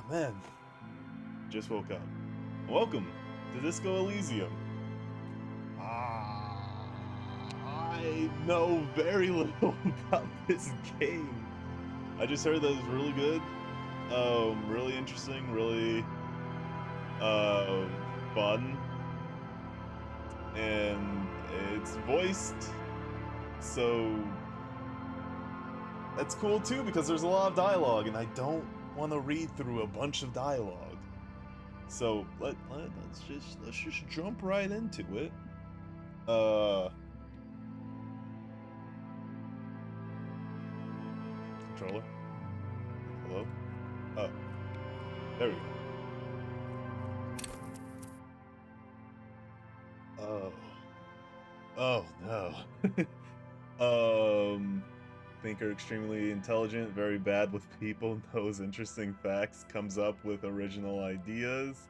Man, just woke up. Welcome to Disco Elysium. I know very little about this game. I just heard that it was really good, really interesting, really uh, fun, and it's voiced, so that's cool too because there's a lot of dialogue, and I don't want to read through a bunch of dialogue. So let's just jump right into it. Uh, Controller. Hello. Oh, there we go. Oh no. Thinker, extremely intelligent, very bad with people, knows interesting facts, comes up with original ideas.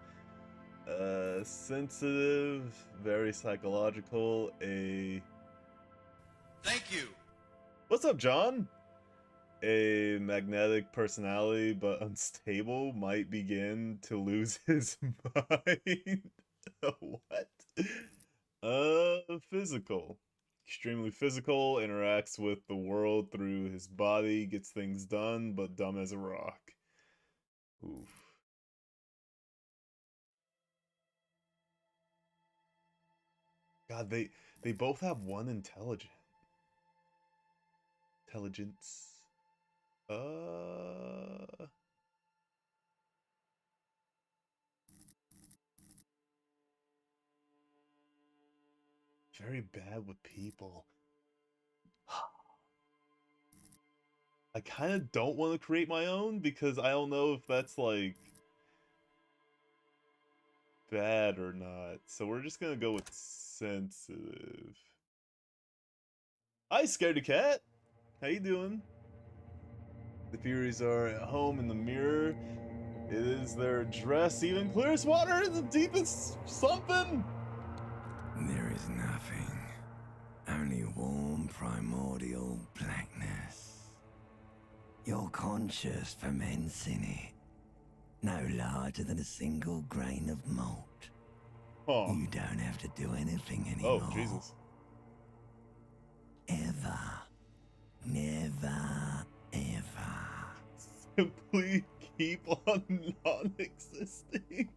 Sensitive, very psychological. Thank you. What's up, John? A magnetic personality, but unstable, might begin to lose his mind. What? Physical. Extremely physical, interacts with the world through his body, gets things done, but dumb as a rock. Oof. God, they both have one intelligence. Uh, very bad with people. I kind of don't want to create my own because I don't know if that's like bad or not. So we're just gonna go with sensitive. Hi, Scaredy Cat. How you doing? The Furies are at home in the mirror. It is their dress, even clearest water in the deepest something. There is nothing, only warm primordial blackness. Your conscious ferments in it, no larger than a single grain of malt. Oh, You don't have to do anything oh, anymore. Jesus. Ever. Never, ever. Simply keep on non-existing.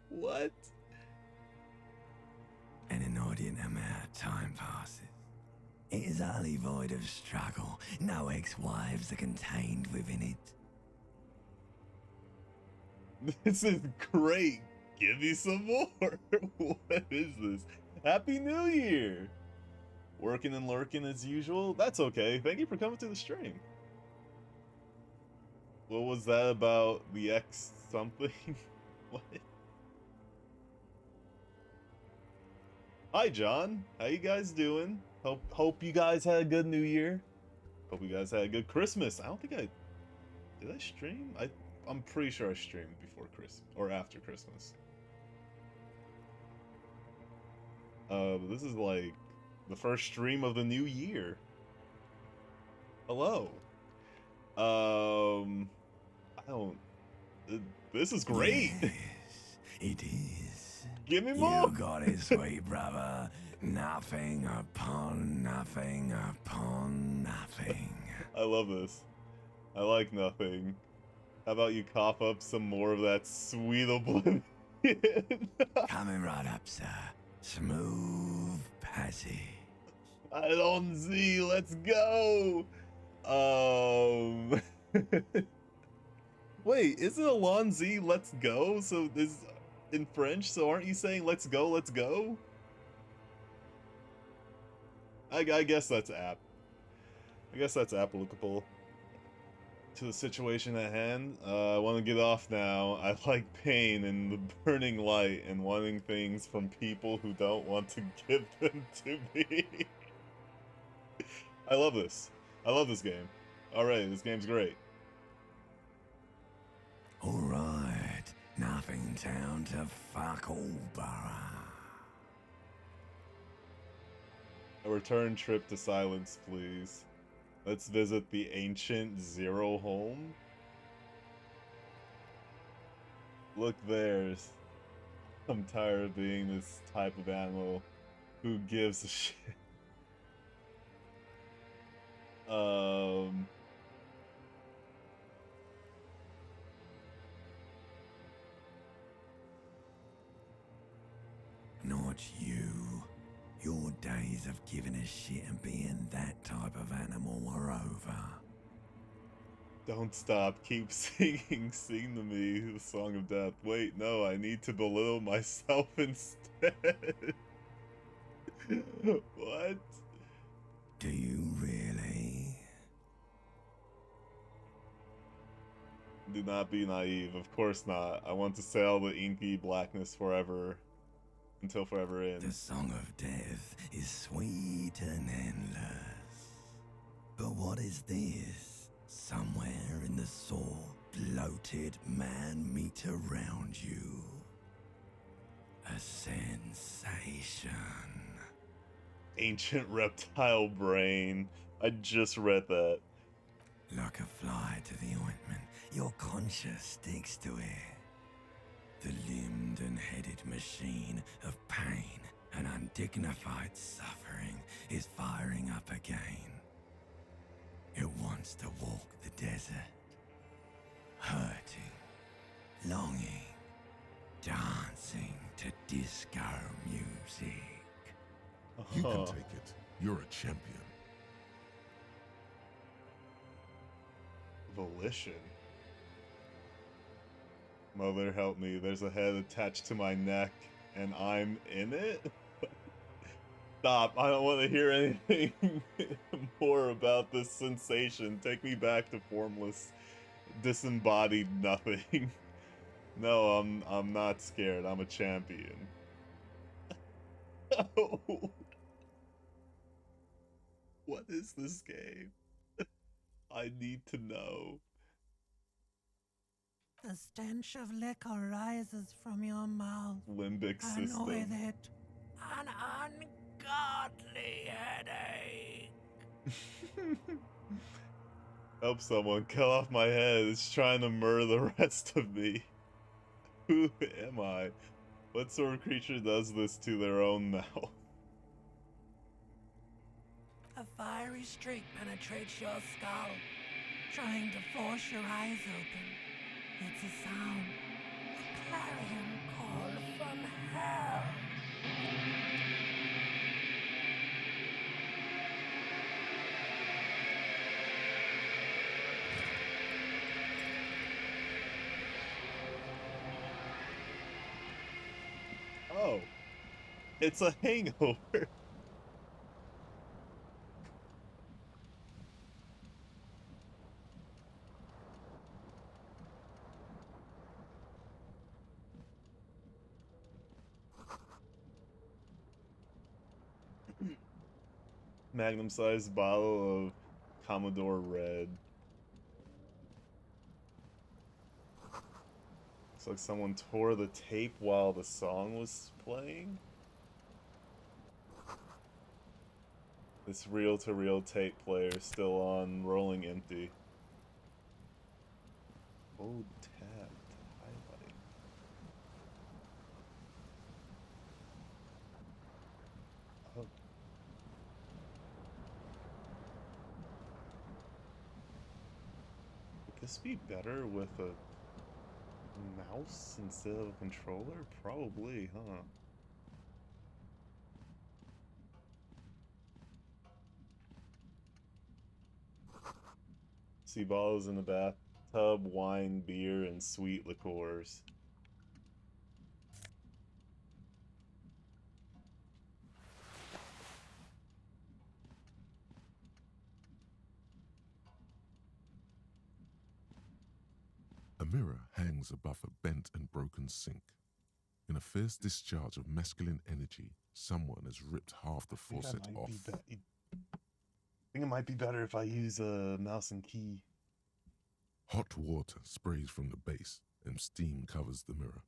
What? An inordinate amount of time passes. It is utterly void of struggle. No ex-wives are contained within it. This is great. Give me some more. What is this? Happy New Year. Working and lurking as usual. That's okay. Thank you for coming to the stream. What was that about the X something? What? Hi, John. How you guys doing? Hope you guys had a good New Year. Hope you guys had a good Christmas. I don't think I did. I stream. I'm pretty sure I streamed before Christmas or after Christmas. But this is like the first stream of the new year. Hello. I don't. uh, This is great. Yes, it is. Give me more. You got it, sweet brother. Nothing upon nothing upon nothing. I love this. I like nothing. How about you cough up some more of that sweet oblivion? Coming right up, sir. Smooth passage. I don't see. Let's go. Um. Wait, isn't Alonzi let's go? So this in French, so aren't you saying let's go, let's go? I guess that's apt. I guess that's applicable to the situation at hand. I want to get off now. I like pain and the burning light and wanting things from people who don't want to give them to me. I love this. I love this game. Alright, this game's great. Alright, nothing down to fuck all borough. A return trip to silence, please. Let's visit the ancient Zero home. Look, there's. I'm tired of being this type of animal. Who gives a shit? Um. Not you. Your days of giving a shit and being that type of animal are over. Don't stop. Keep singing. Sing to me the song of death. Wait, no, I need to belittle myself instead. What? Do you really? Do not be naive. Of course not. I want to sail the inky blackness forever. Until forever The ends. song of death is sweet and endless. But what is this? Somewhere in the sore, bloated man meet around you. A sensation. Ancient reptile brain. I just read that. Like a fly to the ointment, your conscience sticks to it. The limbed and headed machine of pain and undignified suffering is firing up again. It wants to walk the desert, hurting, longing, dancing to disco music. You can Oh. take it. You're a champion. Volition. Mother help me, there's a head attached to my neck, and I'm in it? Stop, I don't want to hear anything more about this sensation. Take me back to formless, disembodied nothing. No, I'm not scared, I'm a champion. Oh. What is this game? I need to know. The stench of liquor rises from your mouth, Limbic and system. with it, an ungodly headache. Help someone, cut off my head. It's trying to murder the rest of me. Who am I? What sort of creature does this to their own mouth? A fiery streak penetrates your skull, trying to force your eyes open. It's a sound, a clarion call from hell. Oh. It's a hangover. Magnum-sized bottle of Commodore Red. Looks like someone tore the tape while the song was playing. This reel-to-reel tape player is still on, rolling empty. Hold tab to highlight. Oh. Would this be better with a mouse instead of a controller? Probably, huh? See bottles in the bathtub, wine, beer, and sweet liqueurs. A mirror hangs above a bent and broken sink. In a fierce discharge of masculine energy, someone has ripped half the faucet off. I think it might be better if I use a mouse and key. Hot water sprays from the base, and steam covers the mirror.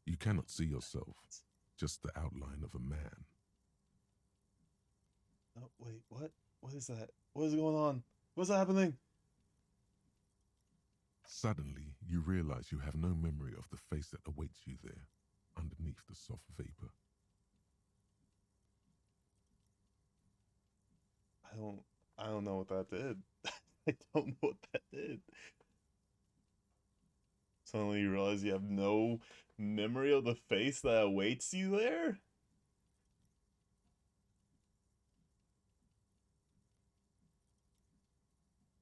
You cannot see yourself, just the outline of a man. Oh, wait, what? What is that? What is going on? What's happening? Suddenly, you realize you have no memory of the face that awaits you there, underneath the soft vapor. I don't know what that did. I don't know what that did. Suddenly you realize you have no memory of the face that awaits you there?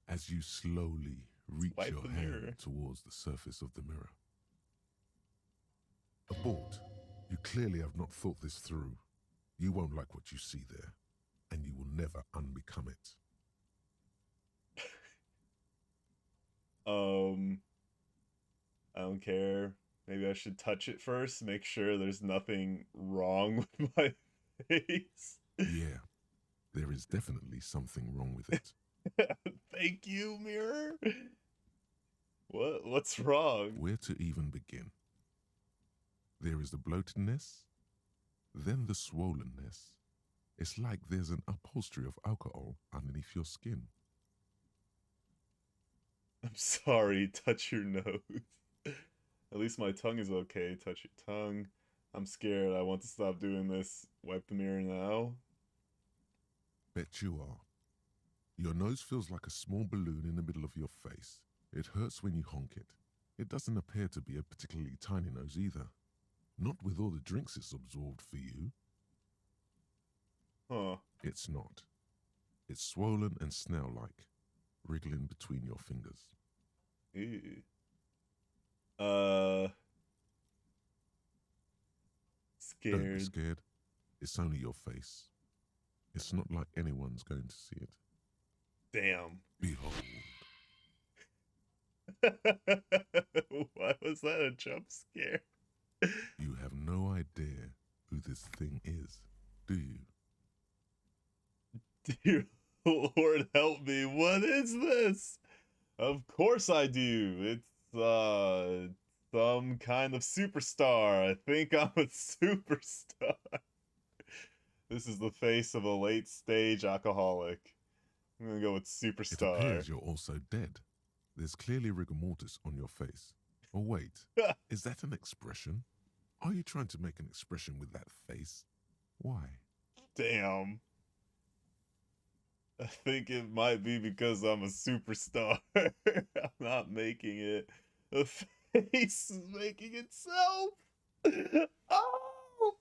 As you slowly reach Wipe your the hand mirror. towards the surface of the mirror. Abort. You clearly have not thought this through. You won't like what you see there, and you will never unbecome it. I don't care. Maybe I should touch it first, make sure there's nothing wrong with my face. Yeah, there is definitely something wrong with it. Thank you, mirror. What's wrong? Where to even begin? There is the bloatedness, then the swollenness. It's like there's an upholstery of alcohol underneath your skin. I'm sorry, touch your nose. At least my tongue is okay. Touch your tongue. I'm scared. I want to stop doing this. Wipe the mirror now. Bet you are. Your nose feels like a small balloon in the middle of your face. It hurts when you honk it. It doesn't appear to be a particularly tiny nose either. Not with all the drinks it's absorbed for you. Huh. It's not. It's swollen and snail-like, wriggling between your fingers. Ew. Don't be Scared. scared. It's only your face. It's not like anyone's going to see it. Damn. Behold. Why was that a jump scare? You have no idea who this thing is, do you? Dear Lord, help me. What is this? Of course I do. It's, some kind of superstar. I think I'm a superstar. This is the face of a late stage alcoholic. I'm gonna go with It superstar. appears you're also dead. There's clearly rigor mortis on your face. Oh wait, is that an expression? Are you trying to make an expression with that face? Why? Damn. I think it might be because I'm a superstar. I'm not making it. The face is making itself. Oh!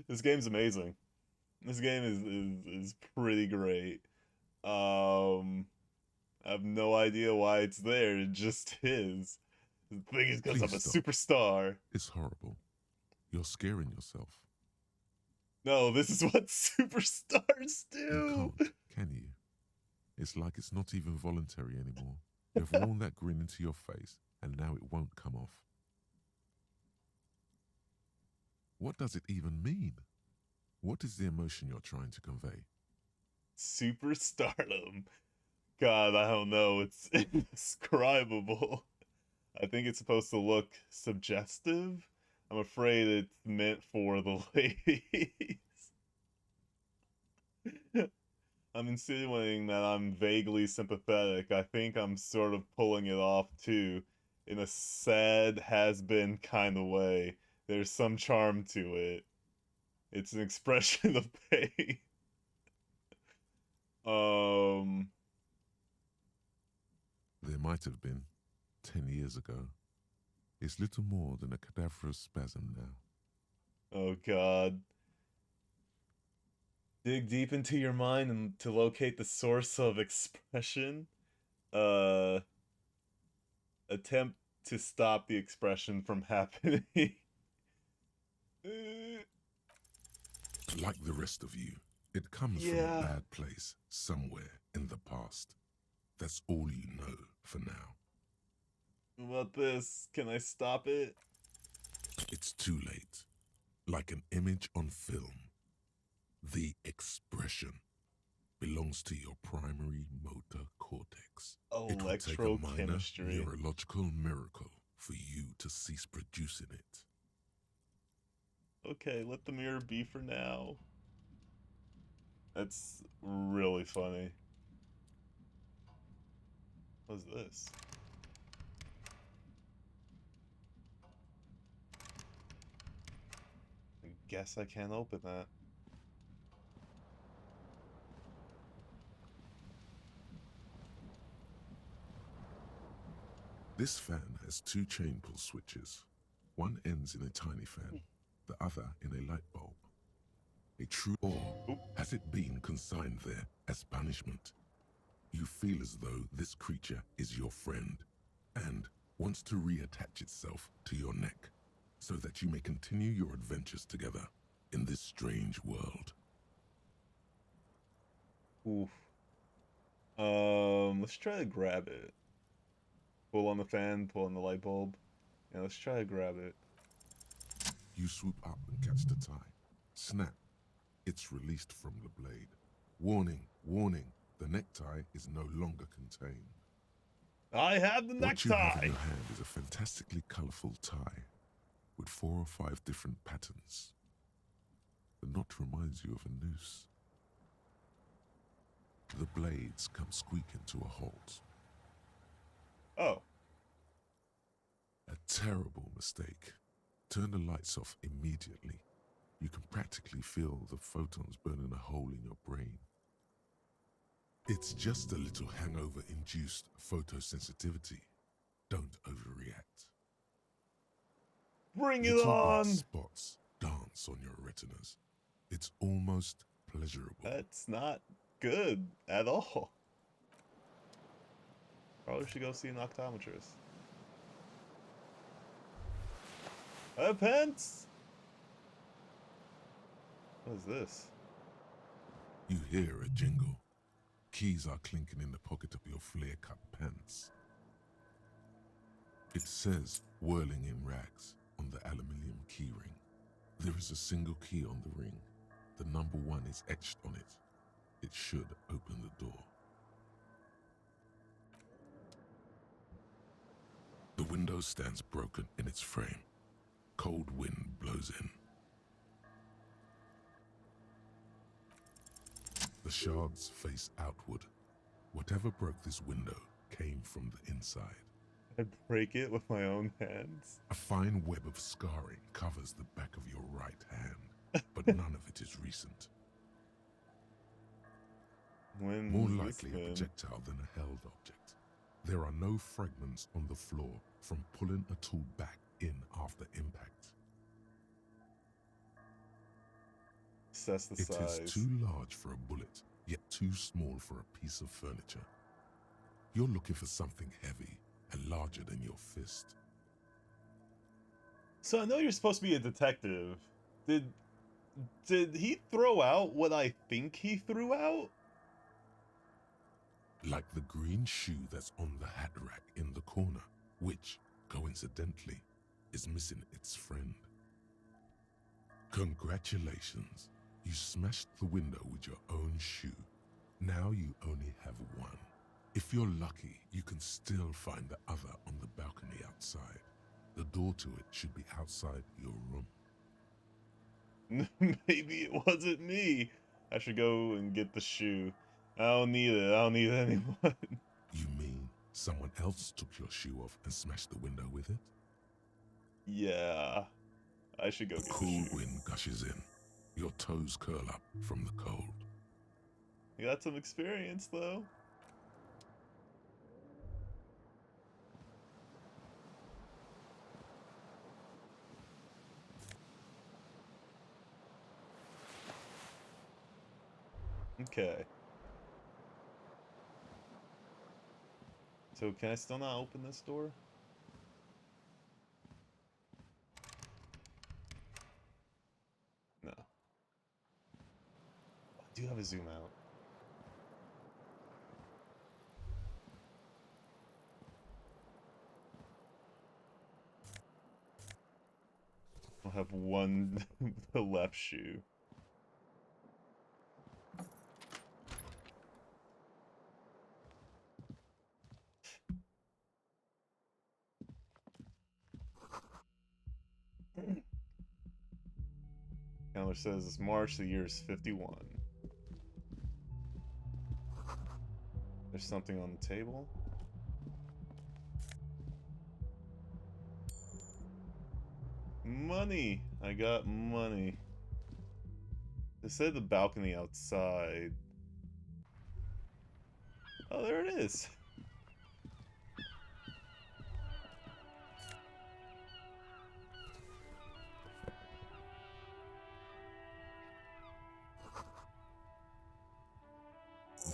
This game's amazing. This game is pretty great. I have no idea why it's there. It just is. The thing is because I'm a Please stop. superstar. It's horrible. You're scaring yourself. No, this is what superstars do. You can't, can you? It's like it's not even voluntary anymore. You've worn that grin into your face, and now it won't come off. What does it even mean? What is the emotion you're trying to convey? Superstardom. God, I don't know. It's indescribable. I think it's supposed to look suggestive. I'm afraid it's meant for the ladies. I'm insinuating that I'm vaguely sympathetic. I think I'm sort of pulling it off too, in a sad, has-been kind of way. There's some charm to it. It's an expression of pain. There might have been 10 years ago. It's little more than a cadaverous spasm now. Oh God. Dig deep into your mind and to locate the source of expression. Attempt to stop the expression from happening. Like the rest of you, it comes from Yeah. a bad place somewhere in the past. That's all you know for now. What about this? Can I stop it? It's too late. Like an image on film. The expression belongs to your primary motor cortex. It will take a minor Electrochemistry. neurological miracle for you to cease producing it. Okay, let the mirror be for now. That's really funny. What's this? guess I can't open that. This fan has two chain pull switches. One ends in a tiny fan, the other in a light bulb. A true or Oop. has it been consigned there as punishment? You feel as though this creature is your friend and wants to reattach itself to your neck so that you may continue your adventures together in this strange world. Oof. Let's try to grab it. Pull on the fan, pull on the light bulb. Yeah, let's try to grab it. You swoop up and catch the tie. Snap. It's released from the blade. Warning, warning, the necktie is no longer contained. I have the What you have necktie! in your hand is a fantastically colorful tie with 4 or 5 different patterns. The knot reminds you of a noose. The blades come squeaking to a halt. Oh. A terrible mistake. Turn the lights off immediately. You can practically feel the photons burning a hole in your brain. It's just a little hangover-induced photosensitivity. Don't overreact. Bring it Little on! black spots dance on your retinas. It's almost pleasurable. That's not good at all. Probably should go see an optometrist. Pence! What is this? You hear a jingle. Keys are clinking in the pocket of your flare-cut pants. It says, whirling in rags, on the aluminium keyring. There is a single key on the ring. The number 1 is etched on it. It should open the door. The window stands broken in its frame. Cold wind blows in. The shards face outward. Whatever broke this window came from the inside. I break it with my own hands. A fine web of scarring covers the back of your right hand, but none of it is recent. When More was likely this a been? projectile than a held object. There are no fragments on the floor from pulling a tool back in after impact. Assess the It size. is too large for a bullet, yet too small for a piece of furniture. You're looking for something heavy and larger than your fist. So I know you're supposed to be a detective. Did he throw out what I think he threw out? Like the green shoe that's on the hat rack in the corner, which, coincidentally, is missing its friend. Congratulations, you smashed the window with your own shoe. Now you only have one. If you're lucky, you can still find the other on the balcony outside. The door to it should be outside your room. Maybe it wasn't me. I should go and get the shoe. I don't need it. I don't need anyone. You mean someone else took your shoe off and smashed the window with it? Yeah. I should go The get cool the shoe. wind gushes in. Your toes curl up from the cold. You got some experience, though. Okay. So can I still not open this door? No. I do have a zoom out. I'll have one the left shoe. Calendar says it's March, the year is 51. There's something on the table. Money! I got money. They said the balcony outside. Oh, there it is.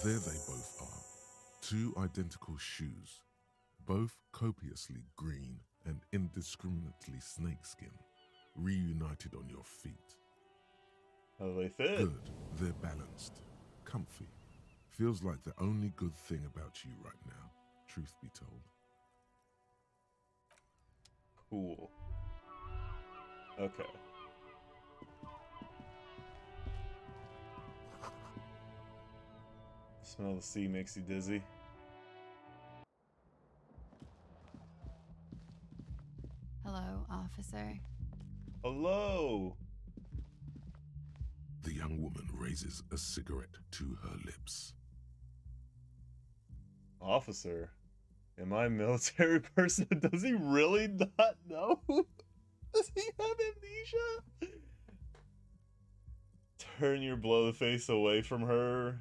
There they both are. Two identical shoes, both copiously green and indiscriminately snakeskin, reunited on your feet. How do they fit? Good, they're balanced, comfy. Feels like the only good thing about you right now, truth be told. Cool. Okay. Smell the sea makes you dizzy. Hello, officer. Hello! The young woman raises a cigarette to her lips. Officer? Am I a military person? Does he really not know? Does he have amnesia? Turn your blow face away from her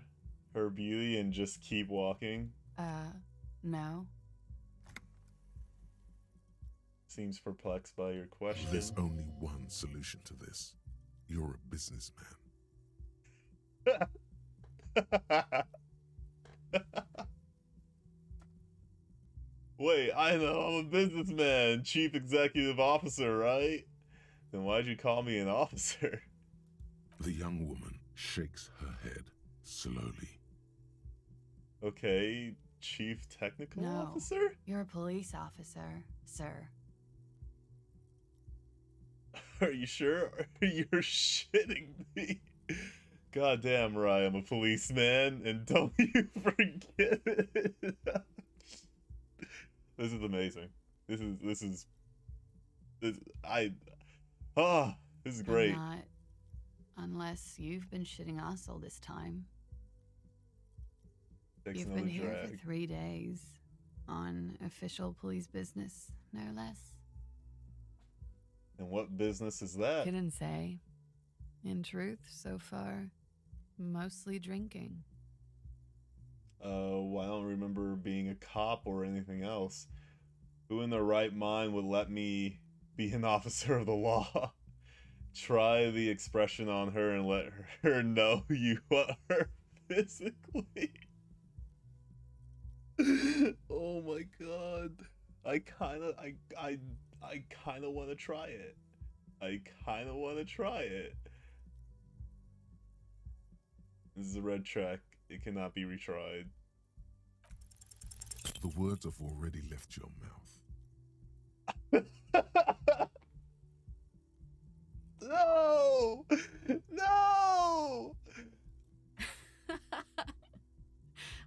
beauty, and just keep walking? No. Seems perplexed by your question. There's only one solution to this. You're a businessman. Wait, I know, I'm a businessman, chief executive officer, right? Then why'd you call me an officer? The young woman shakes her head slowly. Okay, chief technical No. officer? You're a police officer, sir. Are you sure? You're shitting me. Goddamn right, I'm a policeman, and don't you forget it. This is amazing. This is this is great. I'm not. Unless you've been shitting us all this time. Takes You've another been here drag. for 3 days. On official police business, no less. And what business is that? Couldn't say. In truth, so far, mostly drinking. Well, I don't remember being a cop or anything else. Who in their right mind would let me be an officer of the law? Try the expression on her and let her know you want her physically. Oh my god. I kinda wanna try it. I kinda wanna try it. This is a red track. It cannot be retried. The words have already left your mouth. No! No!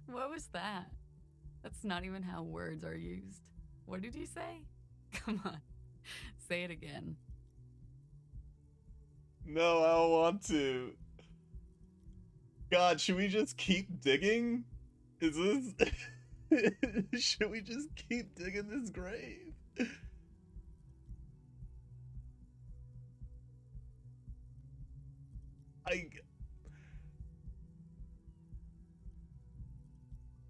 What was that? That's not even how words are used. What did you say? Come on, say it again. No, I don't want to. God, should we just keep digging? Is this... Should we just keep digging this grave?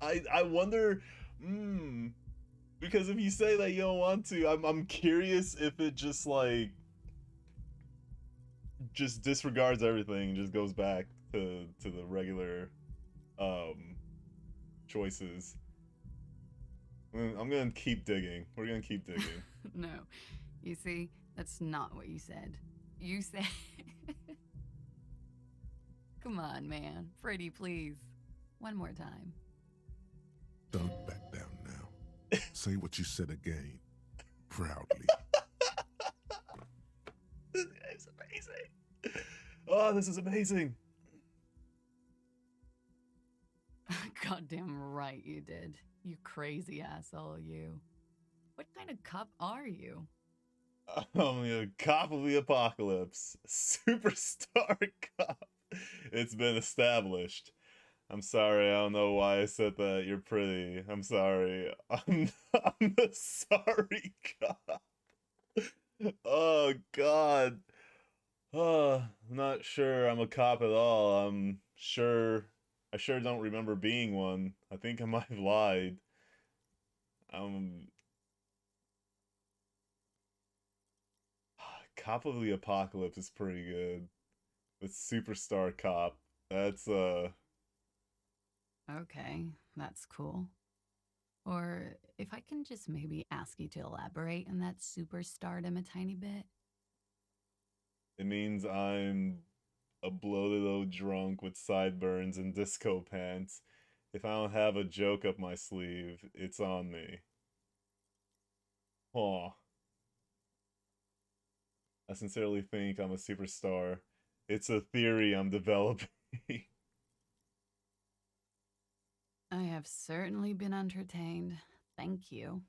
I wonder, because if you say that you don't want to, I'm curious if it just like just disregards everything and just goes back to the regular choices. I'm gonna keep digging. We're gonna keep digging. No, you see, that's not what you said. You said... Come on, man. Pretty, please. One more time. Don't back down now. Say what you said again, proudly. This is amazing. Oh, this is amazing. Goddamn right you did. You crazy asshole, you. What kind of cop are you? I'm a cop of the apocalypse. Superstar cop. It's been established. I'm sorry, I don't know why I said that. You're pretty. I'm sorry. I'm the sorry cop. Oh, God. Not sure I'm a cop at all. I sure don't remember being one. I think I might have lied. Um, Cop of the Apocalypse is pretty good. With Superstar Cop. That's Okay, that's cool. Or if I can just maybe ask you to elaborate on that superstardom a tiny bit. it means I'm a bloated old drunk with sideburns and disco pants. If I don't have a joke up my sleeve, it's on me. Aw. I sincerely think I'm a superstar. It's a theory I'm developing. I have certainly been entertained. Thank you.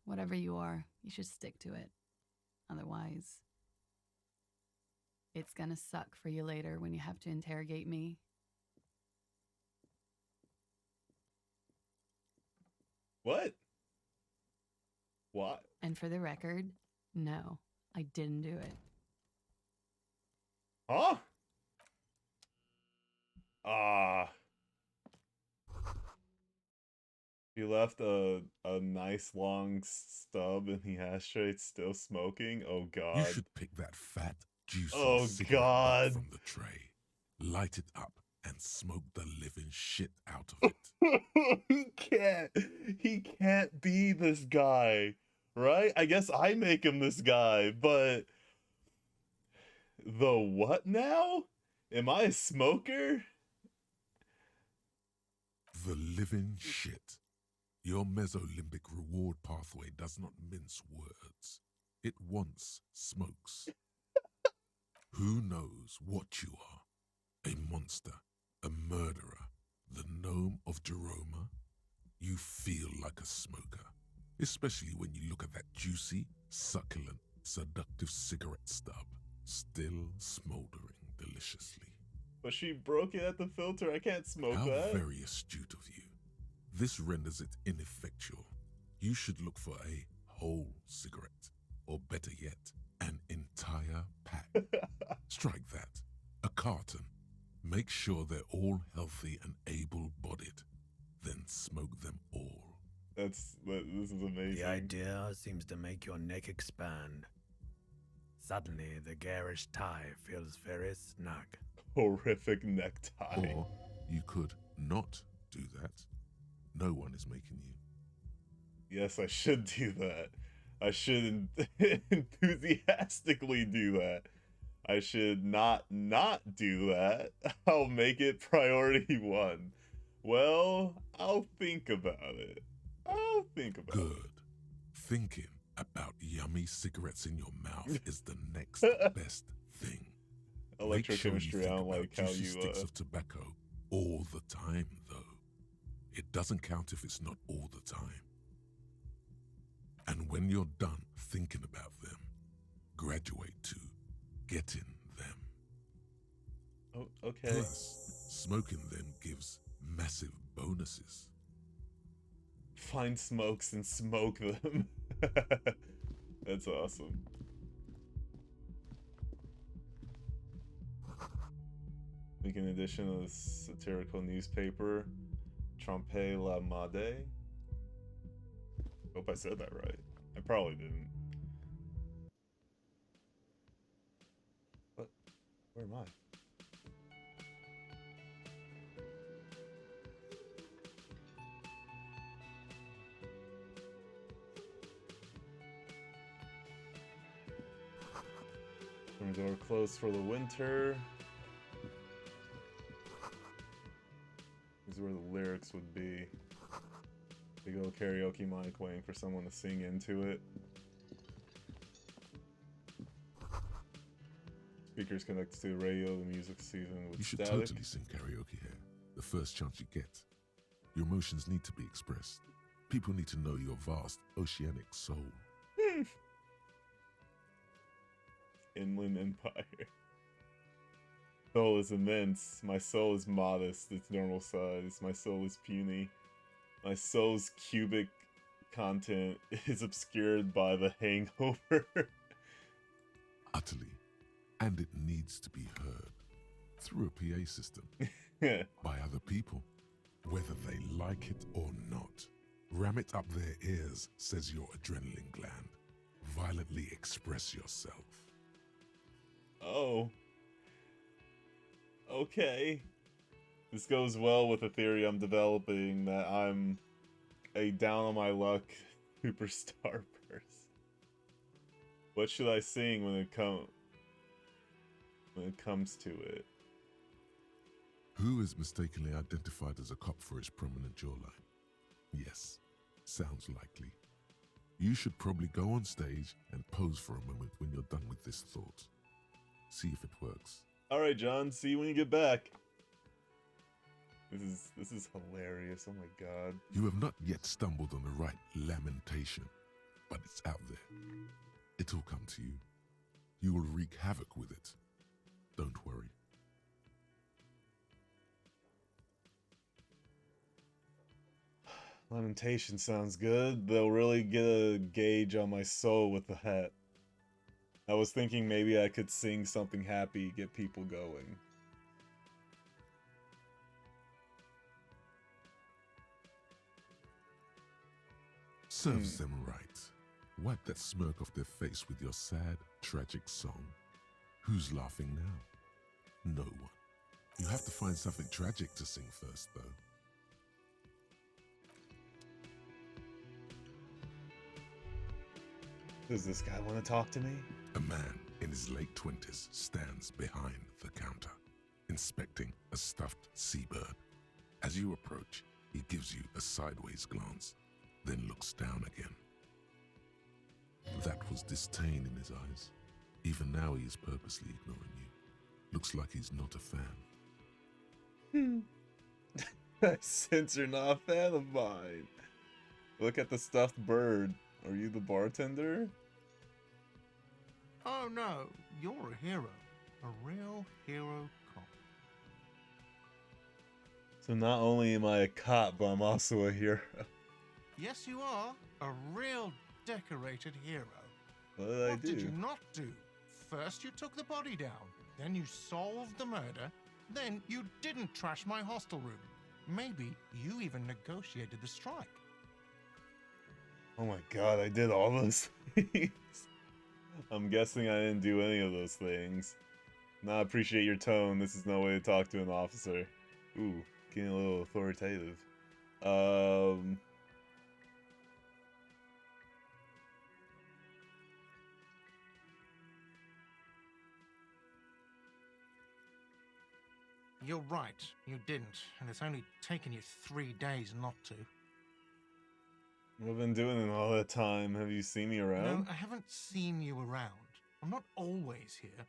Whatever you are, you should stick to it. Otherwise, it's gonna suck for you later when you have to interrogate me. What? What? And for the record, no, I didn't do it. Huh? Ah. He left a nice long stub in the ashtray, still smoking. Oh You god. should pick that fat, juicy Oh cigarette butt god. from the tray, light it up, and smoke the living shit out of it. He can't be this guy, right? I guess I make him this guy, but the what now? Am I a smoker? The living shit. Your mesolimbic reward pathway does not mince words. It wants smokes. Who knows what you are? A monster, a murderer, the gnome of Jeroma? You feel like a smoker, especially when you look at that juicy, succulent, seductive cigarette stub, still smoldering deliciously. But she broke it at the filter. I can't smoke How that. very astute of you. This renders it ineffectual. You should look for a whole cigarette, or better yet, an entire pack. Strike that. A carton. Make sure they're all healthy and able-bodied. Then smoke them all. This is amazing. The idea seems to make your neck expand. Suddenly, the garish tie feels very snug. Horrific necktie. Or you could not do that. No one is making you. Yes, I should do that. I should enthusiastically do that. I should not do that. I'll make it priority one. Well, I'll think about it. I'll think about it. Good. Thinking about yummy cigarettes in your mouth is the next best thing. Make sure you Electrochemistry, think I don't about like how juicy you sticks of tobacco all the time, though. It doesn't count if it's not all the time. And when you're done thinking about them, graduate to getting them. Oh, okay. Plus, smoking them gives massive bonuses. Find smokes and smoke them. That's awesome. Make an edition of the satirical newspaper Trompe la Made. Hope I said that right. I probably didn't. What? Where am I? Front door closed for the winter. This is where the lyrics would be. Big old karaoke mic waiting for someone to sing into it. Speakers connected to the radio, the music season with You should static. totally sing karaoke here, the first chance you get. Your emotions need to be expressed. People need to know your vast oceanic soul. Inland Empire. Soul is immense. My soul is modest. Its normal size. My soul is puny. My soul's cubic content is obscured by the hangover. Utterly, And it needs to be heard through a PA system Yeah. by other people, whether they like it or not. Ram it up their ears, says your adrenaline gland. Violently express yourself. Oh. Okay. This goes well with the theory I'm developing that I'm a down on my luck superstar person. What should I sing when it comes to it? Who is mistakenly identified as a cop for his prominent jawline? Yes, sounds likely. You should probably go on stage and pose for a moment when you're done with this thought. See if it works. Alright, John, see you when you get back. This is hilarious, oh my god. You have not yet stumbled on the right lamentation, but it's out there. It'll come to you. You will wreak havoc with it. Don't worry. Lamentation sounds good. They'll really get a gauge on my soul with the hat. I was thinking maybe I could sing something happy, get people going. Serves them right. Wipe that smirk off their face with your sad, tragic song. Who's laughing now? No one. You have to find something tragic to sing first, though. Does this guy want to talk to me? A man in his late 20s stands behind the counter, inspecting a stuffed seabird. As you approach, he gives you a sideways glance, then looks down again. That was disdain in his eyes. Even now he is purposely ignoring you. Looks like he's not a fan. Since you're not a fan of mine. Look at the stuffed bird. Are you the bartender? Oh no, you're a hero. A real hero cop. So not only am I a cop, but I'm also a hero. Yes, you are. A real decorated hero. What did I What do? did you not do? First you took the body down, then you solved the murder, then you didn't trash my hostel room. Maybe you even negotiated the strike. Oh my god, I did all those things. I'm guessing I didn't do any of those things. Now I appreciate your tone. This is no way to talk to an officer. Ooh, getting a little authoritative. You're right, you didn't, and it's only taken you 3 days not to. I've been doing it all that time. Have you seen me No, around? I haven't seen you around. I'm not always here.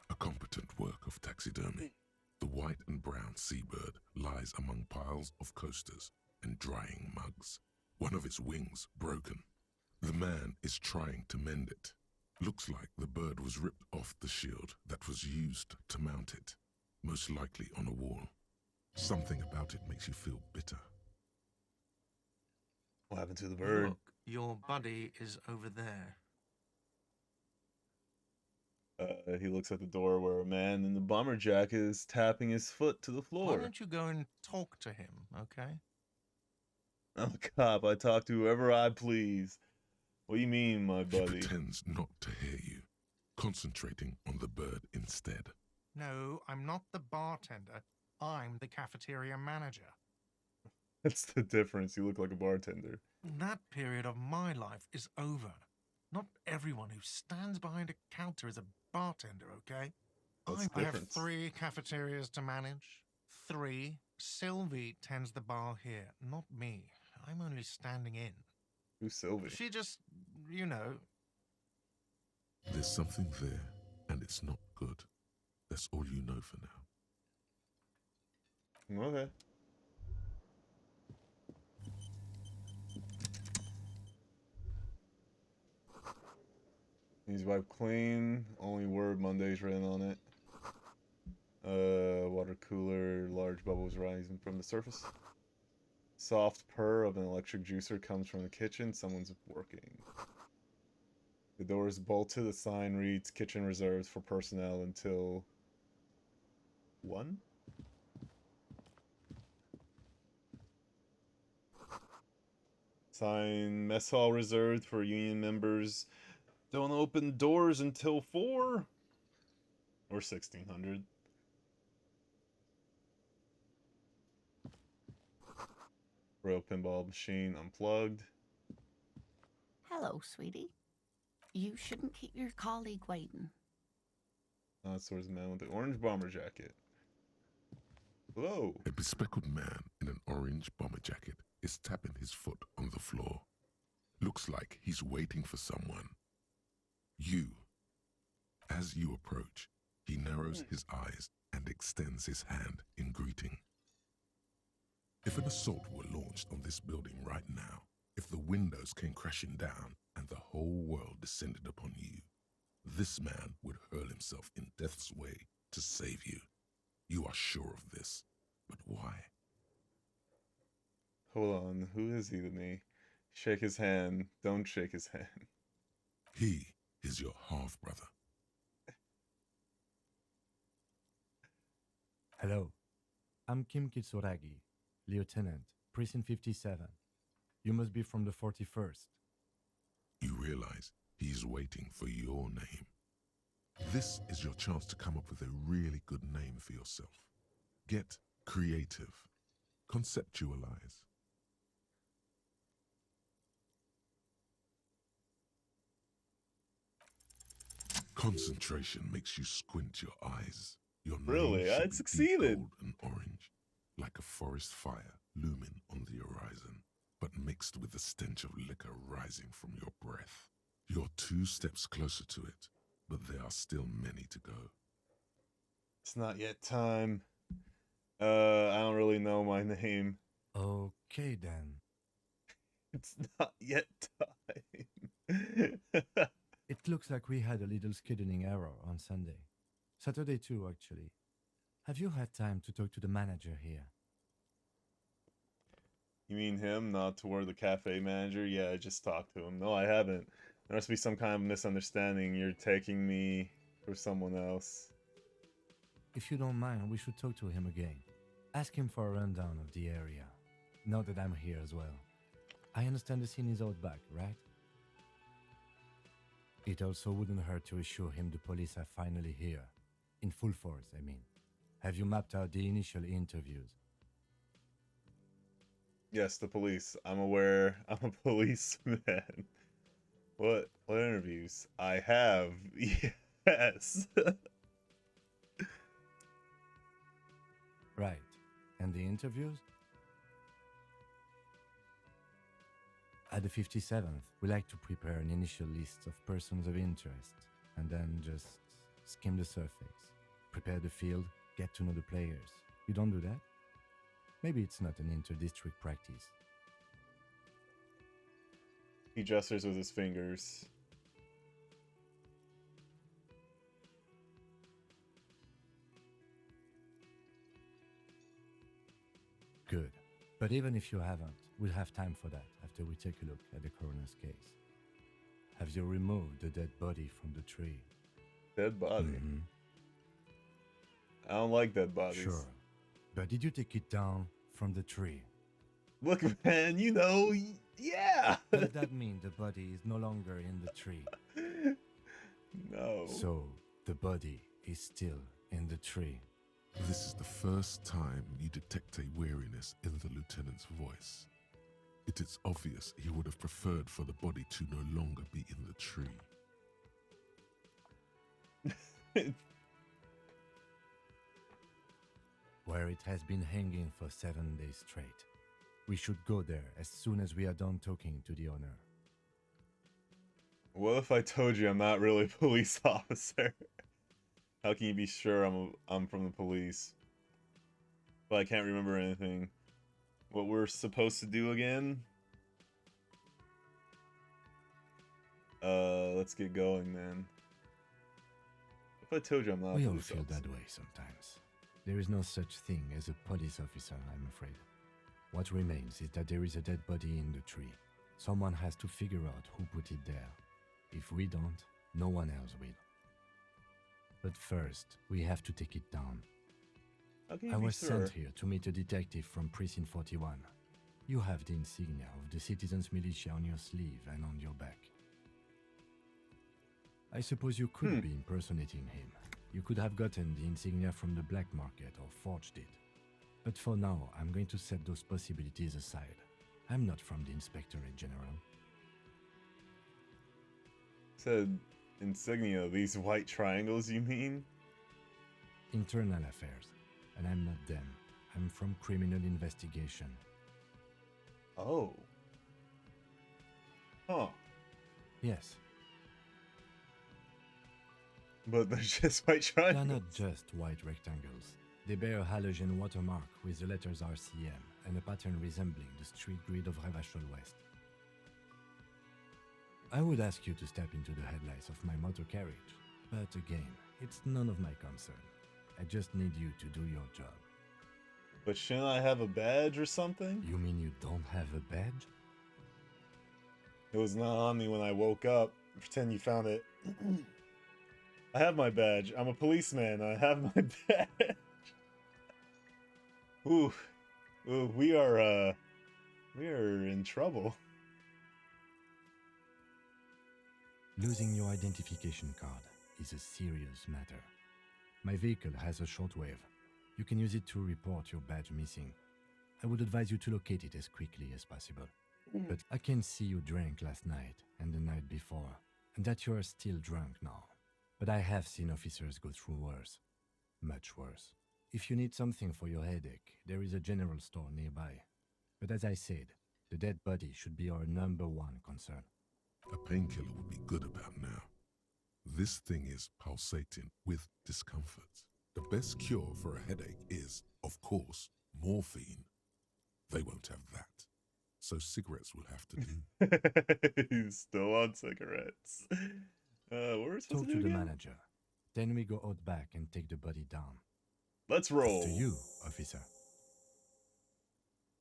A competent work of taxidermy. The white and brown seabird lies among piles of coasters and drying mugs. One of its wings broken. The man is trying to mend it. Looks like the bird was ripped off the shield that was used to mount it, most likely on a wall. Something about it makes you feel bitter. What happened to the bird? Look, your buddy is over there. He looks at the door where a man in the bomber jacket is tapping his foot to the Why floor. don't you go and talk to him, okay? I'm a cop. I talk to whoever I please. What do you mean, my He buddy? pretends not to hear you, concentrating on the bird instead. No, I'm not the bartender. I'm the cafeteria manager. That's the difference. You look like a bartender. That period of my life is over. Not everyone who stands behind a counter is a bartender, okay? What's the I have difference? 3 cafeterias to manage. 3. Sylvie tends the bar here, not me. I'm only standing in. Who's Sylvie? She just, you know. There's something there, and it's not good. That's all you know for now. Okay. He's wiped clean. Only word Monday's written on it. Water cooler. Large bubbles rising from the surface. Soft purr of an electric juicer comes from the kitchen. Someone's working. The door is bolted. The sign reads kitchen reserved for personnel until 1? Sign mess hall reserved for union members. Don't open doors until 4 or 1600. Royal pinball machine unplugged. Hello, sweetie. You shouldn't keep your colleague waiting. So there's a man with an orange bomber jacket. Hello. A bespectacled man in an orange bomber jacket is tapping his foot on the floor. Looks like he's waiting for someone. As you approach, he narrows his eyes and extends his hand in greeting. If an assault were launched on this building right now, if the windows came crashing down and the whole world descended upon you, this man would hurl himself in death's way to save you. You are sure of this, but why? Hold on, who is he to me? Shake his hand. Don't shake his hand. He is your half-brother. Hello, I'm Kim Kitsuragi, Lieutenant, Precinct 57. You must be from the 41st. You realize he's waiting for your name. This is your chance to come up with a really good name for yourself. Get creative. Conceptualize. Concentration makes you squint your eyes. Your name Really? should I be deep succeeded. gold and orange, like a forest fire looming on the horizon, but mixed with the stench of liquor rising from your breath. You're 2 steps closer to it, but there are still many to go. It's not yet time. I don't really know my name. Okay then. It's not yet time. It looks like we had a little scheduling error on Sunday. Saturday too, actually. Have you had time to talk to the manager here? You mean him, not toward the cafe manager? Yeah, I just talked to him. No, I haven't. There must be some kind of misunderstanding. You're taking me for someone else. If you don't mind, we should talk to him again. Ask him for a rundown of the area. Now that I'm here as well. I understand the scene is out back, right? It also wouldn't hurt to assure him the police are finally here. In full force, I mean. Have you mapped out the initial interviews? Yes, the police. I'm aware. I'm a policeman. What interviews? I have. Yes. Right. And the interviews? At the 57th, we like to prepare an initial list of persons of interest, and then just skim the surface. Prepare the field, get to know the players. You don't do that? Maybe it's not an inter-district practice. He gestures with his fingers. Good. But even if you haven't, we'll have time for that after we take a look at the coroner's case. Have you removed the dead body from the tree? Dead body? Mhm. I don't like dead bodies. Sure. But did you take it down from the tree? Look, man, you know, yeah. Does that mean the body is no longer in the tree? No. So, the body is still in the tree. This is the first time you detect a weariness in the lieutenant's voice. It is obvious he would have preferred for the body to no longer be in the tree. Where it has been hanging for 7 days straight. We should go there as soon as we are done talking to the owner. What if I told you I'm not really a police officer? How can you be sure I'm from the police? But I can't remember anything. What we're supposed to do again? Let's get going then. If I told you I'm not We a all police feel officer. that way sometimes. There is no such thing as a police officer, I'm afraid. What remains is that there is a dead body in the tree. Someone has to figure out who put it there. If we don't, no one else will. But first, we have to take it down. How can I you be was sure? sent here to meet a detective from Precinct 41. You have the insignia of the Citizens Militia on your sleeve and on your back. I suppose you could be impersonating him. You could have gotten the insignia from the black market or forged it. But for now, I'm going to set those possibilities aside. I'm not from the Inspectorate General. Said insignia, these white triangles, you mean? Internal affairs. And I'm not them. I'm from criminal investigation. Oh. Huh. Yes, But they're just white they're triangles. not just white rectangles. They bear a halogen watermark with the letters RCM and a pattern resembling the street grid of Revachol West. I would ask you to step into the headlights of my motor carriage, but again, it's none of my concern. I just need you to do your job. But shouldn't I have a badge or something? You mean you don't have a badge? It was not on me when I woke up. Pretend you found it. I have my badge. I'm a policeman. I have my badge. Ooh. Ooh, we are in trouble. Losing your identification card is a serious matter. My vehicle has a shortwave. You can use it to report your badge missing. I would advise you to locate it as quickly as possible. But I can see you drank last night and the night before, and that you are still drunk now. But I have seen officers go through worse. Much worse. If you need something for your headache, there is a general store nearby. But as I said, the dead body should be our #1 concern. A painkiller would be good about now. This thing is pulsating with discomfort. The best cure for a headache is, of course, morphine. They won't have that. So cigarettes will have to do. He's still on cigarettes. What were we supposed Talk to to do the again? manager. Then we go out back and take the body down. Let's roll. To you, officer.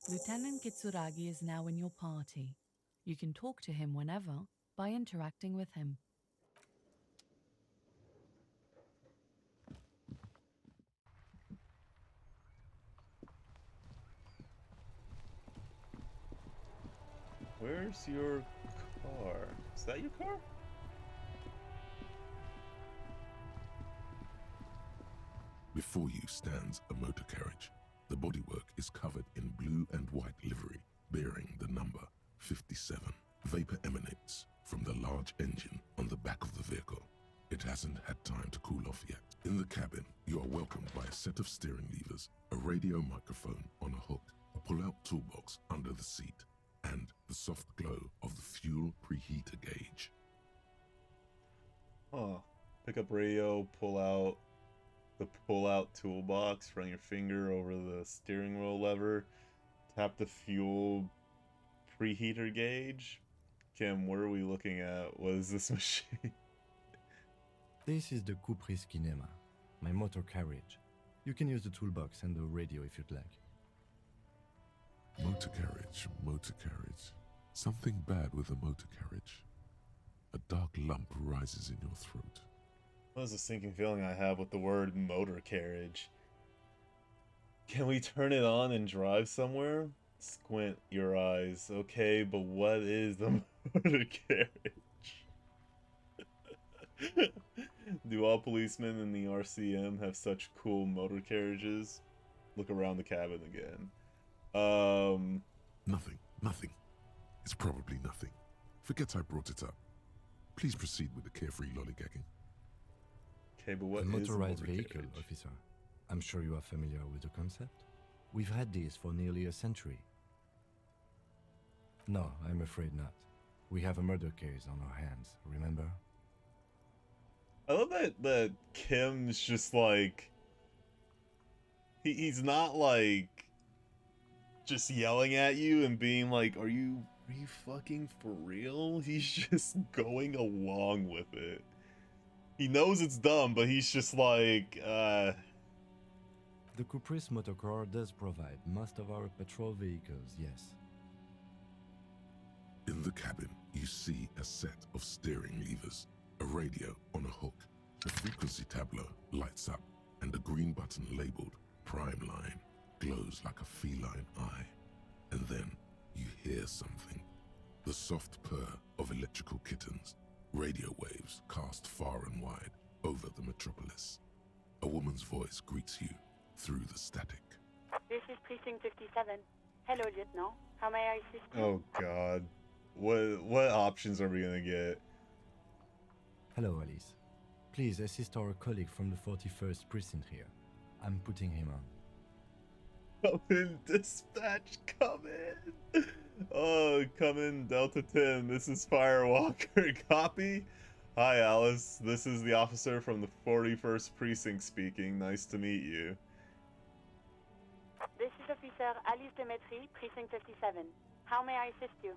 Lieutenant Kitsuragi is now in your party. You can talk to him whenever by interacting with him. Where's your car? Is that your car? Before you stands a motor carriage. The bodywork is covered in blue and white livery, bearing the number 57. Vapor emanates from the large engine on the back of the vehicle. It hasn't had time to cool off yet. In the cabin, you are welcomed by a set of steering levers, a radio microphone on a hook, a pull-out toolbox under the seat, and the soft glow of the fuel preheater gauge. Huh. Pick up radio, pull out the pull-out toolbox, run your finger over the steering wheel lever, tap the fuel preheater gauge. Kim, what are we looking at? What is this machine? This is the Kupris Kinema, my motor carriage. You can use the toolbox and the radio if you'd like. Motor carriage, motor carriage. Something bad with a motor carriage. A dark lump rises in your throat. What is the sinking feeling I have with the word motor carriage? Can we turn it on and drive somewhere? Squint your eyes. Okay, but what is the motor carriage? Do all policemen in the RCM have such cool motor carriages? Look around the cabin again. Nothing. It's probably nothing. Forget I brought it up. Please proceed with the carefree lollygagging. Okay, but what a is motorized motor vehicle, carriage? officer. I'm sure you are familiar with the concept. We've had these for nearly a century. No, I'm afraid not. We have a murder case on our hands, remember? I love that Kim's just like he's not like just yelling at you and being like, are you fucking for real? He's just going along with it. He knows it's dumb, but he's just like, The Kupris Motorcar does provide most of our patrol vehicles, yes. In the cabin, you see a set of steering levers, a radio on a hook. The frequency tableau lights up, and the green button labeled Prime Line glows like a feline eye. And then you hear something. The soft purr of electrical kittens, radio waves cast far and wide over the metropolis. A woman's voice greets you through the static. This is Precinct 57. Hello, Lieutenant. How may I assist you? Oh god. What options are we gonna get? Hello, Alice. Please assist our colleague from the 41st precinct here. I'm putting him on. Come in, dispatch, come in! Oh, come in, Delta 10. This is Firewalker. Copy? Hi, Alice. This is the officer from the 41st precinct speaking. Nice to meet you. This is Officer Alice Demetri, Precinct 57. How may I assist you?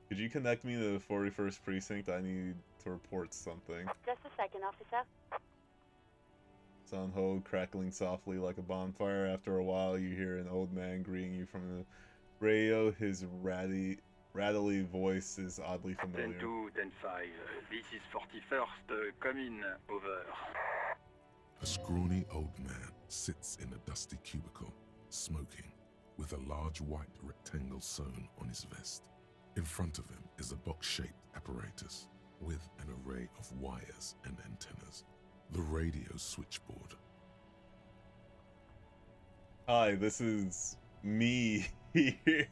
Could you connect me to the 41st precinct? I need to report something. Just a second, officer. It's on hold, crackling softly like a bonfire. After a while, you hear an old man greeting you from the radio. His rattly voice is oddly familiar. 10-2, 10-5. This is 41st. Come in. Over. A scrawny old man sits in a dusty cubicle, smoking, with a large white rectangle sewn on his vest. In front of him is a box-shaped apparatus with an array of wires and antennas. The radio switchboard. Hi, this is me here.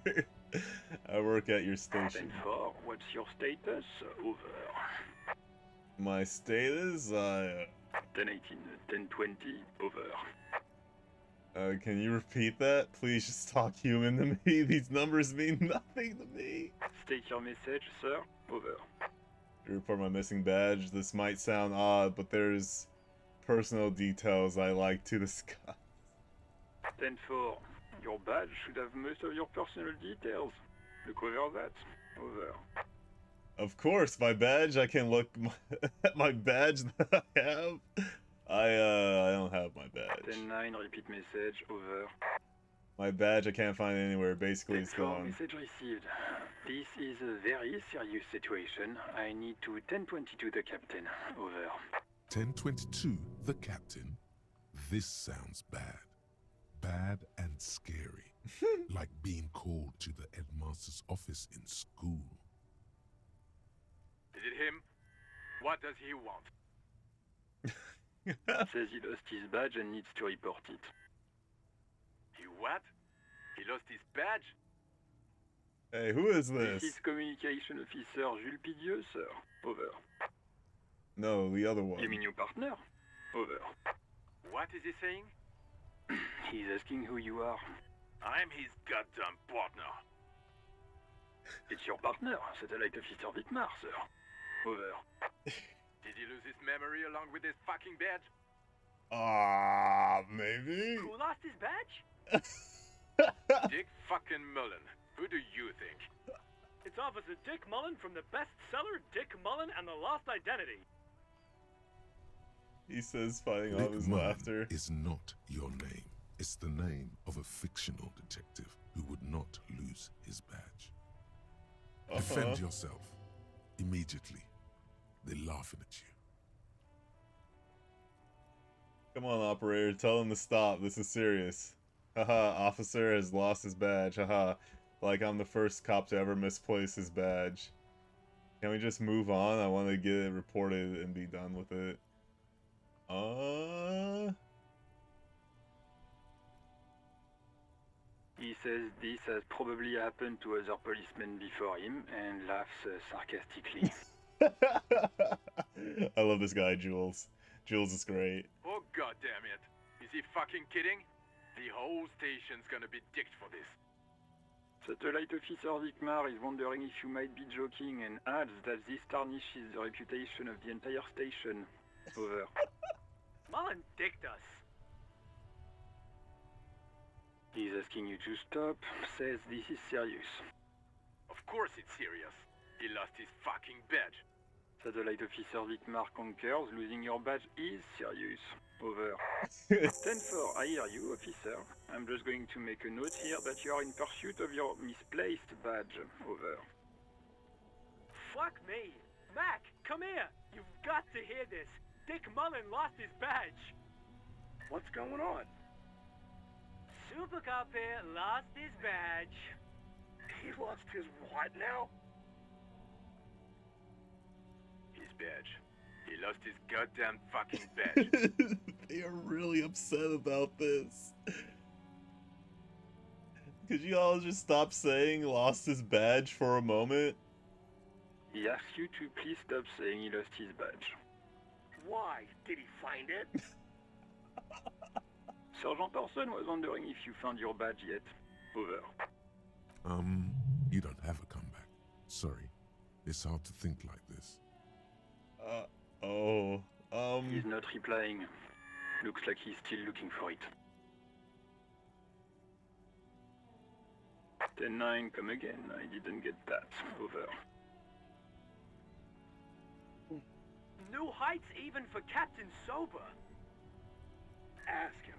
I work at your station. 10-4, what's your status? Over. My status? 10-18, 10-20, over. Can you repeat that? Please just talk human to me. These numbers mean nothing to me. State your message, sir. Over. To report my missing badge. This might sound odd, but there's personal details I like to discuss. 10-4, your badge should have most of your personal details. Look over that. Over. Of course, my badge. I can look at my badge that I have. I don't have my badge. 10-9, repeat message. Over. My badge I can't find it anywhere. Basically, it's 10-4, gone. message received. This is a very serious situation. I need to 10-22 the captain. Over. 1022, the captain. This sounds bad. Bad and scary. Like being called to the headmaster's office in school. Is it him? What does he want? Says he lost his badge and needs to report it. He what? He lost his badge? Hey, who is this? This is Communication Officer Jules Pidieux, sir. Over. No, the other one. You mean your partner? Over. What is he saying? He's asking who you are. I'm his goddamn partner. It's your partner, Satellite Officer Wittmar, sir. Over. Did he lose his memory along with his fucking badge? Maybe? Who lost his badge? Dick fucking Mullen. Who do you think? It's Officer Dick Mullen from the bestseller Dick Mullen and the Lost Identity. He says, fighting off Dick his Mullen laughter. is not your name. It's the name of a fictional detective who would not lose his badge. Defend yourself. Immediately. They're laughing at you. Come on, operator. Tell him to stop. This is serious. Haha, officer has lost his badge. Haha. Like I'm the first cop to ever misplace his badge. Can we just move on? I want to get it reported and be done with it. He says this has probably happened to other policemen before him and laughs sarcastically. I love this guy, Jules. Jules is great. Oh goddamn it. Is he fucking kidding? The whole station's gonna be dicked for this. Satellite Officer Wittmar is wondering if you might be joking and adds that this tarnishes the reputation of the entire station. Over. Mullen dicked us. He's asking you to stop, says this is serious. Of course it's serious. He lost his fucking badge. Satellite Officer Wittmar concurs, losing your badge is serious. Over. 10-4, I hear you, officer. I'm just going to make a note here that you are in pursuit of your misplaced badge. Over. fuck me. Mac, come here. You've got to hear this. Dick Mullen lost his badge. What's going on? Super Cop here lost his badge. He lost his what now? His badge. He lost his goddamn fucking badge. They are really upset about this. Could you all just stop saying lost his badge for a moment? He asks you to please stop saying he lost his badge. Why? Did he find it? Sergeant Orson was wondering if you found your badge yet. Over. You don't have a comeback. Sorry. It's hard to think like this. He's not replying. Looks like he's still looking for it. 10-9, come again. I didn't get that. Over. New heights even for Captain Sober. Ask him.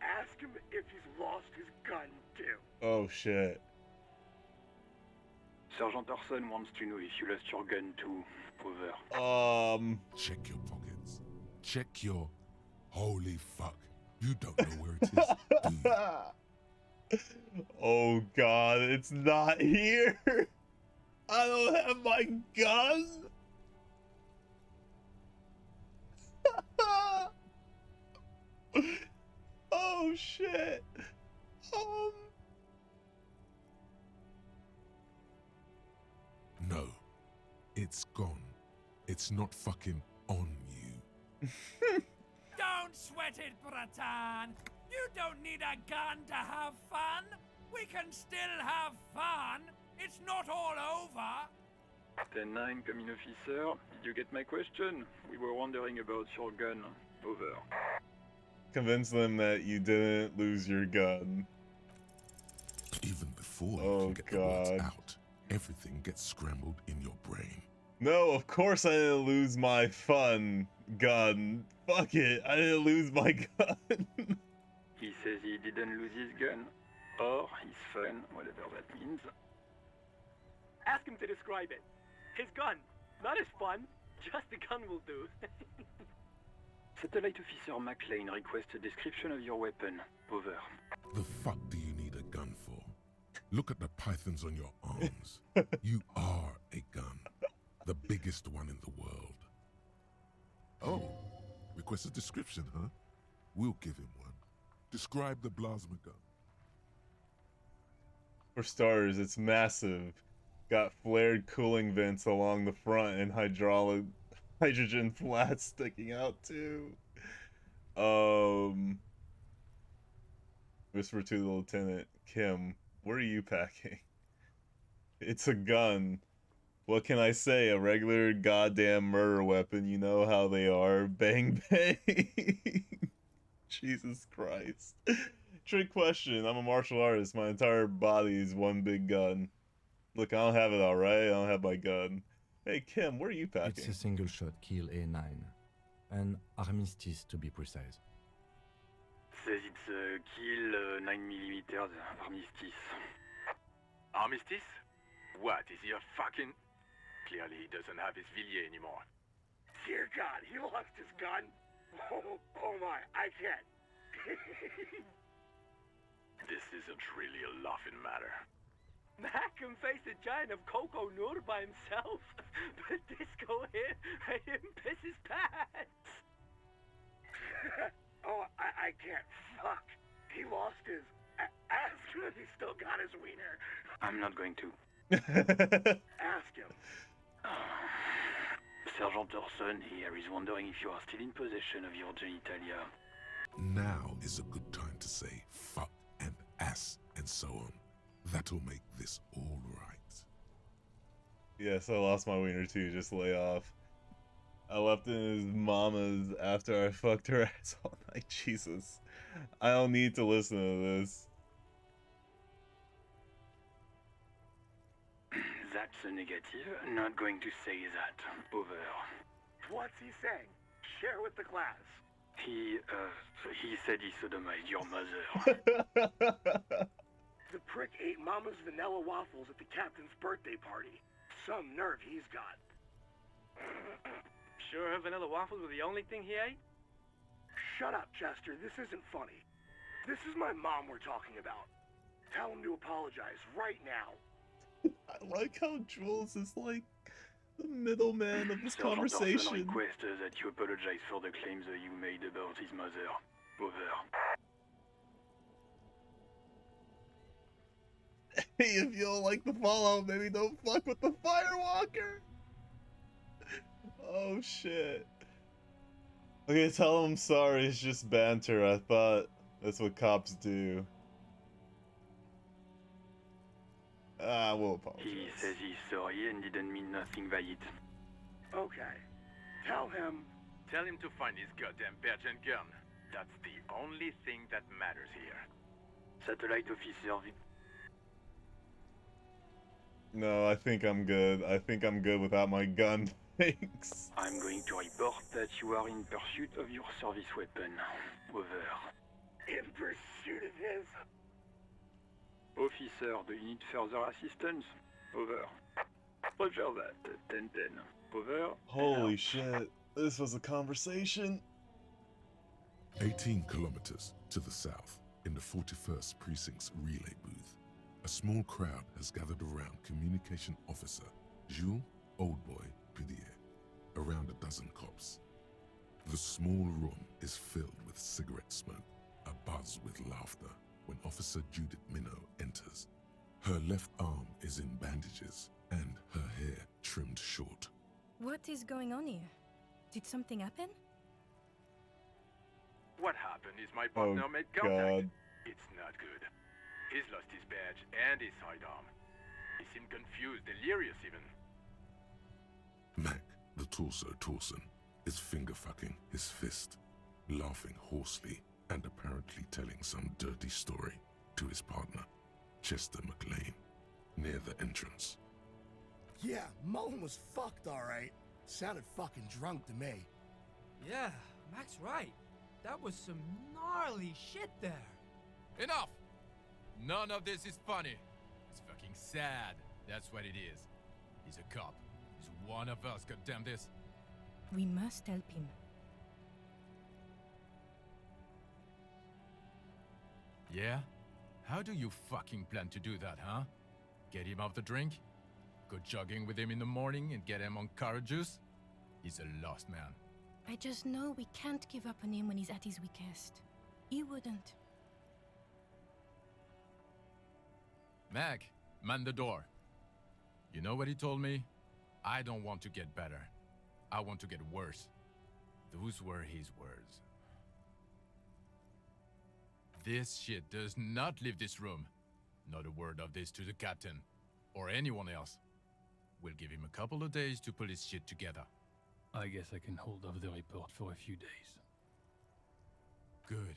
Ask him if he's lost his gun, too. Oh, shit. Sergeant Orson wants to know if you lost your gun too. Over. Check your pockets. Check your... Holy fuck. You don't know where it is, do you? Oh, God. It's not here. I don't have my gun. Oh shit. No. It's gone. It's not fucking on you. Don't sweat it, Bratan. You don't need a gun to have fun. We can still have fun. It's not all over. 10-9, coming officer. Did you get my question? We were wondering about your gun. Over. Convince them that you didn't lose your gun. Even before you can get the words out, everything gets scrambled in your brain. No, of course I didn't lose my fun gun. Fuck it, I didn't lose my gun. He says he didn't lose his gun. Or his fun, whatever that means. Ask him to describe it. His gun. Not his fun. Just the gun will do. Satellite Officer McLean requests a description of your weapon. Over. The fuck do you need a gun for? Look at the pythons on your arms. You are a gun. The biggest one in the world. Oh, request a description, huh? We'll give him one. Describe the plasma gun. For starters, it's massive. Got flared cooling vents along the front and hydrogen flats sticking out too. Whisper to the lieutenant, Kim, what are you packing? It's a gun. What can I say? A regular goddamn murder weapon. You know how they are. Bang bang. Jesus Christ. Trick question. I'm a martial artist. My entire body is one big gun. Look, I don't have it alright. I don't have my gun. Hey, Kim, what are you packing? It's a single shot kill A9. An armistice to be precise. Says it's a kill 9mm armistice. Armistice? What, is he a fucking... Clearly he doesn't have his Villiers anymore. Dear God, he lost his gun. Oh my, I can't. This isn't really a laughing matter. Mac can face a giant of Coco Noor by himself, but Disco here made him piss his pants. Oh, I can't. Fuck. He lost his... Ask him if he's still got his wiener. I'm not going to. Ask him. Sergeant Orson here is wondering if you are still in possession of your genitalia. Now is a good time to say fuck and ass and so on. That'll make this all right. Yes, I lost my wiener too, just lay off. I left in his mama's after I fucked her ass all night. Jesus. I don't need to listen to this. That's a negative. Not going to say that. Over. What's he saying? Share with the class. He said he sodomized your mother. The prick ate Mama's vanilla waffles at the captain's birthday party. Some nerve he's got. Sure her vanilla waffles were the only thing he ate? Shut up, Chester. This isn't funny. This is my mom we're talking about. Tell him to apologize right now. I like how Jules is like the middleman of this Sergeant Orson conversation. requests that you apologize for the claims that you made about his mother. Over. Hey, if you don't like the Fallout, maybe don't fuck with the Firewalker. Oh shit. Okay, tell him I'm sorry, it's just banter. I thought that's what cops do. We'll apologize. He says he's sorry and didn't mean nothing by it. Okay. Tell him to find his goddamn badge and gun. That's the only thing that matters here. Satellite officer. No, I think I'm good. I think I'm good without my gun. Thanks. I'm going to report that you are in pursuit of your service weapon. Over. in pursuit of his. Officer, do you need further assistance? Over. Roger that. 10-10. Over. Holy shit. This was a conversation. 18 kilometers to the south, in the 41st Precinct's relay booth, a small crowd has gathered around Communication Officer Jules Oldboy Pidier, around a dozen cops. The small room is filled with cigarette smoke, abuzz with laughter, when Officer Judith Minot enters. Her left arm is in bandages, and her hair trimmed short. What is going on here? Did something happen? What happened is my partner made contact. God. It's not good. He's lost his badge and his sidearm. He seemed confused, delirious even. Mac, the torso Torson, is finger-fucking his fist, laughing hoarsely and apparently telling some dirty story to his partner, Chester McLean, near the entrance. Yeah, Mullen was fucked, alright. Sounded fucking drunk to me. Yeah, Mac's right. That was some gnarly shit there. Enough! None of this is funny. It's fucking sad. That's what it is. He's a cop. He's one of us, goddamn this. We must help him. Yeah? How do you fucking plan to do that, huh? Get him off the drink? Go jogging with him in the morning and get him on carrot juice? He's a lost man. I just know we can't give up on him when he's at his weakest. He wouldn't. Mac, man the door. You know what he told me? I don't want to get better. I want to get worse. Those were his words. This shit does not leave this room. Not a word of this to the captain, or anyone else. We'll give him a couple of days to pull his shit together. I guess I can hold off the report for a few days. Good.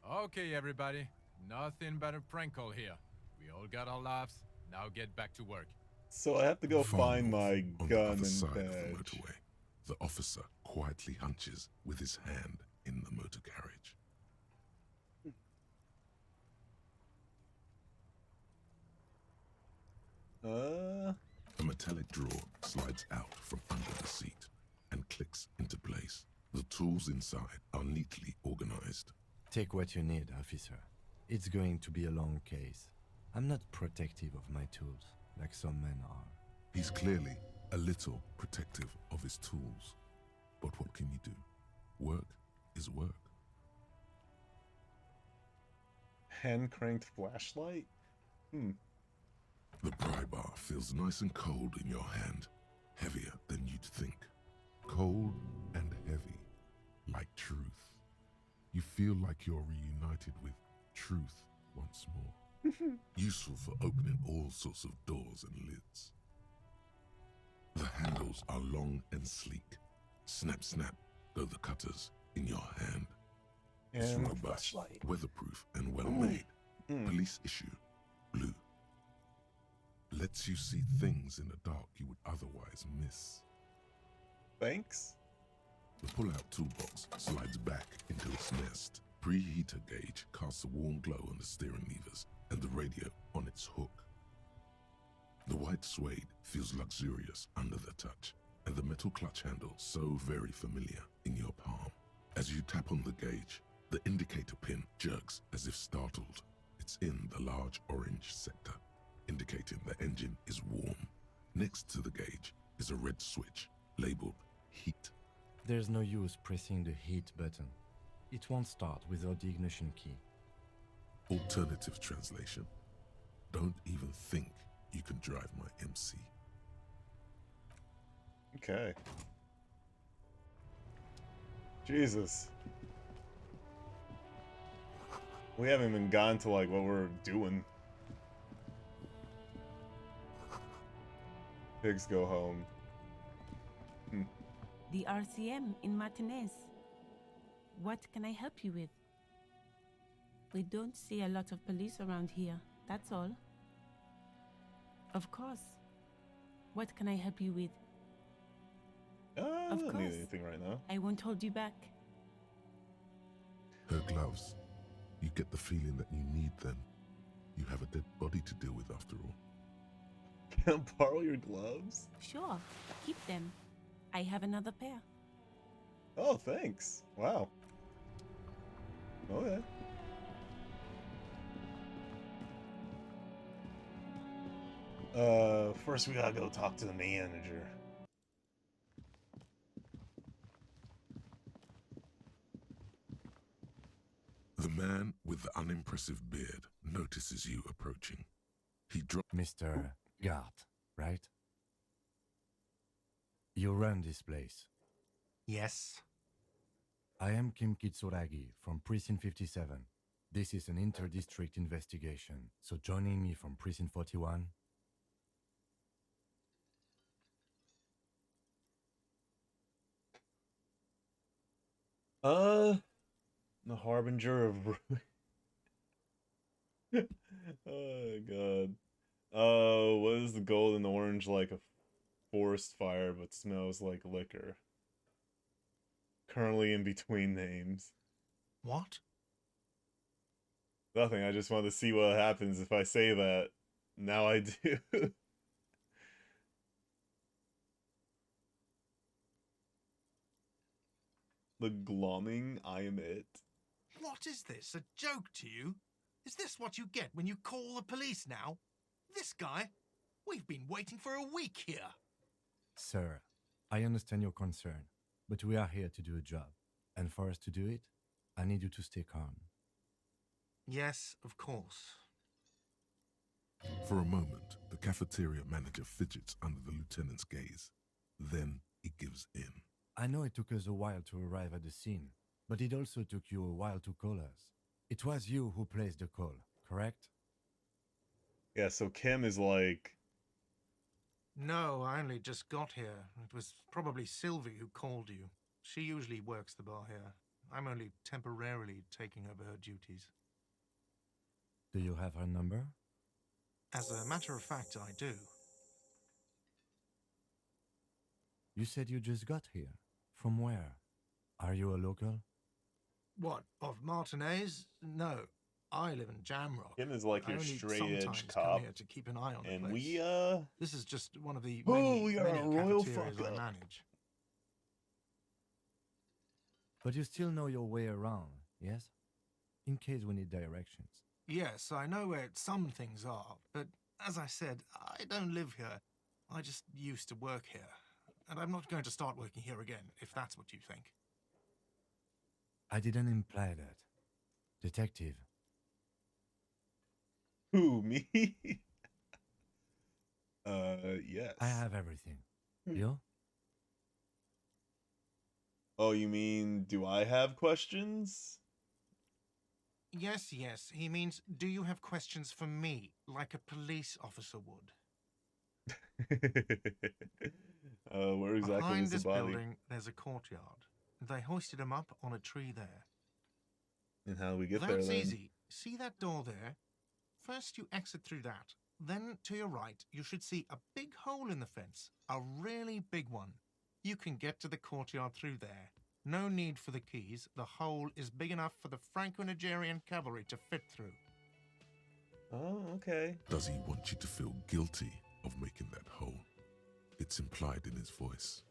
Okay, everybody. Nothing but a prank call here. We all got our laughs. Now get back to work. So I have to go find my On the gun other and side of the badge. motorway, the officer quietly hunches with his hand in the motor carriage. A metallic drawer slides out from under the seat and clicks into place. The tools inside are neatly organized. Take what you need, officer. It's going to be a long case. I'm not protective of my tools, like some men are. He's clearly a little protective of his tools. But what can you do? Work is work. Hand-cranked flashlight? The pry bar feels nice and cold in your hand, heavier than you'd think. Cold and heavy, like truth. You feel like you're reunited with truth once more. Useful for opening all sorts of doors and lids. The handles are long and sleek. Snap, snap, go the cutters in your hand. It's And robust, flashlight. weatherproof, and well-made. Police issue, blue. Lets you see things in the dark you would otherwise miss. Thanks. The pull-out toolbox slides back into its nest. Preheater gauge casts a warm glow on the steering levers and the radio on its hook. The white suede feels luxurious under the touch, and the metal clutch handle so very familiar in your palm. As you tap on the gauge, the indicator pin jerks as if startled. It's in the large orange sector, indicating the engine is warm. Next to the gauge is a red switch labeled heat. There's no use pressing the heat button. It won't start without the ignition key. Alternative translation: don't even think you can drive my MC. Okay. Jesus. We haven't even gotten to like what we're doing. Pigs go home. The RCM in Martinez. What can I help you with? We don't see a lot of police around here, that's all. Of course. What can I help you with? I Of don't need course. anything right now. I won't hold you back. Her gloves. You get the feeling that you need them. You have a dead body to deal with after all. Can I borrow your gloves? Sure, keep them. I have another pair. Oh, thanks. Wow. Okay. First we gotta go talk to the manager. The man with the unimpressive beard notices you approaching. He drops. Mr. Gart, right? You run this place. Yes. I am Kim Kitsuragi from Precinct 57. This is an inter-district investigation, so joining me from Precinct 41. The harbinger of ruin. Oh god. What is the gold and orange like a forest fire but smells like liquor? Currently in between names. What? Nothing, I just wanted to see what happens if I say that. Now I do. The glomming, I am it. What is this? A joke to you? Is this what you get when you call the police now? This guy? We've been waiting for a week here. Sir, I understand your concern, but we are here to do a job. And for us to do it, I need you to stay calm. Yes, of course. For a moment, the cafeteria manager fidgets under the lieutenant's gaze. Then he gives in. I know it took us a while to arrive at the scene, but it also took you a while to call us. It was you who placed the call, correct? Yeah, so Kim is like... No, I only just got here. It was probably Sylvie who called you. She usually works the bar here. I'm only temporarily taking over her duties. Do you have her number? As a matter of fact, I do. You said you just got here. From where? Are you a local? What, of Martinez? No, I live in Jamrock. Kim is like I your only straight-edge sometimes cop. come here to keep an eye on the And place. This is just one of the Oh, many, we are many a royal cafeterias fuck I up. manage. But you still know your way around, yes? In case we need directions. Yes, I know where some things are, but as I said, I don't live here. I just used to work here. And I'm not going to start working here again, if that's what you think. I didn't imply that. Detective. Who, me? Yes. I have everything. You? Oh, you mean, do I have questions? Yes, yes. He means, do you have questions for me, like a police officer would? Where exactly Behind is the this body? building, there's a courtyard. They hoisted him up on a tree there. And how do we get there That's then? easy. See that door there? First you exit through that. Then to your right, you should see a big hole in the fence. A really big one. You can get to the courtyard through there. No need for the keys. The hole is big enough for the Franco-Nigerian cavalry to fit through. Oh, okay. Does he want you to feel guilty of making that hole. It's implied in his voice.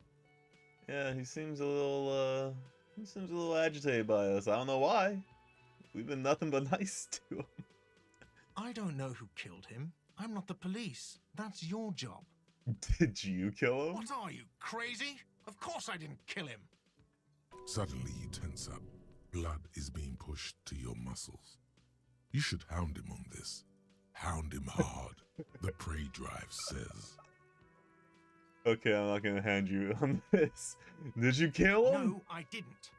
Yeah, he seems a little agitated by us. I don't know why. We've been nothing but nice to him. I don't know who killed him. I'm not the police. That's your job. Did you kill him? What are you, crazy? Of course I didn't kill him. Suddenly you tense up. Blood is being pushed to your muscles. You should hound him on this. Hound him hard, the prey drive says. Okay, I'm not gonna hand you on this. Did you kill him? No, I didn't.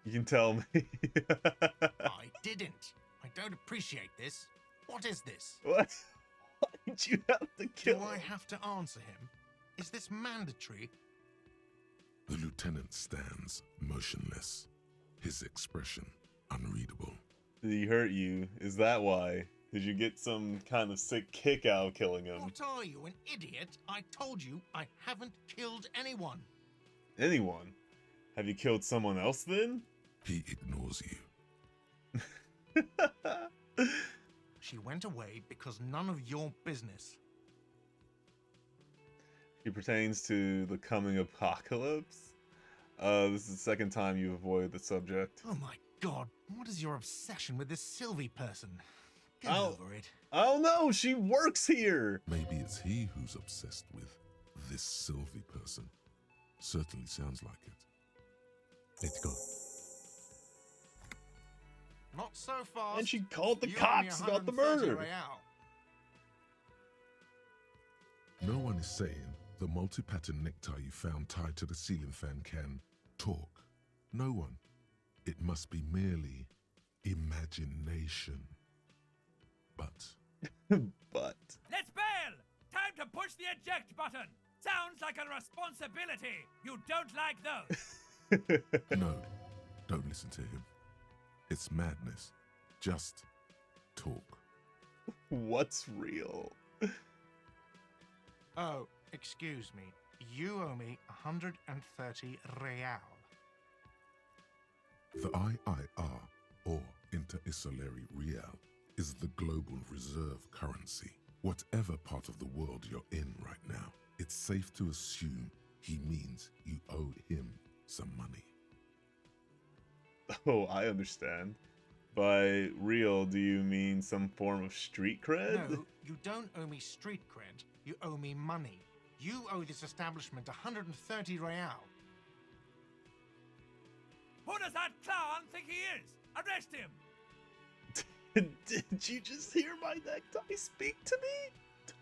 You can tell me. I didn't. I don't appreciate this. What is this? What? Why did you have to kill Do I him? have to answer him? Is this mandatory? The lieutenant stands motionless, his expression unreadable. Did he hurt you? Is that why? Did you get some kind of sick kick out of killing him? What are you, an idiot? I told you I haven't killed anyone. Anyone? Have you killed someone else then? He ignores you. She went away because none of your business. She pertains to the coming apocalypse. This is the second time you avoided the subject. Oh my god, what is your obsession with this Sylvie person? Get over it. I don't know, she works here! Maybe it's he who's obsessed with this Sylvie person. Certainly sounds like it. Let's go. Not so fast. And she called the You owe me cops about the 130 murder. real. No one is saying the multi-pattern necktie you found tied to the ceiling fan can talk. No one. It must be merely imagination. But... Let's bail! Time to push the eject button! Sounds like a responsibility! You don't like those! No, don't listen to him. It's madness. Just talk. What's real? Oh, excuse me. You owe me 130 real. The IIR, or Inter-Isolary Real, is the global reserve currency. Whatever part of the world you're in right now, it's safe to assume he means you owe him some money. Oh, I understand. By real, do you mean some form of street cred? No, you don't owe me street cred. You owe me money. You owe this establishment 130 real. Who does that clown think he is? Arrest him! Did you just hear my necktie speak to me?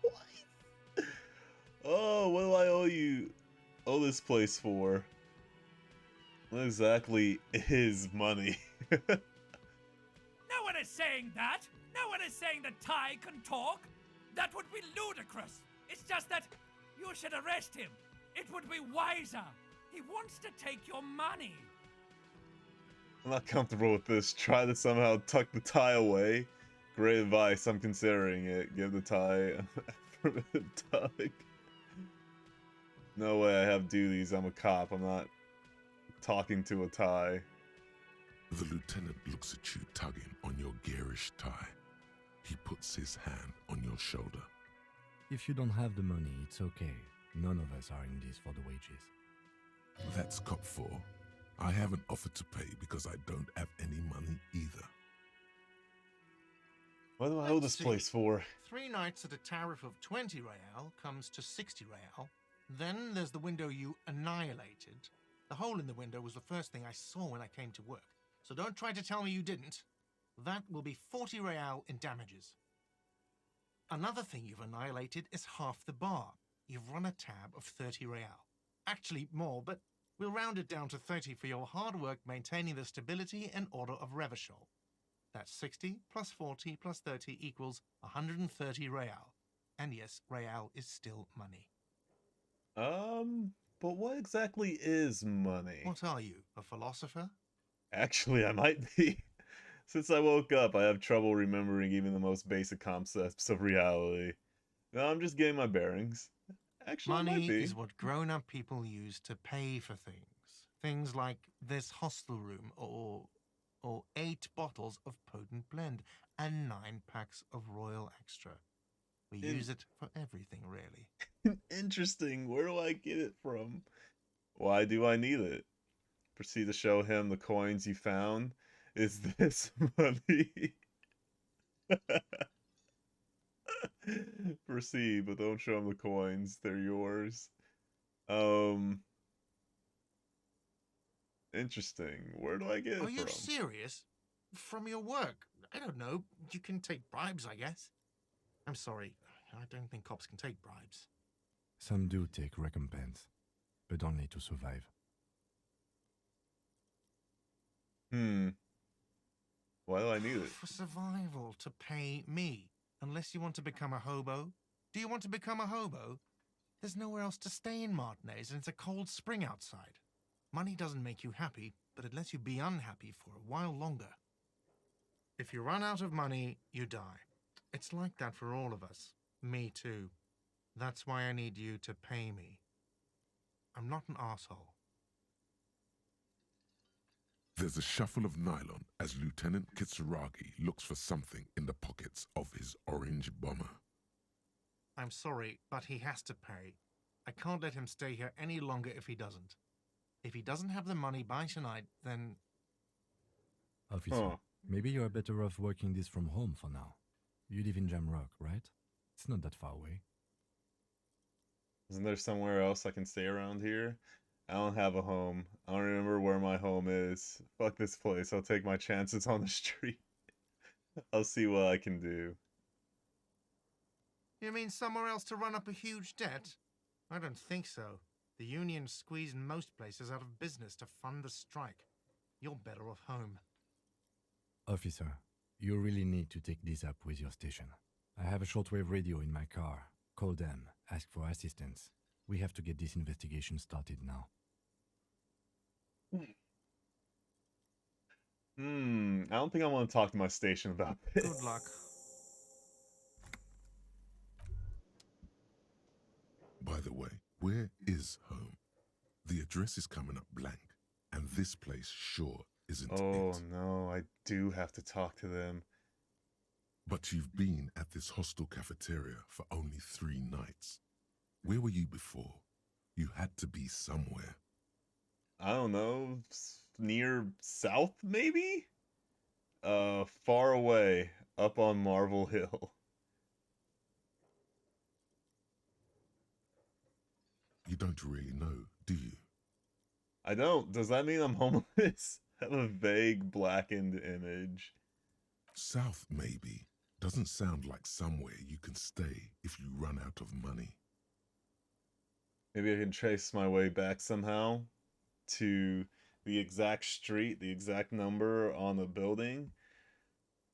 Twice? Oh, what do I owe this place for? What exactly is money? No one is saying that! No one is saying that Ty can talk! That would be ludicrous! It's just that you should arrest him! It would be wiser! He wants to take your money! I'm not comfortable with this. Try to somehow tuck the tie away. Great advice. I'm considering it. Give the tie an affirmative tug. No way I have duties. I'm a cop. I'm not talking to a tie. The lieutenant looks at you tugging on your garish tie. He puts his hand on your shoulder. If you don't have the money, it's okay. None of us are in this for the wages. That's Cop 4. I haven't offered to pay because I don't have any money either. What do I owe this place for? 3 nights at a tariff of 20 real comes to 60 real. Then there's the window you annihilated. The hole in the window was the first thing I saw when I came to work. So don't try to tell me you didn't. That will be 40 real in damages. Another thing you've annihilated is half the bar. You've run a tab of 30 real. Actually more, but we'll round it down to 30 for your hard work maintaining the stability and order of Revachol. That's 60 plus 40 plus 30 equals 130 real. And yes, real is still money. But what exactly is money? What are you, a philosopher? Actually, I might be. Since I woke up, I have trouble remembering even the most basic concepts of reality. No, I'm just getting my bearings. Actually, I might Money be. is what grown-up people use to pay for things. Things like this hostel room or 8 bottles of potent blend. and 9 packs of Royal Extra. We use it for everything, really. Interesting. Where do I get it from? Why do I need it? Proceed to show him the coins you found. Is this money? Proceed, but don't show him the coins. They're yours. Interesting. Where do I get it from? Are you serious? From your work? I don't know. You can take bribes, I guess. I'm sorry. I don't think cops can take bribes. Some do take recompense, but only to survive. Why do I need it? For survival, to pay me. Unless you want to become a hobo. Do you want to become a hobo? There's nowhere else to stay in Martinez, and it's a cold spring outside. Money doesn't make you happy, but it lets you be unhappy for a while longer. If you run out of money, you die. It's like that for all of us. Me too. That's why I need you to pay me. I'm not an asshole. There's a shuffle of nylon as Lieutenant Kitsuragi looks for something in the pockets of his orange bomber. I'm sorry, but he has to pay. I can't let him stay here any longer if he doesn't. If he doesn't have the money by tonight, then... Officer, maybe you are better off working this from home for now. You live in Jamrock, right? It's not that far away. Isn't there somewhere else I can stay around here? I don't have a home. I don't remember where my home is. Fuck this place. I'll take my chances on the street. I'll see what I can do. You mean somewhere else to run up a huge debt? I don't think so. The union squeezed most places out of business to fund the strike. You're better off home. Officer, you really need to take this up with your station. I have a shortwave radio in my car. Call them, ask for assistance. We have to get this investigation started now. I don't think I want to talk to my station about this. Good luck. By the way, where is home? The address is coming up blank, and this place sure isn't it. Oh no, I do have to talk to them. But you've been at this hostel cafeteria for only 3 nights. Where were you before? You had to be somewhere. I don't know, near south maybe? Far away, up on Marvel Hill. You don't really know, do you? I don't. Does that mean I'm homeless? I have a vague blackened image. South, maybe. Doesn't sound like somewhere you can stay if you run out of money. Maybe I can trace my way back somehow to the exact street, the exact number on the building.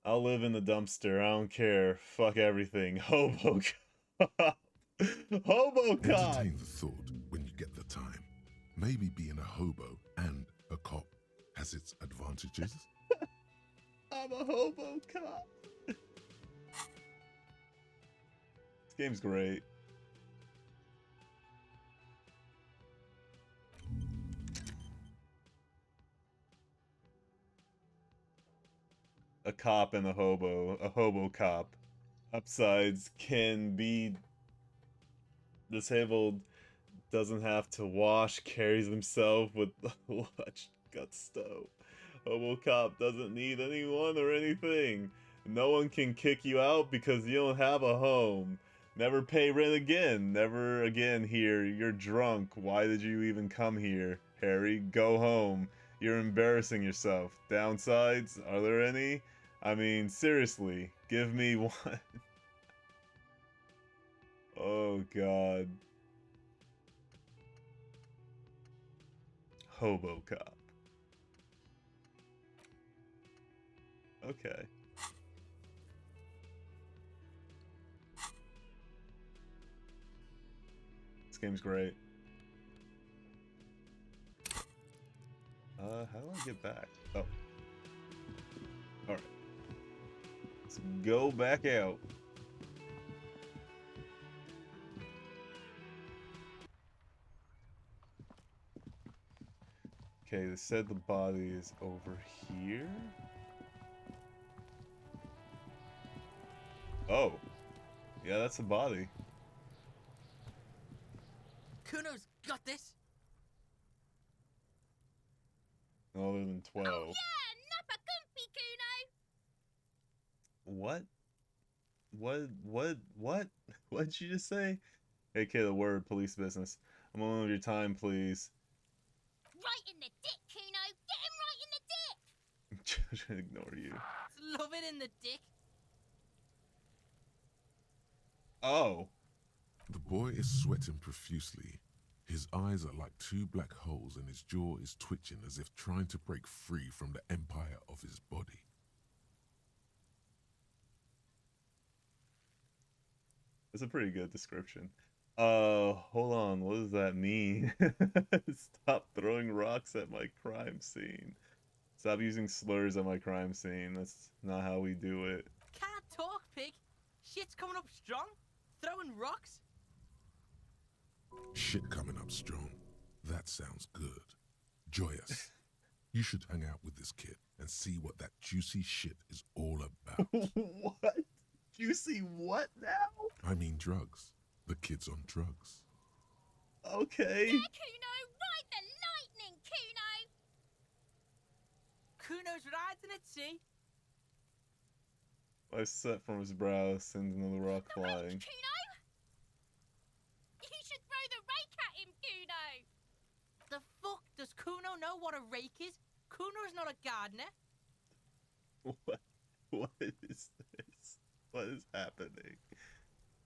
I'll live in the dumpster. I don't care. Fuck everything. Hobo cop. Hobo cop. Entertain the thought when you get the time. Maybe being a hobo and a cop has its advantages. I'm a hobo cop. This game's great. A cop and a hobo cop. Upsides can be disabled, doesn't have to wash, carries himself with large gusto. Hobo cop doesn't need anyone or anything. No one can kick you out because you don't have a home. Never pay rent again. Never again here. You're drunk. Why did you even come here, Harry? Go home. You're embarrassing yourself. Downsides? Are there any? I mean, seriously, give me one. Oh, God. Hobo cop. Okay. This game's great. How do I get back? Oh. Alright. Let's go back out. Okay, they said the body is over here. Oh. Yeah, that's a body. Kuno's got this. No other than 12. Oh yeah, Nappa Gumpy, Kuno. What? What? What'd you just say? Hey kid, a word, police business. I'm on your time, please. Right in the dick, Kuno. Get him right in the dick. Should ignore you. Love it in the dick. Oh. The boy is sweating profusely. His eyes are like two black holes and his jaw is twitching as if trying to break free from the empire of his body. That's a pretty good description. Hold on, what does that mean? Stop throwing rocks at my crime scene. Stop using slurs at my crime scene. That's not how we do it. Can't talk, pig. Shit's coming up strong. Throwing rocks. Shit coming up strong. That sounds good. Joyous. You should hang out with this kid and see what that juicy shit is all about. What? Juicy what now? I mean drugs. The kid's on drugs. Okay. Yeah, Kuno. Ride the lightning, Kuno. Kuno's riding at sea. I set from his brow, sends another rock flying. Kuno. You should throw the rake at him, Kuno. The fuck? Does Kuno know what a rake is? Kuno's not a gardener. What is this? What is happening?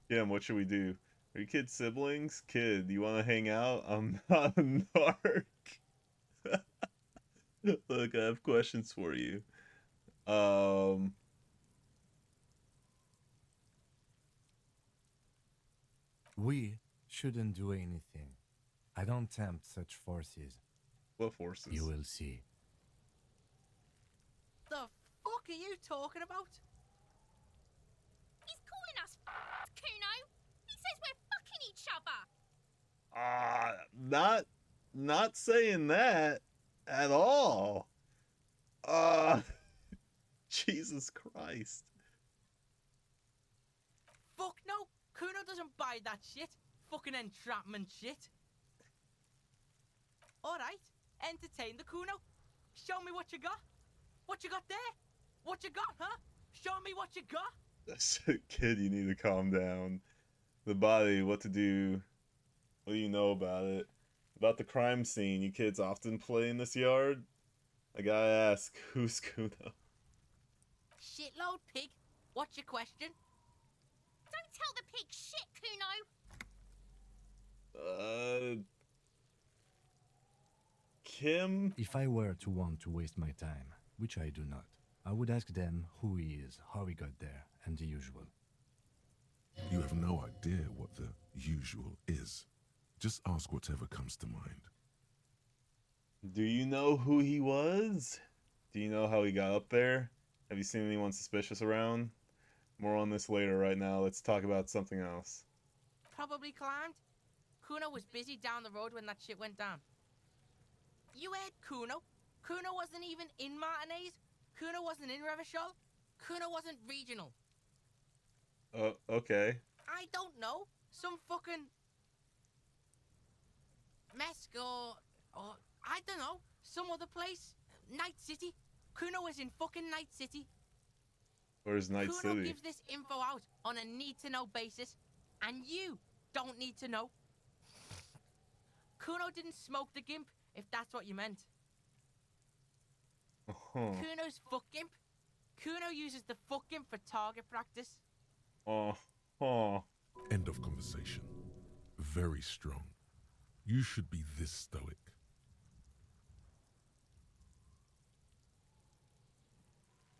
Kim, what should we do? Are you kids siblings? Kid, you want to hang out? I'm not a narc. Look, I have questions for you. We shouldn't do anything. I don't tempt such forces. What forces? You will see. The fuck are you talking about? He's calling us Kuno. He says we're fucking each other. Not saying that at all. Jesus Christ. Fuck no. Kuno doesn't buy that shit. Fucking entrapment shit. Alright, entertain the Kuno. Show me what you got. What you got there? What you got, huh? Show me what you got. Kid, you need to calm down. The body, what to do. What do you know about it? About the crime scene, you kids often play in this yard? I gotta ask, who's Kuno? Shitload pig. What's your question? Don't tell the pig shit, Kuno. Kim? If I were to want to waste my time, which I do not, I would ask them who he is, how he got there, and the usual. You have no idea what the usual is. Just ask whatever comes to mind. Do you know who he was? Do you know how he got up there? Have you seen anyone suspicious around? More on this later. Right now, let's talk about something else. Probably climbed. Kuno was busy down the road when that shit went down. You heard Kuno. Kuno wasn't even in Martinez. Kuno wasn't in Revachol. Kuno wasn't regional. Okay. I don't know. Some fucking Mesk or I don't know. Some other place. Night City. Kuno was in fucking Night City. Where's Night Kuno City? gives this info out on a need-to-know basis, and you don't need to know. Kuno didn't smoke the gimp, if that's what you meant. Kuno's fuck gimp. Kuno uses the fuck gimp for target practice. End of conversation. Very strong. You should be this stoic.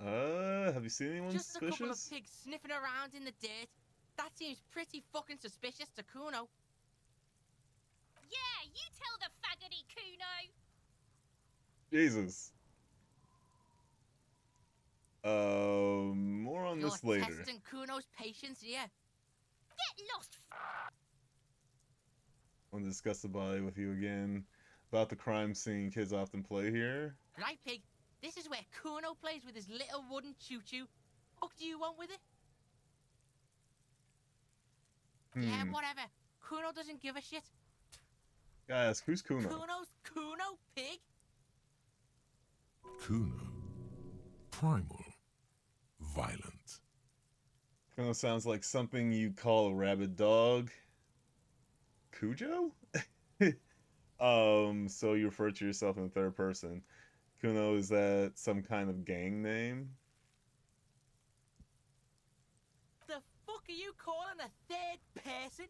Have you seen anyone Just suspicious? a couple of pigs sniffing around in the dirt. That seems pretty fucking suspicious to Kuno. Yeah, you tell the faggoty, Kuno. Jesus. More on this You're later. testing Kuno's patience here. Get lost. I want to discuss the body with you again. About the crime scene kids often play here. Right, pig. This is where Kuno plays with his little wooden choo-choo. What do you want with it? Yeah, whatever. Kuno doesn't give a shit. Guys, who's Kuno? Kuno, pig. Kuno. Primal. Violent. Kuno sounds like something you call a rabid dog. Cujo? So you refer to yourself in the third person. Kuno, is that some kind of gang name? The fuck are you calling a third person?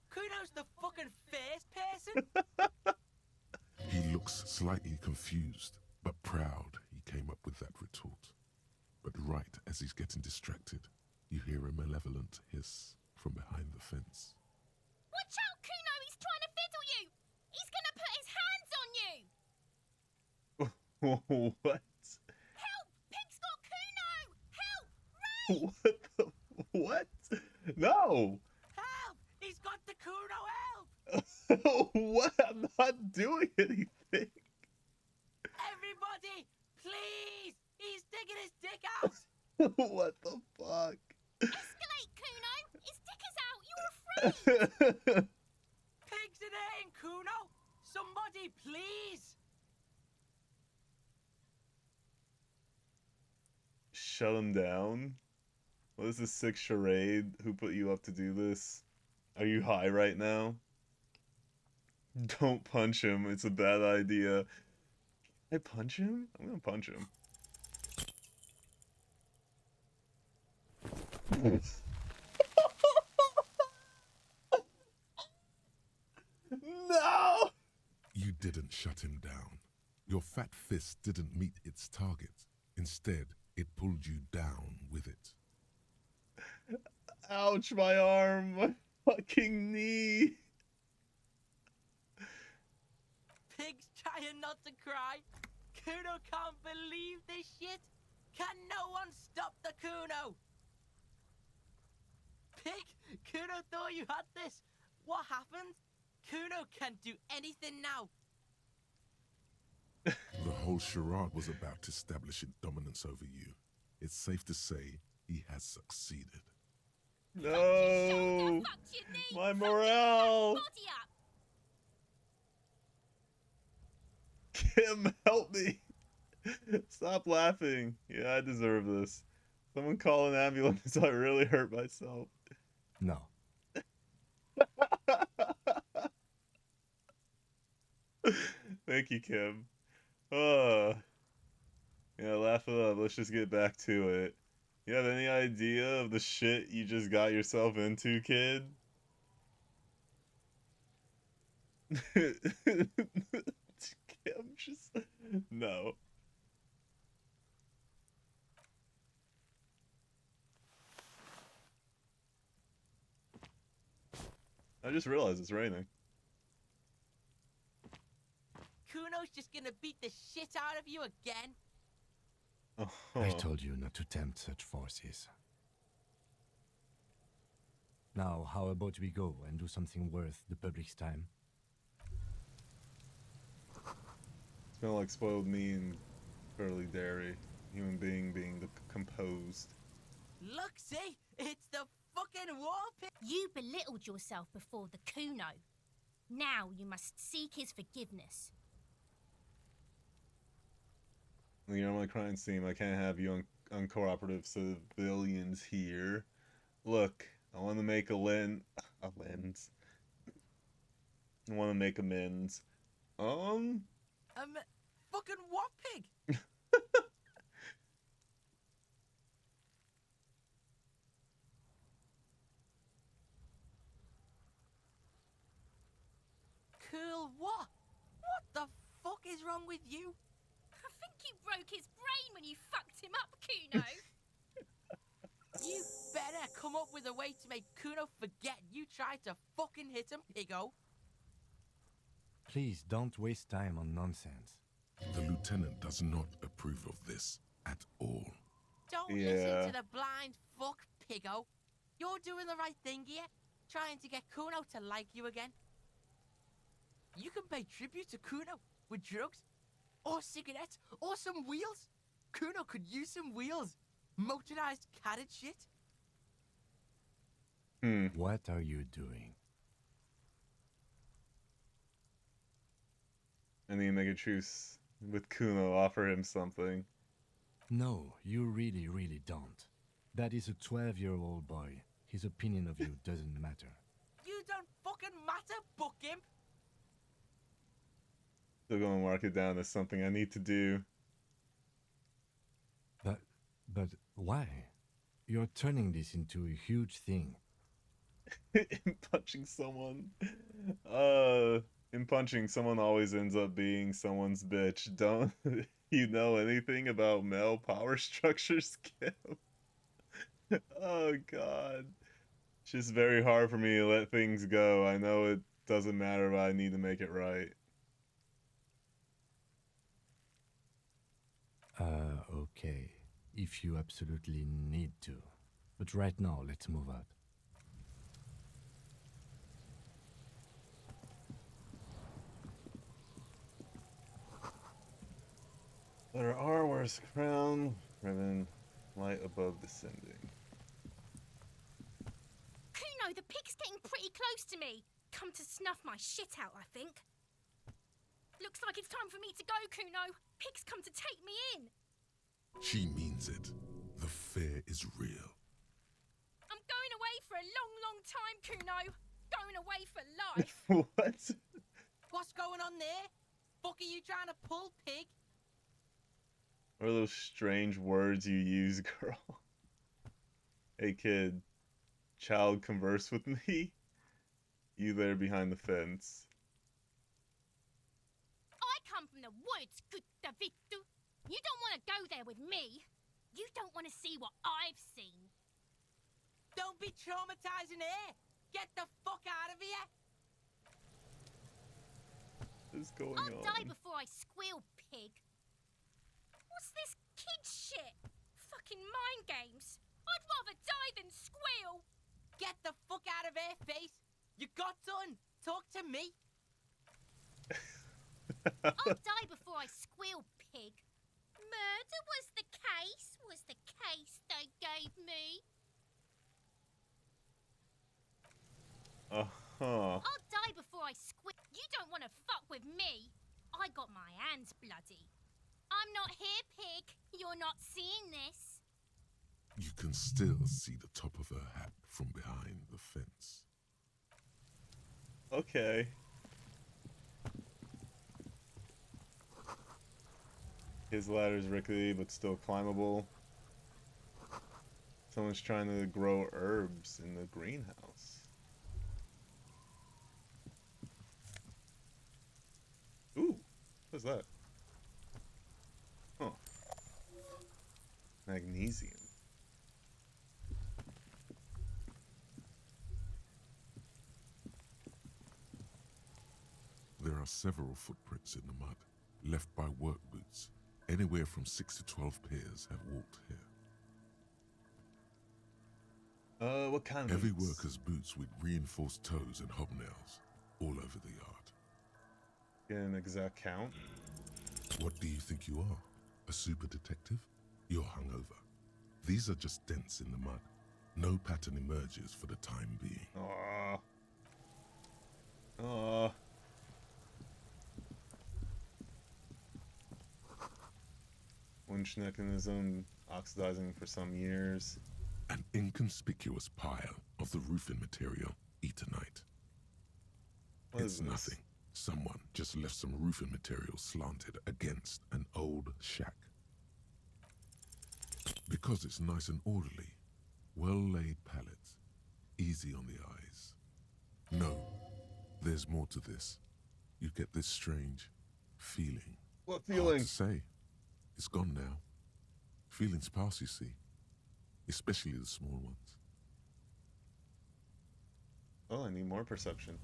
Kuno's the fucking first person? He looks slightly confused, but proud he came up with that retort. But right as he's getting distracted, you hear a malevolent hiss from behind the fence. Watch out, Kuno! He's trying to fiddle you! He's gonna put his hands on you! What? Help! Pig's got Kuno! Help! What the... What? No! Help! He's got the Kuno, help! What? I'm not doing anything. Everybody, please! He's digging his dick out! What the fuck? Escalate, Kuno! His dick is out! You're afraid! Pigs in here, Kuno! Somebody, please! Shut him down? What is this sick charade? Who put you up to do this? Are you high right now? Don't punch him. It's a bad idea. Can I punch him? I'm gonna punch him. No! You didn't shut him down. Your fat fist didn't meet its target. Instead, it pulled you down with it. Ouch, my arm. My fucking knee. Pig's trying not to cry. Kuno can't believe this shit. Can no one stop the Kuno? Pig, Kuno thought you had this. What happened? Kuno can't do anything now. The whole charade was about establishing dominance over you. It's safe to say he has succeeded. No! My morale! Kim, help me! Stop laughing. Yeah, I deserve this. Someone call an ambulance. I really hurt myself. No. Thank you, Kim. Yeah, laugh it up. Let's just get back to it. You have any idea of the shit you just got yourself into, kid? Kim, just... No. I just realized it's raining. Kuno's just gonna beat the shit out of you again. I told you not to tempt such forces. Now, how about we go and do something worth the public's time? Smell like spoiled meat and curly dairy. Human being composed. Look, see? It's the fucking war pig. You belittled yourself before the Kuno. Now you must seek his forgiveness. You're on my crime scene. I can't have you uncooperative civilians here. Look, I want to make amends. I want to make amends. Fucking what pig? Cool what? What the fuck is wrong with you? I think you broke his brain when you fucked him up, Kuno. You better come up with a way to make Kuno forget you tried to fucking hit him, piggo. Please don't waste time on nonsense. The lieutenant does not approve of this at all. Don't listen to the blind fuck, piggo. You're doing the right thing here, trying to get Kuno to like you again. You can pay tribute to Kuno with drugs, or cigarettes, or some wheels. Kuno could use some wheels. Motorized carriage shit. What are you doing? I need to make a truce with Kuno, offer him something. No, you really, really don't. That is a 12-year-old boy. His opinion of you doesn't matter. You don't fucking matter, book him. Still gonna mark it down as something I need to do. But why? You're turning this into a huge thing. In punching someone. In punching someone always ends up being someone's bitch. Don't you know anything about male power structures, Kim? Oh god. It's just very hard for me to let things go. I know it doesn't matter, but I need to make it right. Okay. If you absolutely need to. But right now, let's move out. Letter R, where's crown? Ribbon, light above descending. Kuno, the pig's getting pretty close to me. Come to snuff my shit out, I think. Looks like it's time for me to go, Kuno. Pig's come to take me in. She means it. The fear is real. I'm going away for a long, long time, Kuno. Going away for life. What? What's going on there? Fuck are you trying to pull, pig? What are those strange words you use, girl? Hey kid, child, converse with me? You there behind the fence. I come from the woods, good Davidu. You don't want to go there with me. You don't want to see what I've seen. Don't be traumatizing her. Get the fuck out of here. What's going I'll on? die before I squeal, pig. What's this kid shit? Fucking mind games. I'd rather die than squeal. Get the fuck out of her face. You got done. Talk to me. I'll die before I squeal, pig. Murder was the case they gave me. Uh-huh. I'll die before I squeal. You don't want to fuck with me. I got my hands bloody. I'm not here, pig. You're not seeing this. You can still see the top of her hat from behind the fence. Okay. His ladder's rickety, but still climbable. Someone's trying to grow herbs in the greenhouse. Ooh, what's that? Huh. Magnesium. There are several footprints in the mud, left by work boots. Anywhere from 6 to 12 pairs have walked here. What kind of Every boots? worker's boots with reinforced toes and hobnails, all over the yard. Get an exact count? What do you think you are? A super detective? You're hungover. These are just dents in the mud. No pattern emerges for the time being. Aww. Aww. Winch mechanism oxidizing for some years. An inconspicuous pile of the roofing material, Eternite. What It's is this? nothing. Someone just left some roofing material slanted against an old shack. Because it's nice and orderly, well-laid pallets, easy on the eyes. No, there's more to this. You get this strange feeling. What Hard feeling? to say. It's gone now. Feelings pass, you see. Especially the small ones. Oh, I need more perception.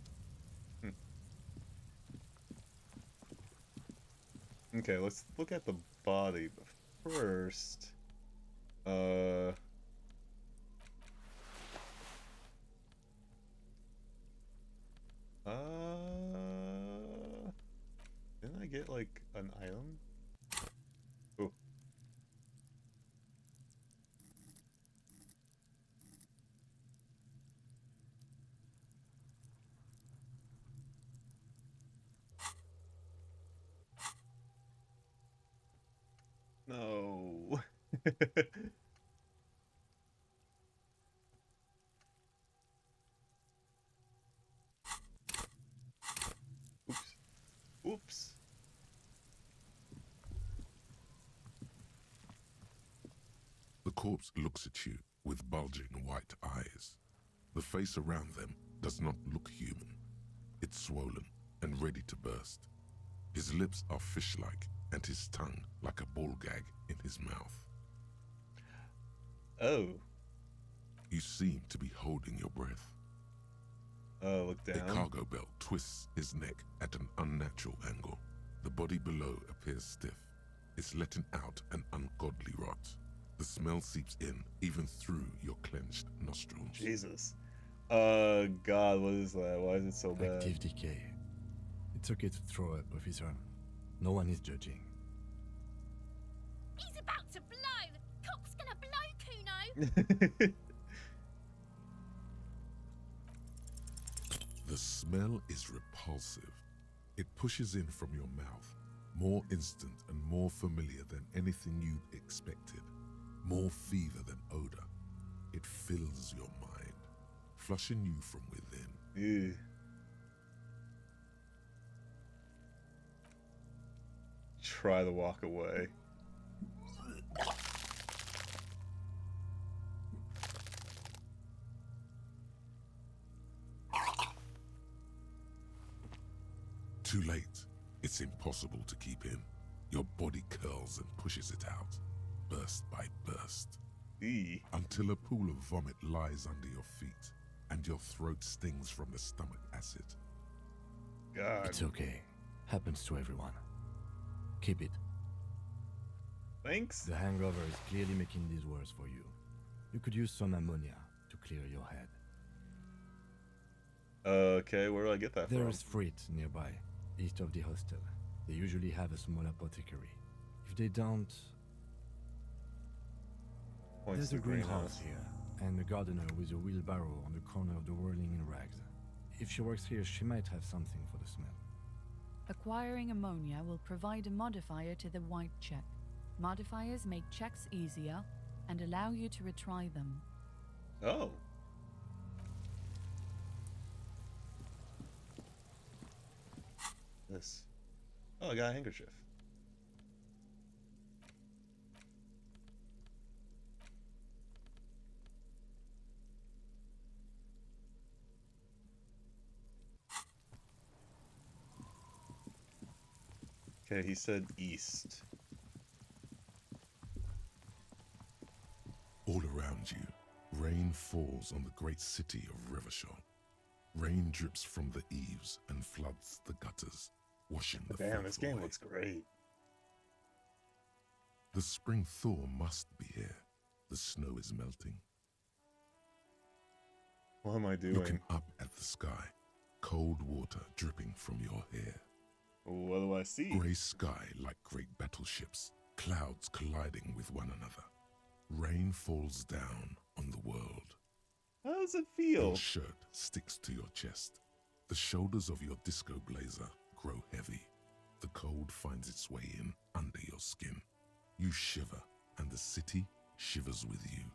Okay, let's look at the body, but first... Didn't I get, like, an item? Oh. No. Oops. Oops. The corpse looks at you with bulging white eyes. The face around them does not look human. It's swollen and ready to burst. His lips are fish-like and his tongue like a ball gag in his mouth. Oh. You seem to be holding your breath. Look down. A cargo belt twists his neck at an unnatural angle. The body below appears stiff. It's letting out an ungodly rot. The smell seeps in even through your clenched nostrils. Jesus. God, what is that? Why is it so bad? Active decay. It's okay to throw up, officer. No one is judging. He's about to blow! Cock's gonna blow, Kuno! The smell is repulsive. It pushes in from your mouth, more instant and more familiar than anything you'd expected, more fever than odor. It fills your mind, flushing you from within. Ew. Try to walk away. Too late. It's impossible to keep in. Your body curls and pushes it out, burst by burst. Until a pool of vomit lies under your feet and your throat stings from the stomach acid. God. It's okay. Happens to everyone. Keep it. Thanks. The hangover is clearly making this worse for you. You could use some ammonia to clear your head. Okay, where do I get that There from? is Frit nearby, east of the hostel. They usually have a small apothecary. If they don't... Points There's to a the greenhouse greenhouse. here, and a gardener with a wheelbarrow on the corner of the whirling in rags. If she works here, she might have something for the smell. Acquiring ammonia will provide a modifier to the white check. Modifiers make checks easier and allow you to retry them. Oh. This. Oh, I got a handkerchief. Okay, he said east. All around you, rain falls on the great city of Revachol. Rain drips from the eaves and floods the gutters, washing the Damn, filth this game away. looks great. The spring thaw must be here. The snow is melting. What am I doing? Looking up at the sky, cold water dripping from your hair. What do I see? Grey sky like great battleships, clouds colliding with one another. Rain falls down on the world. How does it feel? Your shirt sticks to your chest. The shoulders of your disco blazer grow heavy. The cold finds its way in under your skin. You shiver, and the city shivers with you.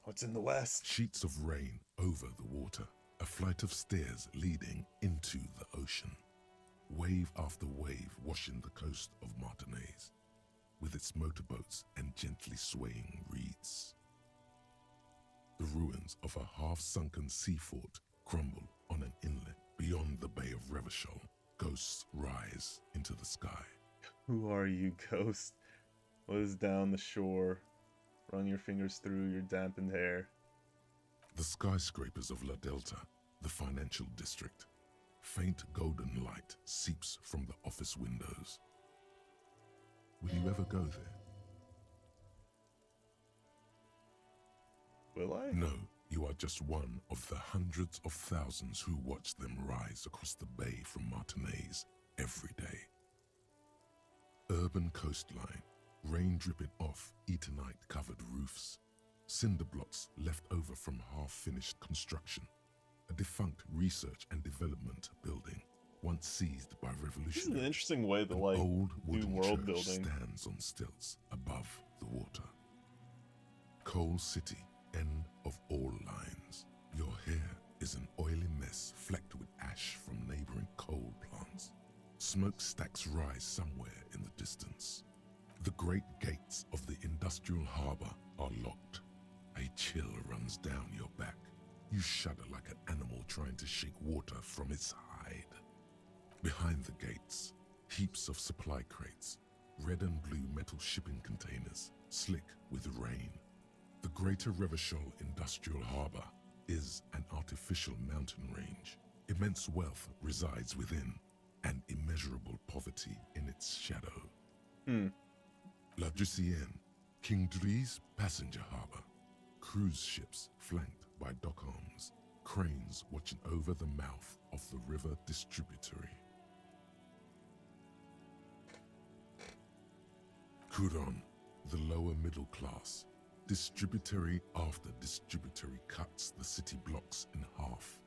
What's in the west? Sheets of rain over the water. A flight of stairs leading into the ocean. Wave after wave washing the coast of Martinaise, with its motorboats and gently swaying reeds. The ruins of a half-sunken sea fort crumble on an inlet beyond the Bay of Revachol. Ghosts rise into the sky. Who are you, ghost? What is down the shore? Run your fingers through your dampened hair. The skyscrapers of La Delta, the financial district. Faint golden light seeps from the office windows. Will you ever go there? Will I? No, you are just one of the hundreds of thousands who watch them rise across the bay from Martinaise every day. Urban coastline, rain dripping off Eternite-covered roofs, cinder blocks left over from half-finished construction, a defunct research and development building, once seized by This is revolutionaries. an interesting way to An like old do wooden world church building. stands on stilts above the water. Coal City, end of all lines. Your hair is an oily mess flecked with ash from neighboring coal plants. Smokestacks rise somewhere in the distance. The great gates of the industrial harbor are locked. A chill runs down your back. You shudder like an animal trying to shake water from its hide. Behind the gates, heaps of supply crates, red and blue metal shipping containers, slick with rain. The Greater Revachol Industrial Harbor is an artificial mountain range. Immense wealth resides within, and immeasurable poverty in its shadow. La Drusienne, King Dries passenger harbor. Cruise ships flanked by dock arms, cranes watching over the mouth of the river distributary. Couronne, the lower middle class. Distributary after distributary cuts the city blocks in half.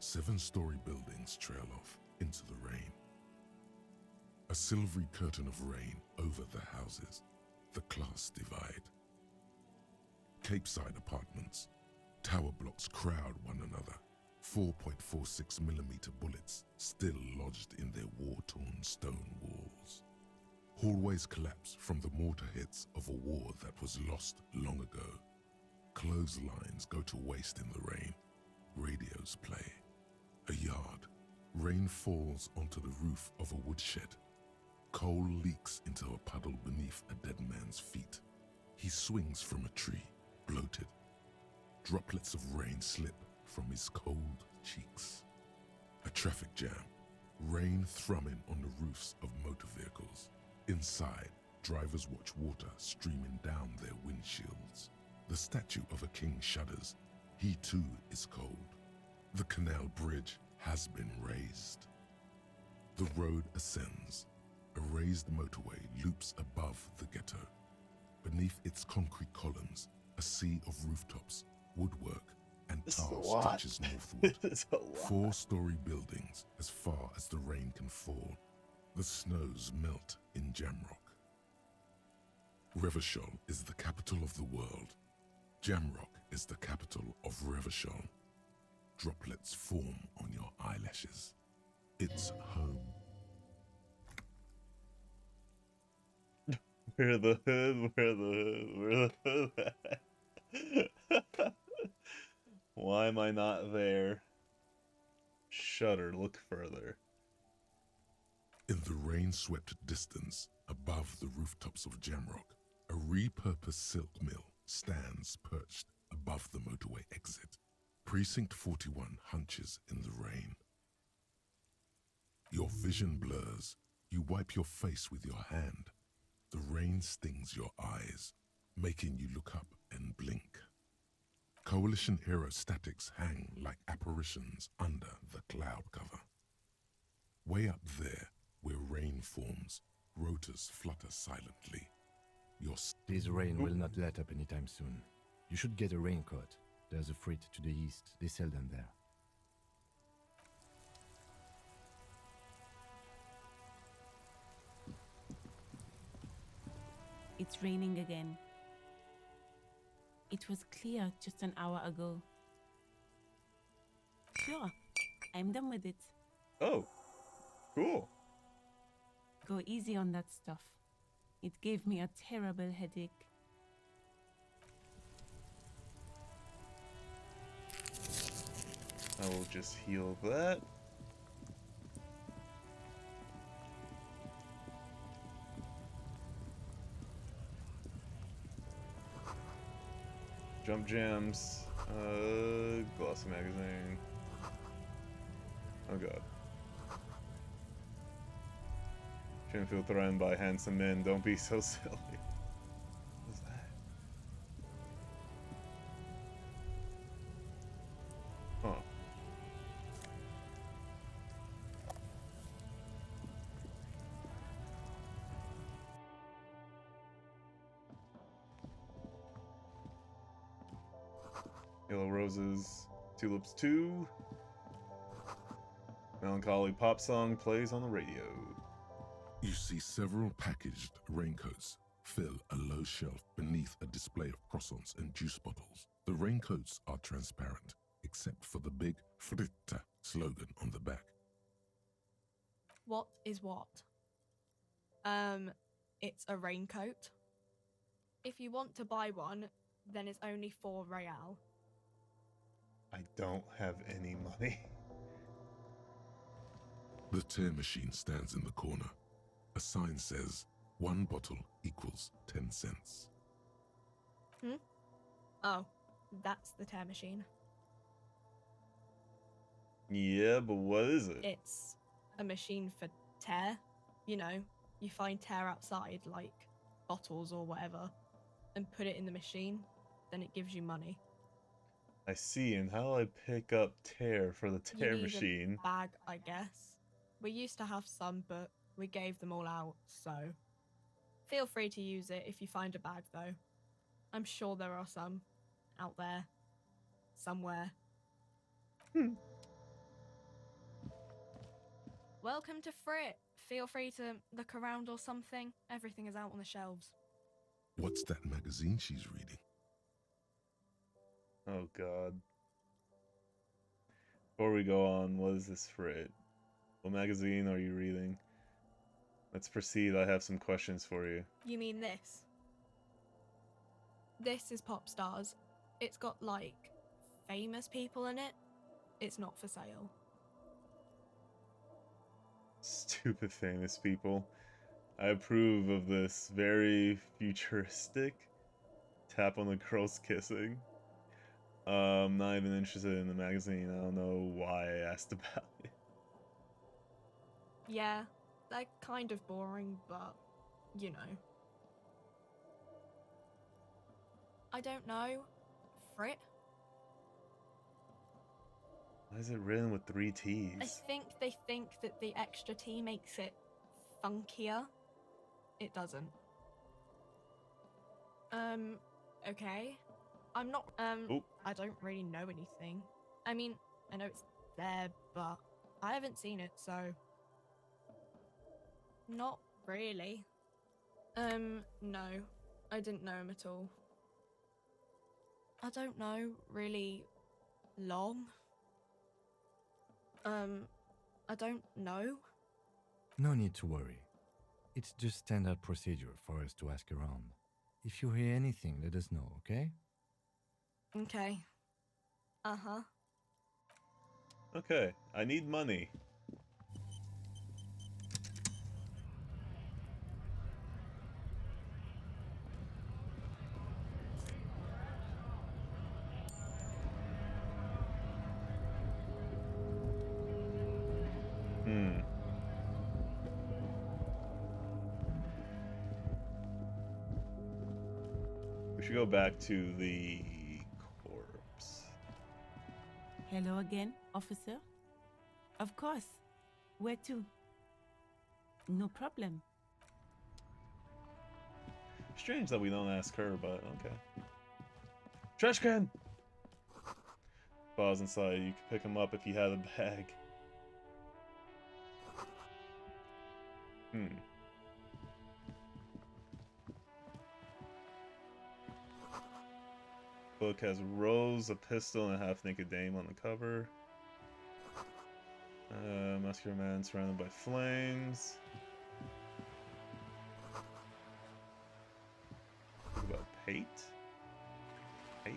7-story buildings trail off into the rain. A silvery curtain of rain over the houses, the class divide. Capeside apartments, tower blocks crowd one another. 4.46mm bullets still lodged in their war-torn stone walls. Hallways collapse from the mortar hits of a war that was lost long ago. Clotheslines go to waste in the rain. Radios play. A yard. Rain falls onto the roof of a woodshed. Coal leaks into a puddle beneath a dead man's feet. He swings from a tree, bloated. Droplets of rain slip from his cold cheeks. A traffic jam. Rain thrumming on the roofs of motor vehicles. Inside, drivers watch water streaming down their windshields. The statue of a king shudders. He too is cold. The canal bridge has been raised. The road ascends. A raised motorway loops above the ghetto. Beneath its concrete columns, a sea of rooftops, woodwork, and tile stretches northward. 4-story buildings as far as the rain can fall. The snows melt in Jamrock. Revachol is the capital of the world. Jamrock is the capital of Revachol. Droplets form on your eyelashes. It's home. Where the hood, where the hood, where the hood. Why am I not there? Shudder, look further. In the rain-swept distance, above the rooftops of Jamrock, a repurposed silk mill stands perched above the motorway exit. Precinct 41 hunches in the rain. Your vision blurs. You wipe your face with your hand. The rain stings your eyes, making you look up and blink. Coalition aerostatics hang like apparitions under the cloud cover. Way up there, where rain forms, rotors flutter silently. This rain will not let up anytime soon. You should get a raincoat. There's a freight to the east. They sell them there. It's raining again. It was clear just an hour ago. Sure, I'm done with it. Oh, cool. Go easy on that stuff. It gave me a terrible headache. I will just heal that. Jump jams. Glossy magazine. Oh god. Shouldn't feel threatened by handsome men. Don't be so silly. What is that? Huh. Yellow roses. Tulips 2. Melancholy pop song plays on the radio. You see several packaged raincoats fill a low shelf beneath a display of croissants and juice bottles. The raincoats are transparent, except for the big Fritta slogan on the back. What is what? It's a raincoat. If you want to buy one, then it's only 4 real. I don't have any money. The tear machine stands in the corner. A sign says, 1 bottle equals 10 cents. Oh, that's the tear machine. Yeah, but what is it? It's a machine for tear. You know, you find tear outside, like bottles or whatever, and put it in the machine, then it gives you money. I see, and how do I pick up tear for the tear You need machine? a bag, I guess. We used to have some, but we gave them all out, so feel free to use it if you find a bag, though. I'm sure there are some out there somewhere. Welcome to Frit. Feel free to look around or something. Everything is out on the shelves. What's that magazine she's reading? Oh god. Before we go on, what is this for it? What magazine are you reading? Let's proceed, I have some questions for you. You mean this? This is Pop Stars. It's got, like, famous people in it. It's not for sale. Stupid famous people. I approve of this very futuristic tap on the girls kissing. Not even interested in the magazine. I don't know why I asked about it. Yeah, they're kind of boring, but, you know. I don't know. Frit? Why is it written with 3 T's? I think they think that the extra T makes it funkier. It doesn't. Okay. I'm not, I don't really know anything. I mean, I know it's there, but I haven't seen it, so... Not really. No. I didn't know him at all. I don't know, really long. I don't know. No need to worry. It's just standard procedure for us to ask around. If you hear anything, let us know, okay? Okay. Uh-huh. Okay, I need money. We should go back to the corpse. Hello again, officer. Of course. Where to? No problem. Strange that we don't ask her, but okay. Trash can! Paws inside. You could pick him up if you had a bag. Book has Rose, a pistol, and a half-naked dame on the cover. Muscular man surrounded by flames. What about Pate? Pate?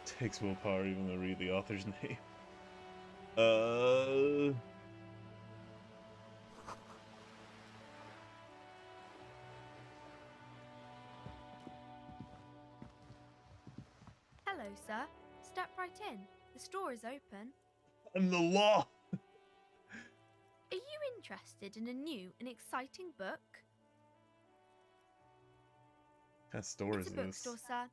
Takes willpower even to read the author's name. Hello, sir. Step right in. The store is open. I'm the law! Are you interested in a new and exciting book? What kind of store It's is a this? bookstore, sir.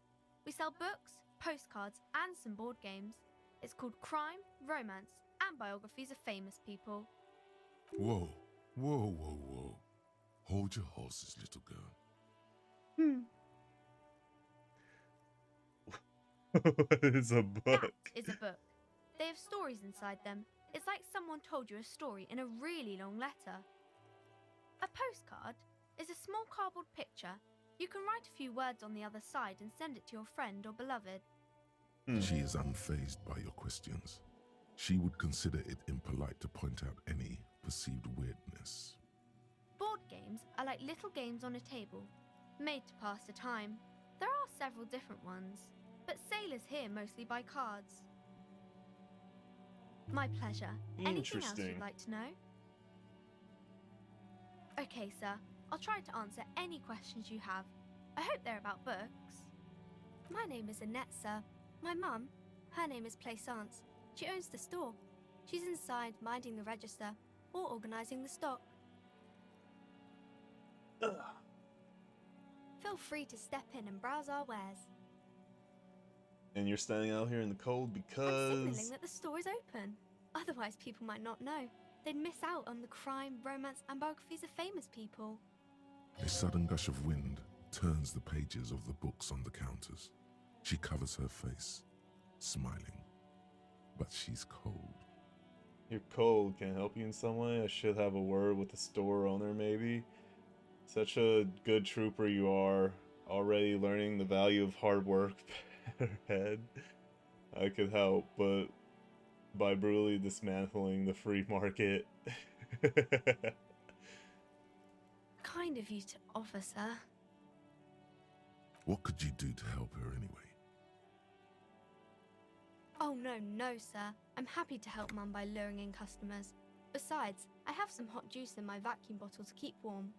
We sell books, postcards, and some board games. It's called Crime, Romance, and Biographies of Famous People. Whoa, whoa, whoa, whoa. Hold your horses, little girl. What is a book? That is a book. They have stories inside them. It's like someone told you a story in a really long letter. A postcard is a small cardboard picture. You can write a few words on the other side and send it to your friend or beloved. She is unfazed by your questions. She would consider it impolite to point out any perceived weirdness. Board games are like little games on a table, made to pass the time. There are several different ones, but sailors here mostly buy cards. My pleasure. Anything else you'd like to know? Okay, sir. I'll try to answer any questions you have. I hope they're about books. My name is Annette, sir. My mum, her name is Plaisance. She owns the store. She's inside minding the register or organising the stock. Feel free to step in and browse our wares. And you're standing out here in the cold I'm because... signalling that the store is open. Otherwise, people might not know. They'd miss out on the crime, romance, and biographies of famous people. A sudden gush of wind turns the pages of the books on the counters. She covers her face, smiling. But she's cold. You're cold. Can I help you in some way? I should have a word with the store owner, maybe. Such a good trooper you are. Already learning the value of hard work. Head. I could help, but by brutally dismantling the free market. Kind of you to offer, sir. What could you do to help her anyway? Oh, no, sir. I'm happy to help Mum by luring in customers. Besides, I have some hot juice in my vacuum bottle to keep warm.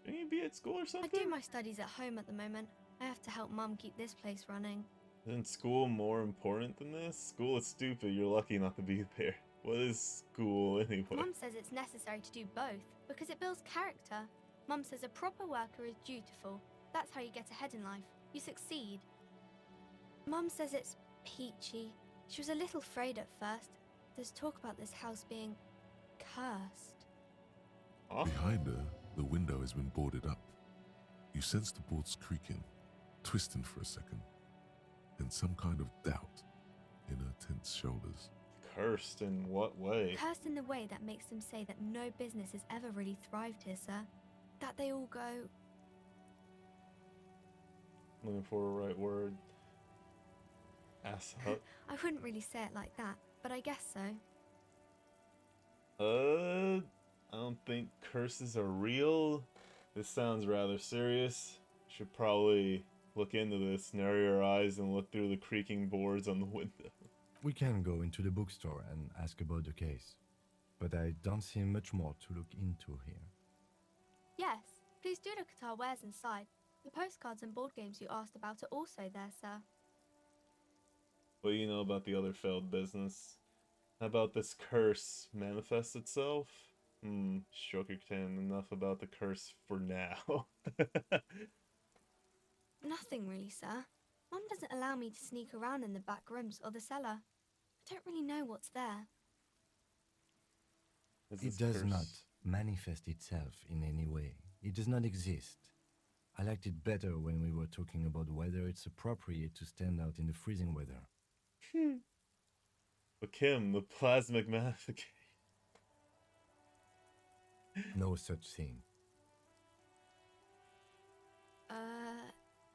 Shouldn't you be at school or something? I do my studies at home at the moment. I have to help Mum keep this place running. Isn't school more important than this? School is stupid. You're lucky not to be there. What is school anyway? Mum says it's necessary to do both because it builds character. Mum says a proper worker is dutiful. That's how you get ahead in life. You succeed. Mum says it's peachy. She was a little afraid at first. There's talk about this house being cursed. Behind her, the window has been boarded up. You sense the boards creaking, twisting for a second, and some kind of doubt in her tense shoulders. Cursed in what way? Cursed in the way that makes them say that no business has ever really thrived here, sir. That they all go... Looking for a right word. Ass up. I wouldn't really say it like that, but I guess so. I don't think curses are real. This sounds rather serious. Should probably look into this, narrow your eyes, and look through the creaking boards on the window. We can go into the bookstore and ask about the case, but I don't see much more to look into here. Yes, please do look at our wares inside. The postcards and board games you asked about are also there, sir. What do you know about the other failed business? How about this curse manifest itself? Stroke your chin. Enough about the curse for now. Nothing really, sir. Mum doesn't allow me to sneak around in the back rooms or the cellar. I don't really know what's there. It does not manifest itself in any way. It does not exist. I liked it better when we were talking about whether it's appropriate to stand out in the freezing weather. But Kim, the plasmic magnification. No such thing.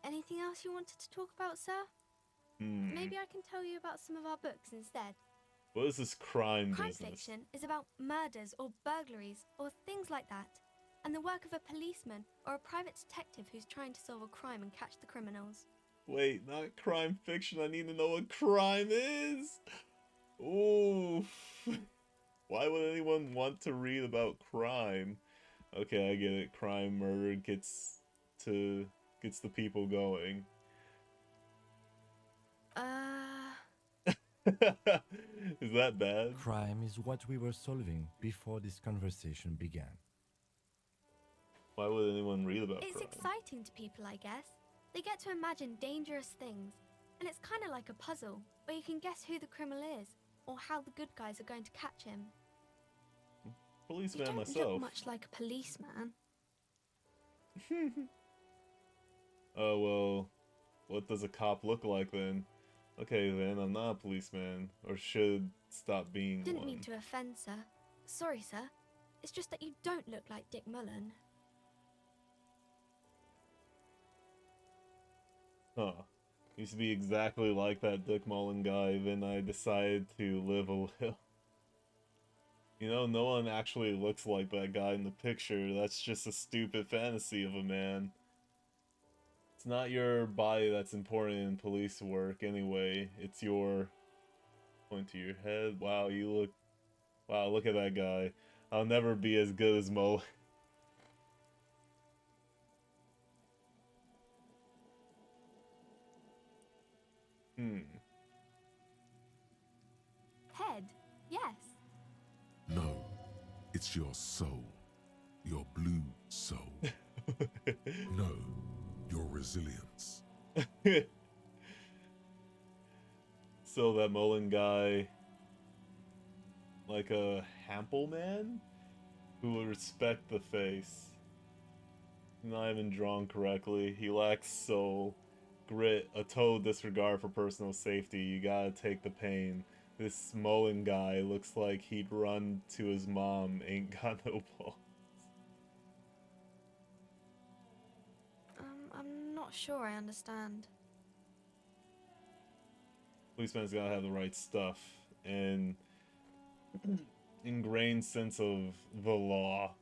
Anything else you wanted to talk about, sir? Maybe I can tell you about some of our books instead. What is this crime Crime business? fiction is about murders or burglaries or things like that, and the work of a policeman or a private detective who's trying to solve a crime and catch the criminals. Wait, not crime fiction. I need to know what crime is. Ooh. Why would anyone want to read about crime? Okay, I get it. Crime, murder gets the people going. Is that bad? Crime is what we were solving before this conversation began. Why would anyone read about It's crime? exciting to people, I guess. They get to imagine dangerous things, and it's kind of like a puzzle, where you can guess who the criminal is, or how the good guys are going to catch him. Policeman You don't myself. look much like a policeman. Oh, well, What does a cop look like then? Okay then, I'm not a policeman, or should stop being Didn't one. mean to offend, sir. Sorry, sir. It's just that you don't look like Dick Mullen. Huh. Used to be exactly like that Dick Mullen guy, then I decided to live a little. You know, no one actually looks like that guy in the picture. That's just a stupid fantasy of a man. It's not your body that's important in police work anyway. It's your... Point to your head. Wow, you look... Wow, look at that guy. I'll never be as good as Mullen. Head, yes. No, it's your soul. Your blue soul. No, your resilience. So that Mullen guy... Like a Hample man? Who would respect the face. Not even drawn correctly. He lacks soul, grit, a total disregard for personal safety. You gotta take the pain. This Mullen guy looks like he'd run to his mom, ain't got no balls. I'm not sure I understand. Policeman's gotta have the right stuff and ingrained sense of the law.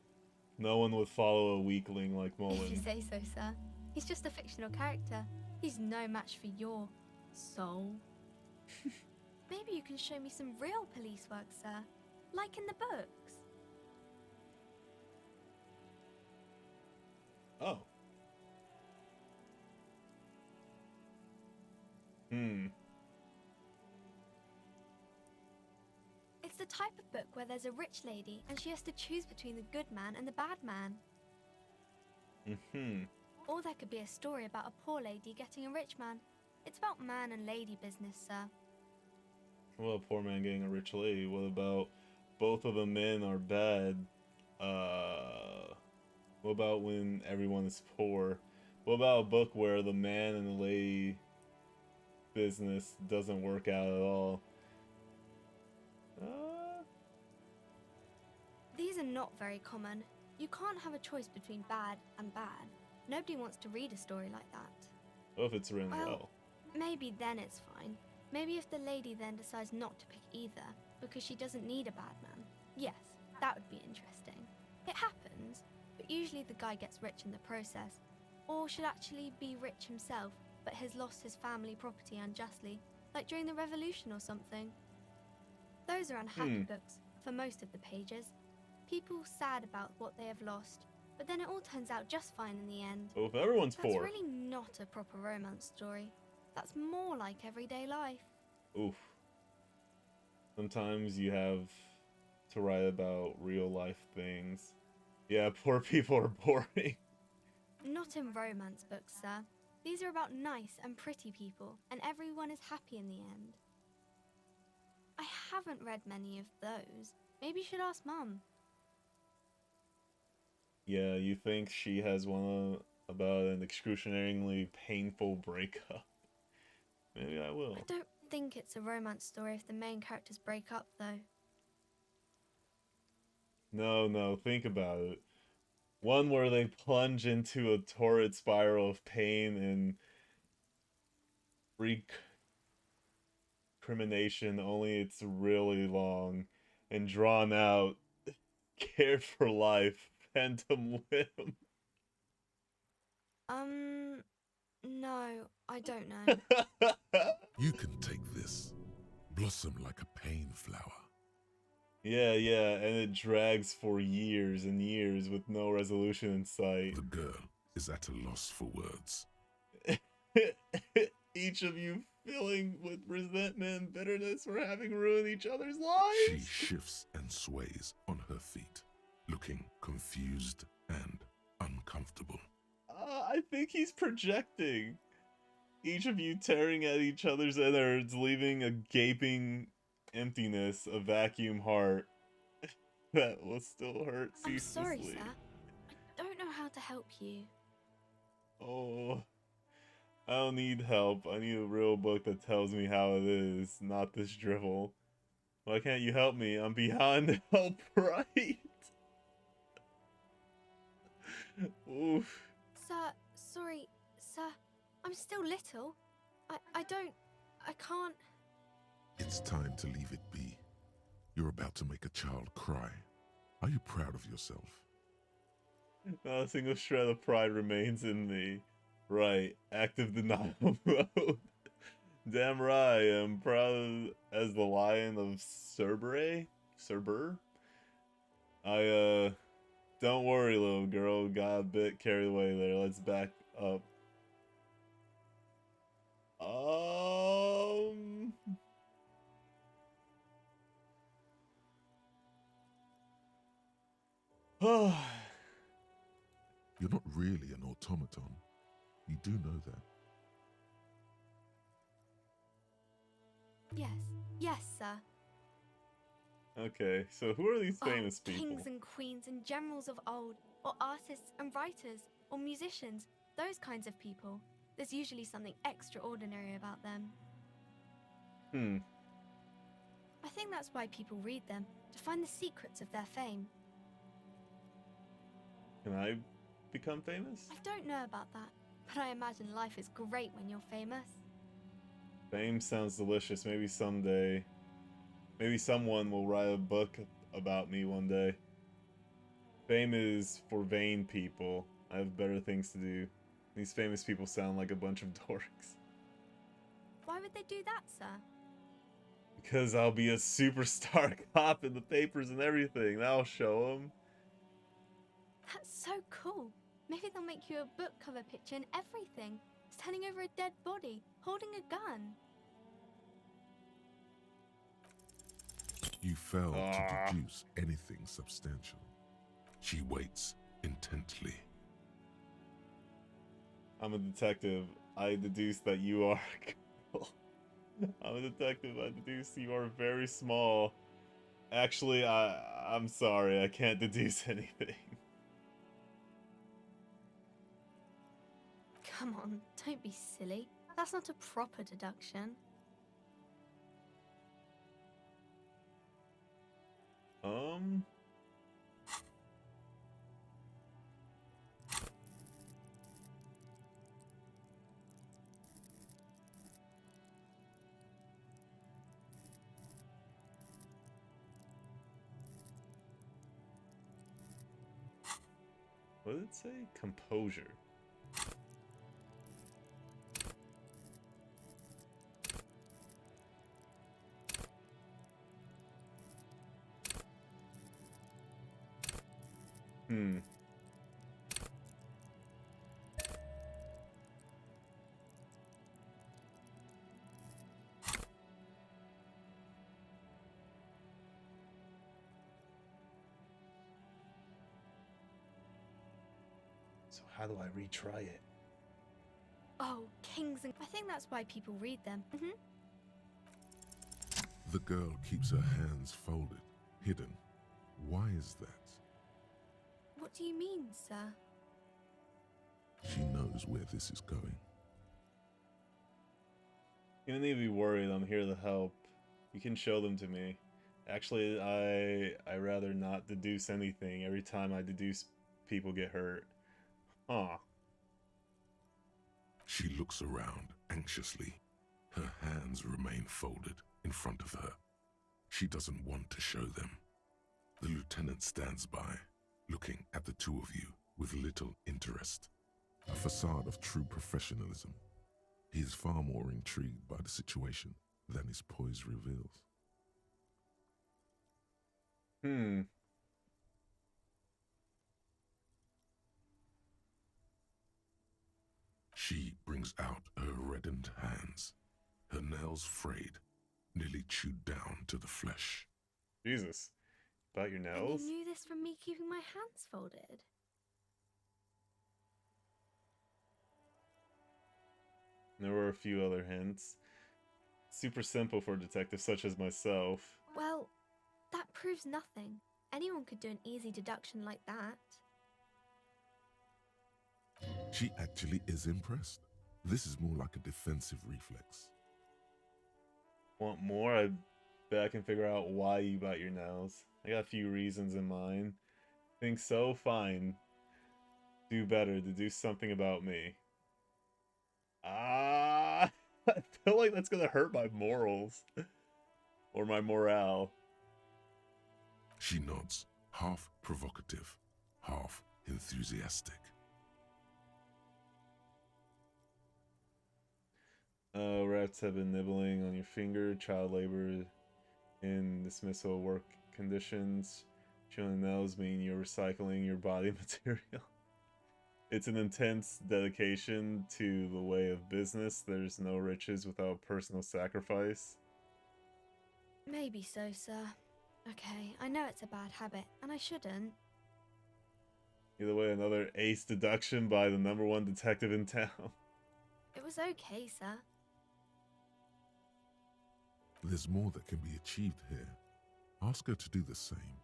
No one would follow a weakling like If you Mullen. say so, sir. He's just a fictional character. He's no match for your soul. Maybe you can show me some real police work, sir. Like in the books. Oh. It's the type of book where there's a rich lady and she has to choose between the good man and the bad man. Or there could be a story about a poor lady getting a rich man. It's about man and lady business, sir. What about a poor man getting a rich lady? What about both of the men are bad? What about when everyone is poor? What about a book where the man and the lady business doesn't work out at all? These are not very common. You can't have a choice between bad and bad. Nobody wants to read a story like that. What if it's written well? Maybe then it's fine. Maybe if the lady then decides not to pick either, because she doesn't need a bad man. Yes, that would be interesting. It happens, but usually the guy gets rich in the process. Or should actually be rich himself, but has lost his family property unjustly, like during the revolution or something. Those are unhappy books, for most of the pages. People sad about what they have lost, but then it all turns out just fine in the end. Well, if everyone's That's poor. really not a proper romance story. That's more like everyday life. Oof. Sometimes you have to write about real life things. Yeah, poor people are boring. Not in romance books, sir. These are about nice and pretty people, and everyone is happy in the end. I haven't read many of those. Maybe you should ask Mum. Yeah, you think she has one about an excruciatingly painful breakup. Maybe I will. I don't think it's a romance story if the main characters break up, though. No, think about it. One where they plunge into a torrid spiral of pain and recrimination, only it's really long and drawn out. Care for life, phantom limb. No, I don't know. You can take this. Blossom like a pain flower. Yeah, and it drags for years and years with no resolution in sight. The girl is at a loss for words. Each of you filling with resentment and bitterness for having ruined each other's lives. She shifts and sways on her feet, looking confused and uncomfortable. I think he's projecting. Each of you tearing at each other's innards, leaving a gaping emptiness, a vacuum heart that will still hurt ceaselessly. I'm sorry, sir. I don't know how to help you. Oh, I don't need help. I need a real book that tells me how it is, not this drivel. Why can't you help me? I'm behind help, right? Oof. Sir, sorry, sir. I'm still little. I can't. It's time to leave it be. You're about to make a child cry. Are you proud of yourself? Not a single shred of pride remains in me. Right, active denial mode. Damn right, I'm proud as the lion of Cerber? Don't worry, little girl. Got a bit carried away there. Let's back up. You're not really an automaton. You do know that. Yes, sir. Okay, so who are these famous people? Kings and queens and generals of old, or artists and writers, or musicians, those kinds of people. There's usually something extraordinary about them. I think that's why people read them, to find the secrets of their fame. Can I become famous? I don't know about that, but I imagine life is great when you're famous. Fame sounds delicious. Maybe someday. Maybe someone will write a book about me one day. Fame is for vain people. I have better things to do. These famous people sound like a bunch of dorks. Why would they do that, sir? Because I'll be a superstar cop in the papers and everything. That'll show them. That's so cool. Maybe they'll make you a book cover picture and everything. Standing over a dead body, holding a gun. You failed to deduce anything substantial. She waits intently. I'm a detective. I deduce that you are a girl. I'm a detective. I deduce you are very small. Actually, I'm sorry. I can't deduce anything. Come on, don't be silly. That's not a proper deduction. What did it say? Composure. So how do I retry it? Oh, kings and... I think that's why people read them. The girl keeps her hands folded, hidden. Why is that? What do you mean, sir? She knows where this is going. You don't need to be worried. I'm here to help. You can show them to me. Actually, I rather not deduce anything. Every time I deduce, people get hurt. Huh. She looks around anxiously. Her hands remain folded in front of her. She doesn't want to show them. The lieutenant stands by, looking at the two of you with little interest. A facade of true professionalism. He is far more intrigued by the situation than his poise reveals. She brings out her reddened hands, her nails frayed, nearly chewed down to the flesh. Jesus. About your nails? And you knew this from me keeping my hands folded? There were a few other hints. Super simple for a detective such as myself. Well, that proves nothing. Anyone could do an easy deduction like that. She actually is impressed. This is more like a defensive reflex. Want more? I bet I can figure out why you bite your nails. I got a few reasons in mind. Think so? Fine. Do better to do something about me. Ah, I feel like that's gonna hurt my morals. Or my morale. She nods, half provocative, half enthusiastic. Rats have been nibbling on your finger. Child labor in dismissal work conditions. Chewing nails mean you're recycling your body material. It's an intense dedication to the way of business. There's no riches without personal sacrifice. Maybe so, sir. Okay, I know it's a bad habit, and I shouldn't. Either way, another ace deduction by the #1 detective in town. It was okay, sir. There's more that can be achieved here. Ask her to do the same.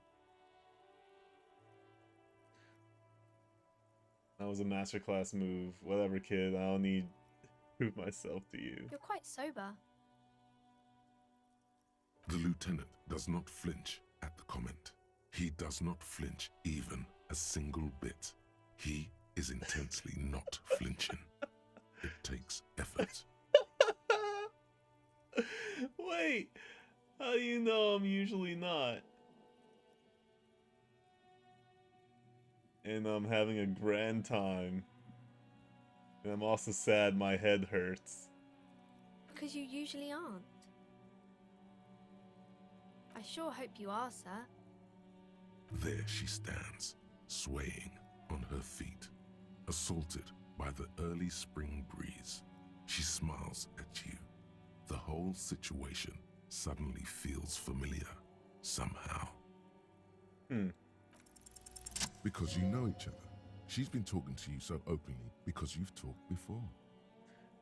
That was a masterclass move. Whatever, kid. I don't need to prove myself to you. You're quite sober. The lieutenant does not flinch at the comment. He does not flinch even a single bit. He is intensely not flinching. It takes effort. Wait, how do you know I'm usually not? And I'm having a grand time. And I'm also sad my head hurts. Because you usually aren't. I sure hope you are, sir. There she stands, swaying on her feet, assaulted by the early spring breeze. She smiles at you. The whole situation suddenly feels familiar, somehow. Because you know each other. She's been talking to you so openly because you've talked before.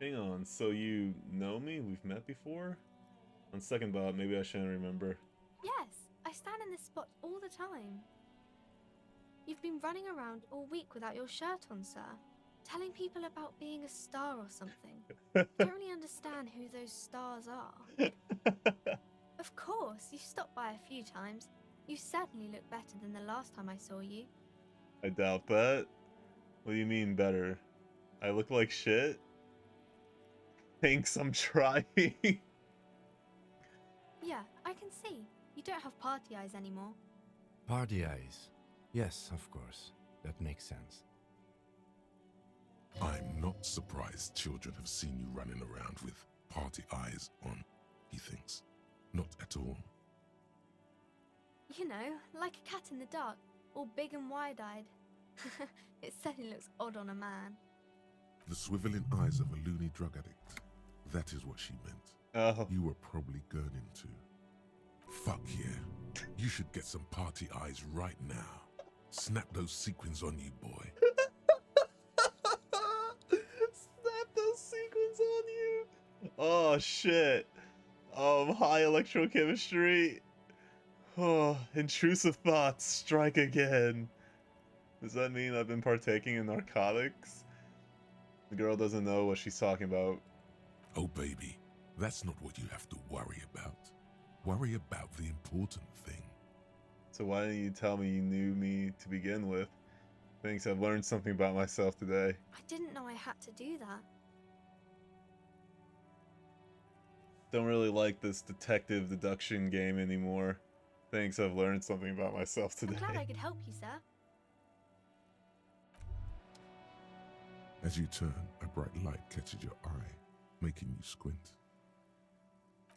Hang on, so you know me? We've met before? On second thought, maybe I shouldn't remember. Yes, I stand in this spot all the time. You've been running around all week without your shirt on, sir. Telling people about being a star or something. I don't really understand who those stars are. Of course, you've stopped by a few times. You certainly look better than the last time I saw you. I doubt that. What do you mean better? I look like shit? Thanks, I'm trying. Yeah, I can see. You don't have party eyes anymore. Party eyes. Yes, of course. That makes sense. I'm not surprised children have seen you running around with party eyes on, he thinks. Not at all. You know, like a cat in the dark, all big and wide-eyed. It certainly looks odd on a man. The swiveling eyes of a loony drug addict. That is what she meant. Oh. You were probably gurning too. Fuck yeah. You should get some party eyes right now. Snap those sequins on you, boy. Snap those sequins on you. Oh shit. High electrochemistry. Oh, intrusive thoughts strike again. Does that mean I've been partaking in narcotics? The girl doesn't know what she's talking about. Oh baby, that's not what you have to worry about. Worry about the important thing. So why didn't you tell me you knew me to begin with? Thanks, I've learned something about myself today. I didn't know I had to do that. Don't really like this detective deduction game anymore. Thanks, I've learned something about myself today. I'm glad I could help you, sir. As you turn, a bright light catches your eye, making you squint.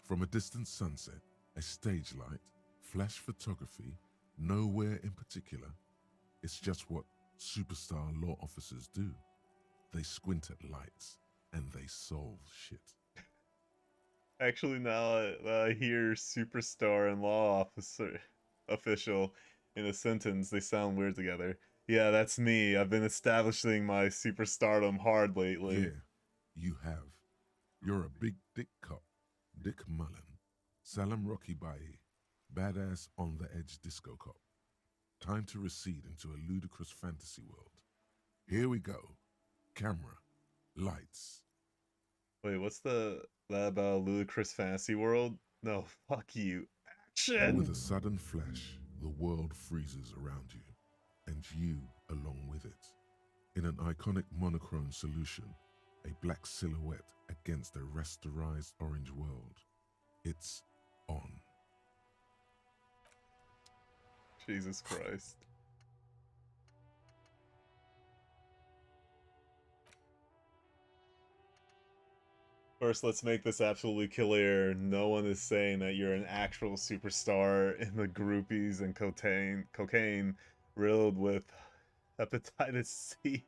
From a distant sunset, a stage light, flash photography, nowhere in particular. It's just what superstar law officers do. They squint at lights, and they solve shit. Actually, now I hear superstar and law officer official in a sentence, they sound weird together. Yeah, that's me. I've been establishing my superstardom hard lately. Yeah, you have. You're a big dick cop. Dick Mullen. Salam Rocky Baye. Badass on the edge disco cop. Time to recede into a ludicrous fantasy world. Here we go. Camera. Lights. Wait, what's that about a ludicrous fantasy world? No, fuck you. With Action! a sudden flash, the world freezes around you, and you along with it. In an iconic monochrome solution, a black silhouette against a rasterized orange world. It's on. Jesus Christ. First, let's make this absolutely clear. No one is saying that you're an actual superstar in the groupies and cocaine riddled with hepatitis C.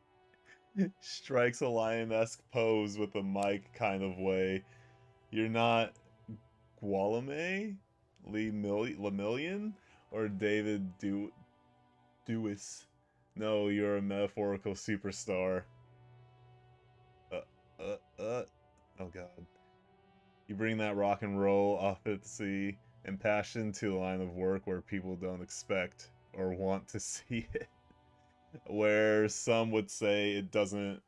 Strikes a lion-esque pose with a mic kind of way. You're not Gualame, Lemillion, or David Dewis. No, you're a metaphorical superstar. Oh god. You bring that rock and roll authenticity and passion to the line of work where people don't expect or want to see it. Where some would say it doesn't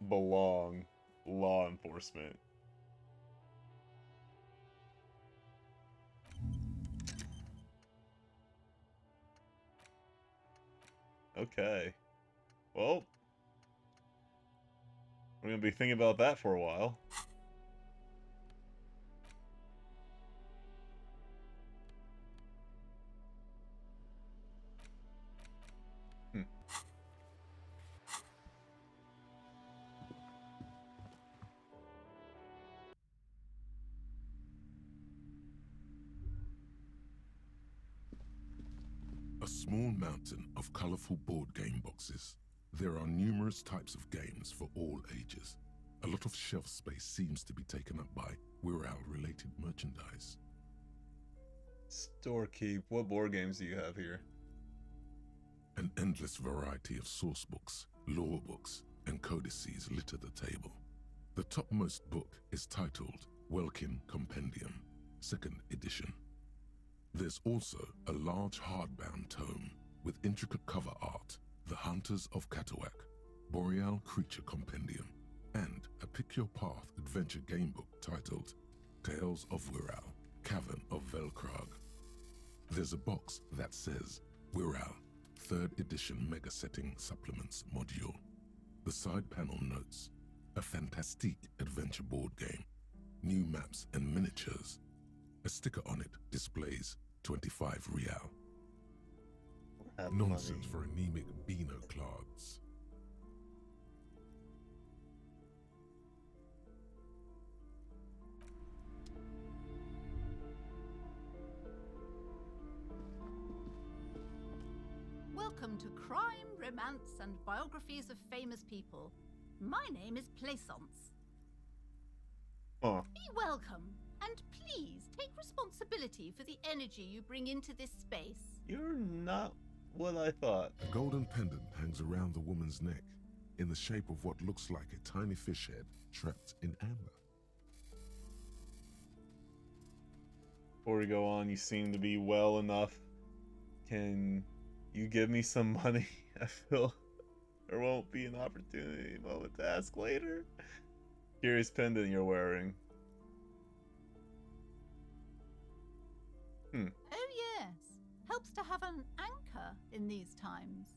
belong. Law enforcement. Okay. Well, we're gonna be thinking about that for a while. A small mountain of colorful board game boxes. There are numerous types of games for all ages. A lot of shelf space seems to be taken up by Wirral-related merchandise. Storekeep, what board games do you have here? An endless variety of source books, lore books, and codices litter the table. The topmost book is titled Welkin Compendium, 2nd edition. There's also a large hardbound tome with intricate cover art, The Hunters of Katawak, Boreal Creature Compendium, and a Pick Your Path adventure game book titled Tales of Wirral, Cavern of Velkrag. There's a box that says Wirral, 3rd edition Mega Setting Supplements Module. The side panel notes, a fantastique adventure board game, new maps and miniatures. A sticker on it displays 25 real. Nonsense for anemic Beano clods. Welcome to Crime, Romance, and Biographies of Famous People. My name is Plaisance. Huh. Be welcome, and please take responsibility for the energy you bring into this space. You're not what I thought. A golden pendant hangs around the woman's neck in the shape of what looks like a tiny fish head trapped in amber. Before we go on, you seem to be well enough. Can you give me some money? I feel there won't be an opportunity moment to ask later. Curious pendant you're wearing. Oh yes, helps to have an anchor in these times.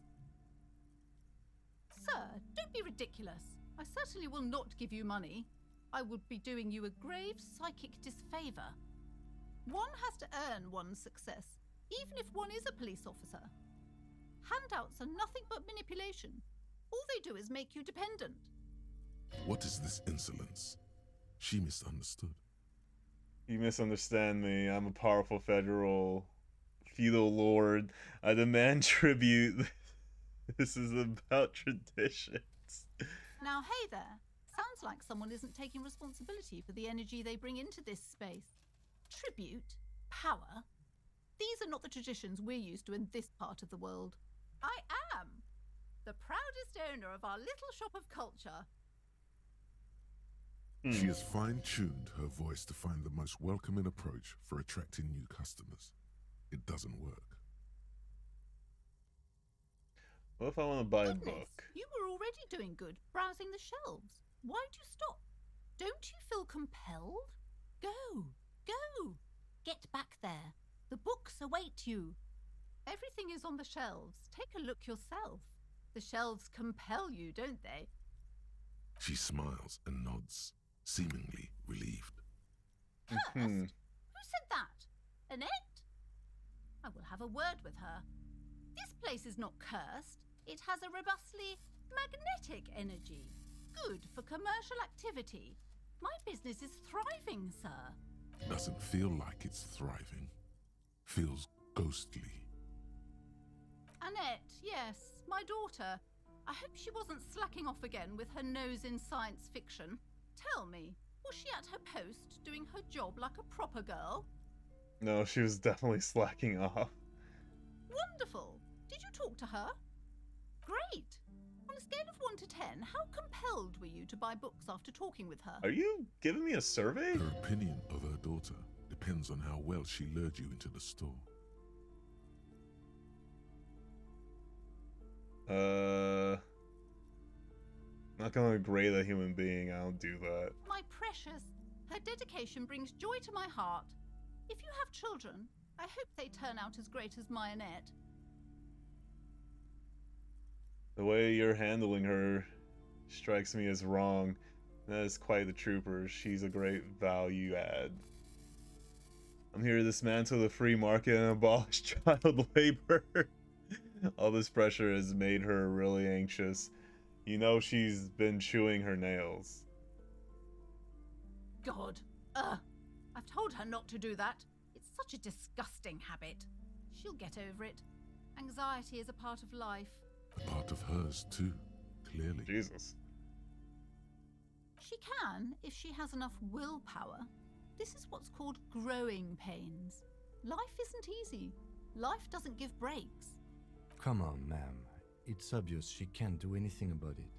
Sir, don't be ridiculous. I certainly will not give you money. I would be doing you a grave psychic disfavor. One has to earn one's success, even if one is a police officer. Handouts are nothing but manipulation. All they do is make you dependent. What is this insolence? She misunderstood. You misunderstand me. I'm a powerful federal feudal lord. I demand tribute. This is about traditions. Now, hey there. Sounds like someone isn't taking responsibility for the energy they bring into this space. Tribute? Power? These are not the traditions we're used to in this part of the world. I am the proudest owner of our little shop of culture. She has fine-tuned her voice to find the most welcoming approach for attracting new customers. It doesn't work. What if I want to buy a Goodness, book? you were already doing good, browsing the shelves. Why'd you stop? Don't you feel compelled? Go, go. Get back there. The books await you. Everything is on the shelves. Take a look yourself. The shelves compel you, don't they? She smiles and nods, seemingly relieved. Cursed? Who said that? Annette? I will have a word with her. This place is not cursed. It has a robustly magnetic energy. Good for commercial activity. My business is thriving, sir. Doesn't feel like it's thriving. Feels ghostly. Annette, yes, my daughter. I hope she wasn't slacking off again with her nose in science fiction. Tell me, was she at her post doing her job like a proper girl? No, she was definitely slacking off. Wonderful. Did you talk to her? Great. On a scale of 1 to 10, how compelled were you to buy books after talking with her? Are you giving me a survey? Her opinion of her daughter depends on how well she lured you into the store. Not gonna grade a human being, I don't do that. My precious, her dedication brings joy to my heart. If you have children, I hope they turn out as great as my Annette. The way you're handling her strikes me as wrong. That is quite the trooper. She's a great value add. I'm here to dismantle the free market and abolish child labor. All this pressure has made her really anxious. You know she's been chewing her nails. God, I've told her not to do that. It's such a disgusting habit. She'll get over it. Anxiety is a part of life. A part of hers, too, clearly. Jesus. She can, if she has enough willpower. This is what's called growing pains. Life isn't easy. Life doesn't give breaks. Come on, ma'am. It's obvious she can't do anything about it.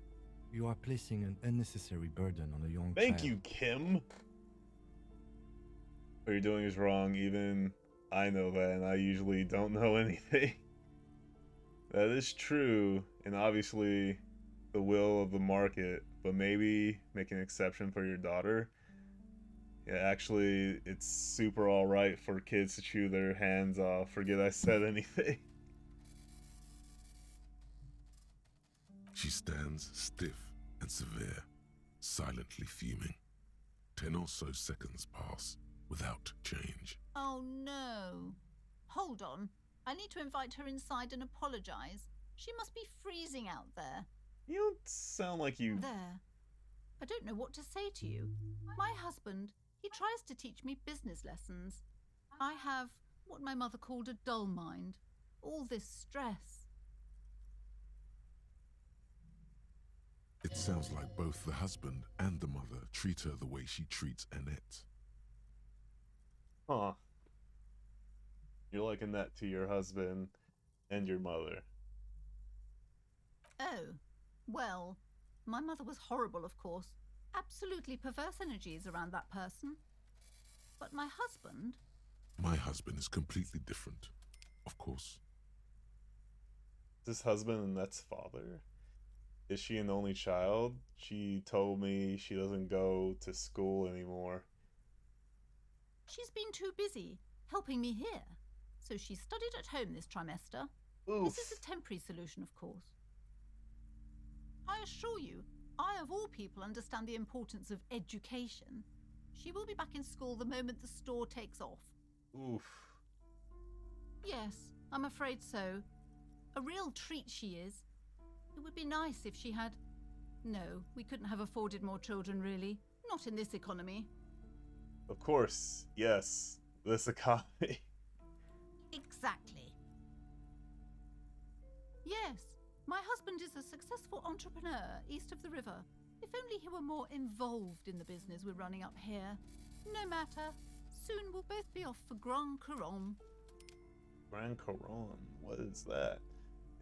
You are placing an unnecessary burden on a young child. Thank you, Kim. What you're doing is wrong. Even I know that, and I usually don't know anything. That is true, and obviously the will of the market, but maybe make an exception for your daughter. Yeah, actually, it's super alright for kids to chew their hands off. Forget I said anything. She stands stiff and severe, silently fuming. 10 or so seconds pass without change. Oh no. Hold on. I need to invite her inside and apologize. She must be freezing out there. You don't sound like you... There. I don't know what to say to you. My husband, he tries to teach me business lessons. I have what my mother called a dull mind. All this stress. It sounds like both the husband and the mother treat her the way she treats Annette. Huh. You're liking that to your husband and your mother. Oh, well, my mother was horrible, of course. Absolutely perverse energies around that person. But my husband... My husband is completely different, of course. Is this husband Annette's father? Is she an only child? She told me she doesn't go to school anymore. She's been too busy helping me here. So she studied at home this trimester. Oof. This is a temporary solution, of course. I assure you, I of all people understand the importance of education. She will be back in school the moment the store takes off. Oof. Yes, I'm afraid so. A real treat she is. It would be nice if she had... No, we couldn't have afforded more children, really. Not in this economy. Of course, yes. This economy. Exactly. Yes, my husband is a successful entrepreneur east of the river. If only he were more involved in the business we're running up here. No matter. Soon we'll both be off for Grand Couronne. Grand Couronne? What is that?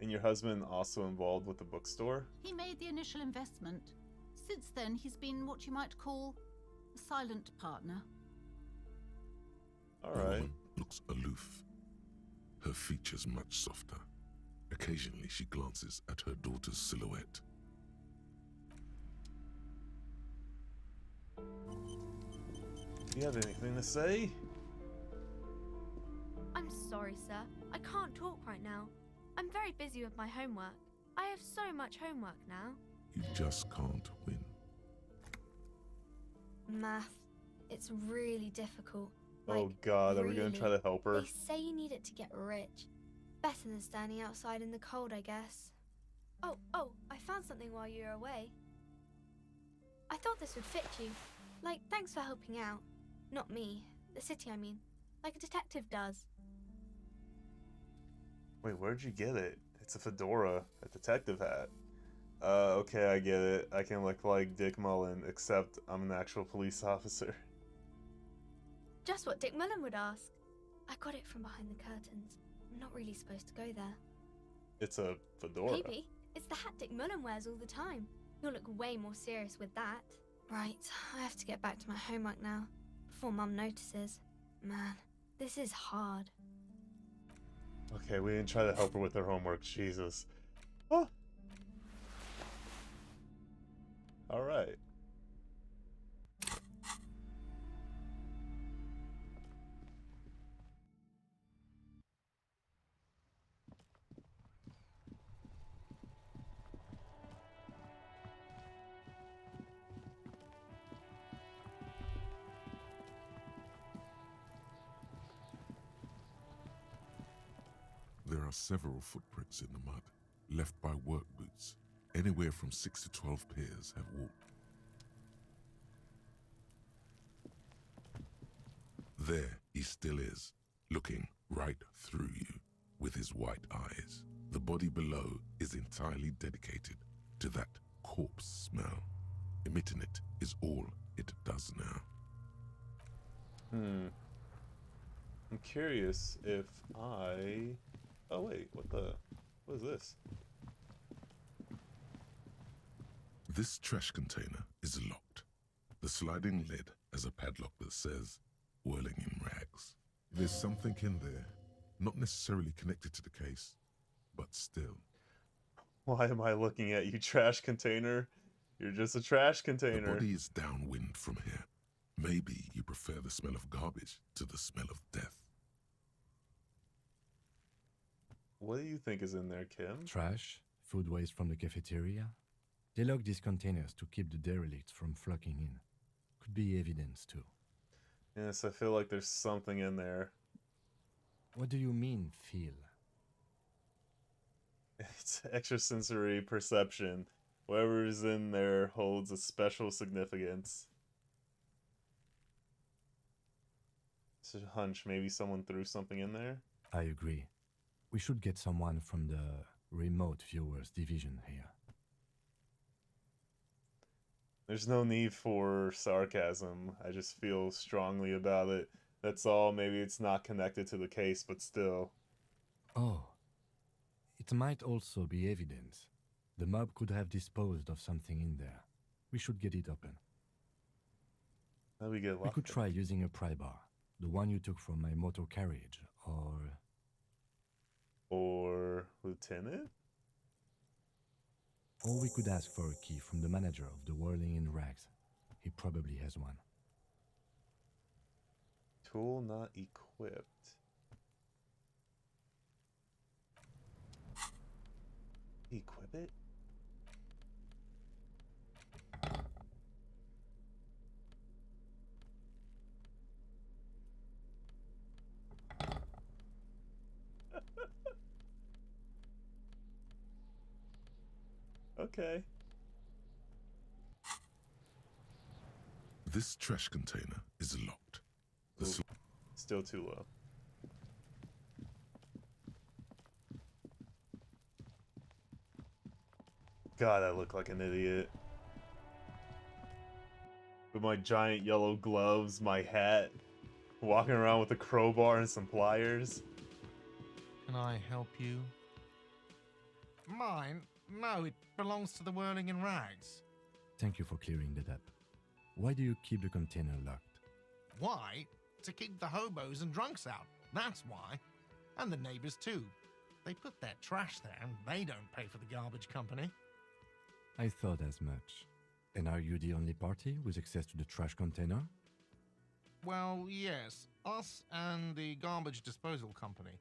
And your husband also involved with the bookstore? He made the initial investment. Since then, he's been what you might call a silent partner. All The right. woman looks aloof. Her features much softer. Occasionally she glances at her daughter's silhouette. You have anything to say? I'm sorry, sir. I can't talk right now. I'm very busy with my homework. I have so much homework now. You just can't win. Math. It's really difficult. Oh Like, god, are we gonna try to help her? They say you need it to get rich. Better than standing outside in the cold, I guess. Oh, I found something while you were away. I thought this would fit you. Like, thanks for helping out. Not me. The city, I mean. Like a detective does. Wait, where'd you get it? It's a fedora, a detective hat. Okay, I get it. I can look like Dick Mullen, except I'm an actual police officer. Just what Dick Mullen would ask. I got it from behind the curtains. I'm not really supposed to go there. It's a fedora. Maybe. It's the hat Dick Mullen wears all the time. You'll look way more serious with that. Right, I have to get back to my homework now, before Mum notices. Man, this is hard. Okay, we didn't try to help her with her homework. Jesus. Oh. Alright. There are several footprints in the mud, left by work boots. Anywhere from 6 to 12 pairs have walked. There he still is, looking right through you with his white eyes. The body below is entirely dedicated to that corpse smell. Emitting it is all it does now. I'm curious if I... Oh wait, what is this? This trash container is locked. The sliding lid has a padlock that says, "Whirling in rags." There's something in there, not necessarily connected to the case, but still. Why am I looking at you, trash container? You're just a trash container. The body is downwind from here. Maybe you prefer the smell of garbage to the smell of death. What do you think is in there, Kim? Trash, food waste from the cafeteria. They lock these containers to keep the derelicts from flocking in. Could be evidence too. Yes, I feel like there's something in there. What do you mean, feel? It's extrasensory perception. Whatever is in there holds a special significance. It's a hunch. Maybe someone threw something in there? I agree. We should get someone from the remote viewers division here. There's no need for sarcasm. I just feel strongly about it. That's all. Maybe it's not connected to the case, but still. Oh. It might also be evidence. The mob could have disposed of something in there. We should get it open. How do we get We locked? could try using a pry bar. The one you took from my motor carriage, Or Lieutenant? Or we could ask for a key from the manager of the Whirling in Rags. He probably has one. Tool not equipped. Equip it? Okay. This trash container is locked. Still too low. God, I look like an idiot. With my giant yellow gloves, my hat, walking around with a crowbar and some pliers. Can I help you? Mine? No, it belongs to the Whirling in Rags. Thank you for clearing that up. Why do you keep the container locked? Why? To keep the hobos and drunks out. That's why. And the neighbors too. They put their trash there and they don't pay for the garbage company. I thought as much. And are you the only party with access to the trash container? Well, yes. Us and the garbage disposal company.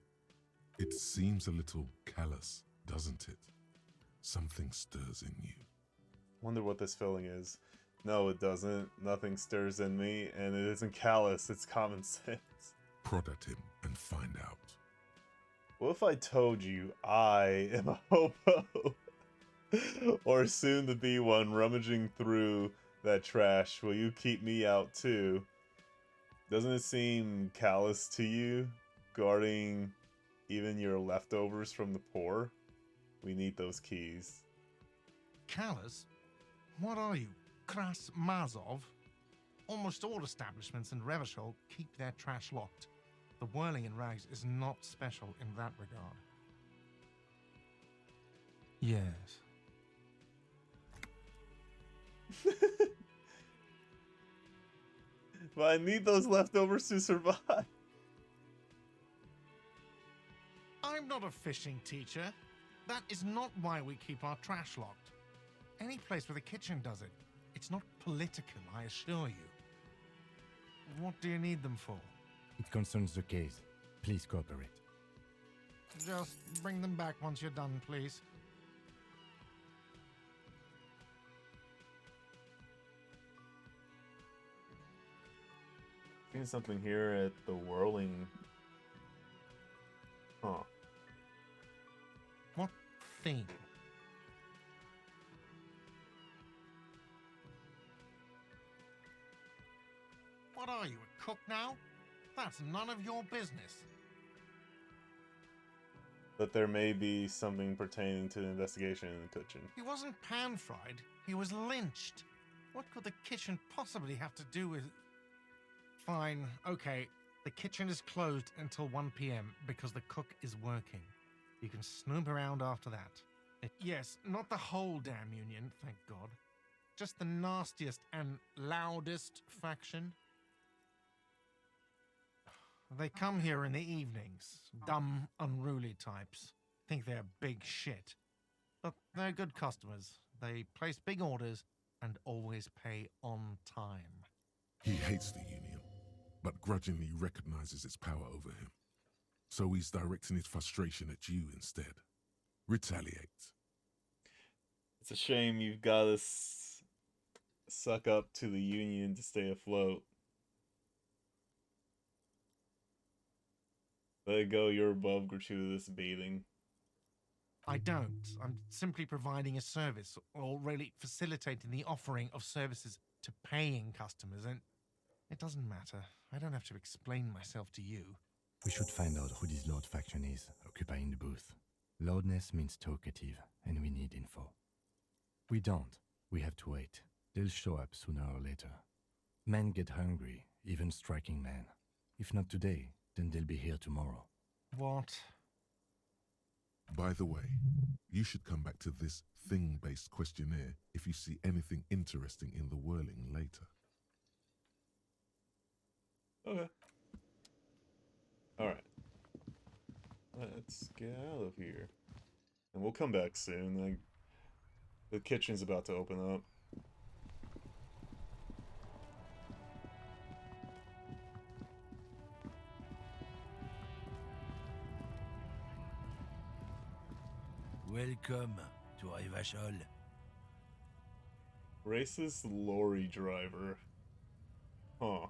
It seems a little callous, doesn't it? Something stirs in you. Wonder what this feeling is. No, it doesn't. Nothing stirs in me, and it isn't callous, it's common sense. Prod at him and find out. What if I told you I am a hobo? Or soon to be one rummaging through that trash? Will you keep me out too? Doesn't it seem callous to you? Guarding even your leftovers from the poor? We need those keys. Callous? What are you, Kras Mazov? Almost all establishments in Revachol keep their trash locked. The whirling in rags is not special in that regard. Yes. But I need those leftovers to survive. I'm not a fishing teacher. That is not why we keep our trash locked. Any place with a kitchen does it. It's not political, I assure you. What do you need them for? It concerns the case. Please cooperate. Just bring them back once you're done, please. Seeing something here at the whirling. Huh. What thing? What are you, a cook now? That's none of your business. That there may be something pertaining to the investigation in the kitchen. He wasn't pan-fried. He was lynched. What could the kitchen possibly have to do with... Fine, okay. The kitchen is closed until 1 p.m. because the cook is working. You can snoop around after that. Yes, not the whole damn union, thank God. Just the nastiest and loudest faction. They come here in the evenings. Dumb, unruly types. Think they're big shit. But they're good customers. They place big orders and always pay on time. He hates the Union, but grudgingly recognizes its power over him. So he's directing his frustration at you instead. Retaliate. It's a shame you've got to suck up to the Union to stay afloat. Let it go, you're above gratuitous bathing. I don't. I'm simply providing a service, or really facilitating the offering of services to paying customers, and it doesn't matter. I don't have to explain myself to you. We should find out who this Lord faction is, occupying the booth. Loudness means talkative, and we need info. We don't. We have to wait. They'll show up sooner or later. Men get hungry, even striking men. If not today, then they'll be here tomorrow. What? By the way, you should come back to this thing-based questionnaire if you see anything interesting in the whirling later. Okay. Alright. Let's get out of here. And we'll come back soon. The kitchen's about to open up. Welcome to Revachol. Racist lorry driver. Huh.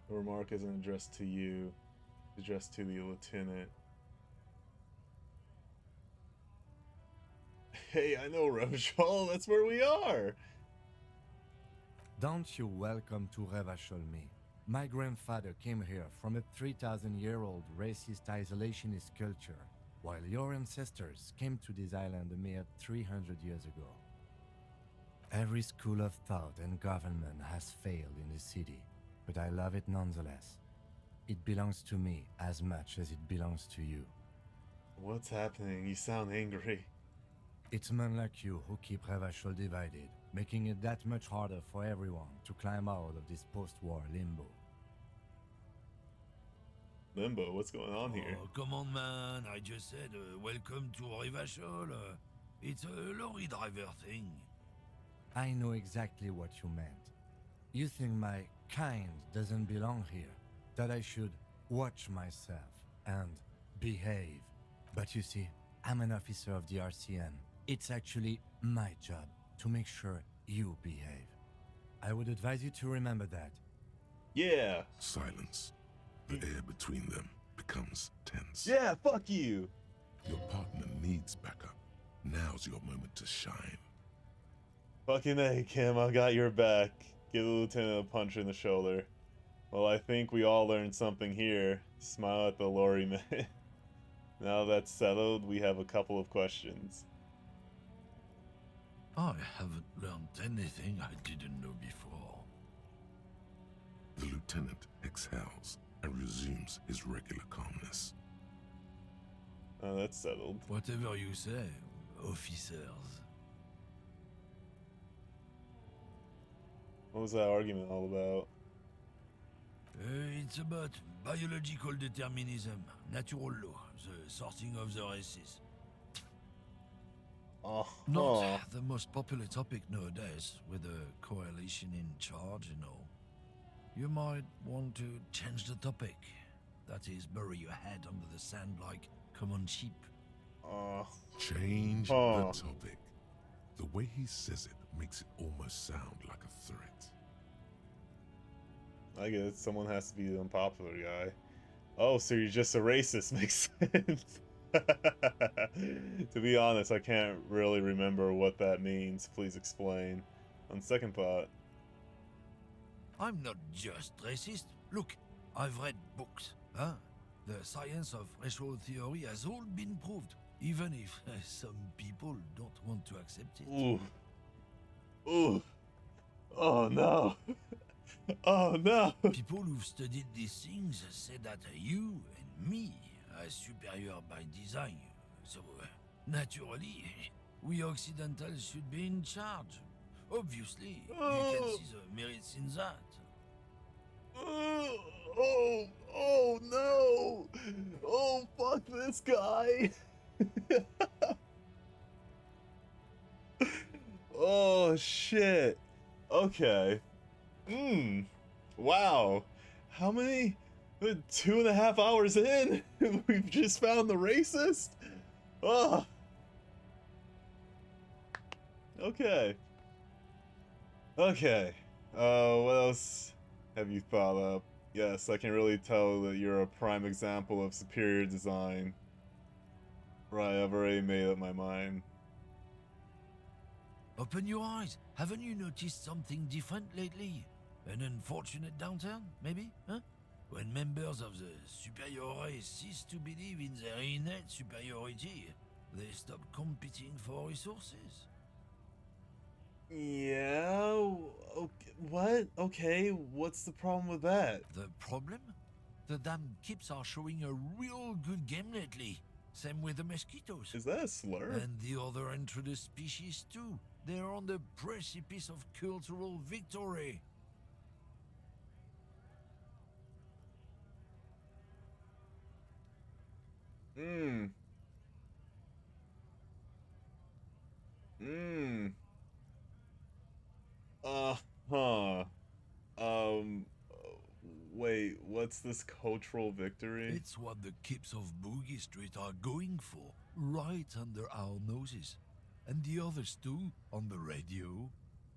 The remark isn't addressed to you. It's addressed to the lieutenant. Hey, I know Revachol, that's where we are! Don't you welcome to Revachol me. My grandfather came here from a 3,000-year-old racist isolationist culture, while your ancestors came to this island a mere 300 years ago. Every school of thought and government has failed in the city, but I love it nonetheless. It belongs to me as much as it belongs to you. What's happening? You sound angry. It's men like you who keep Revachol divided, making it that much harder for everyone to climb out of this post-war limbo. Limbo, what's going on here? Oh, come on, man. I just said, welcome to Rivachol. It's a lorry driver thing. I know exactly what you meant. You think my kind doesn't belong here, that I should watch myself and behave. But you see, I'm an officer of the RCM. It's actually my job to make sure you behave. I would advise you to remember that. Yeah. Silence. The air between them becomes tense. Yeah, fuck you. Your partner needs backup. Now's your moment to shine. Fucking A, Kim, I got your back. Give the lieutenant a punch in the shoulder. Well, I think we all learned something here. Smile at the lorry man. Now that's settled, we have a couple of questions. I haven't learned anything I didn't know before. The lieutenant exhales and resumes his regular calmness. Oh, that's settled. Whatever you say, officers. What was that argument all about? It's about biological determinism, natural law, the sorting of the races. Not the most popular topic nowadays, with the coalition in charge and all. You might want to change the topic. That is, bury your head under the sand like common sheep. Change the topic. The way he says it makes it almost sound like a threat. I guess someone has to be the unpopular guy. Oh, so you're just a racist, makes sense. To be honest, I can't really remember what that means. Please explain. On second thought. I'm not just racist. Look, I've read books. Huh? The science of racial theory has all been proved, even if some people don't want to accept it. Ooh. Ooh. Oh no. Oh no. People who've studied these things say that you and me are superior by design. So, naturally, we Occidentals should be in charge. Obviously, you can see the merits in that. Oh no! Oh, fuck this guy! Oh shit. Okay. Wow. How many? 2.5 hours in, we've just found the racist? Oh. Okay. Okay. What else have you thought up? Yes, I can really tell that you're a prime example of superior design. Right, I've already made up my mind. Open your eyes. Haven't you noticed something different lately? An unfortunate downturn, maybe? Huh? When members of the superior race cease to believe in their innate superiority, they stop competing for resources. Yeah, okay, what? Okay, what's the problem with that? The problem? The damn Kips are showing a real good game lately. Same with the mosquitoes. Is that a slur? And the other introduced species too. They're on the precipice of cultural victory. Uh-huh. Wait, what's this cultural victory? It's what the Kips of Boogie Street are going for, right under our noses. And the others too, on the radio.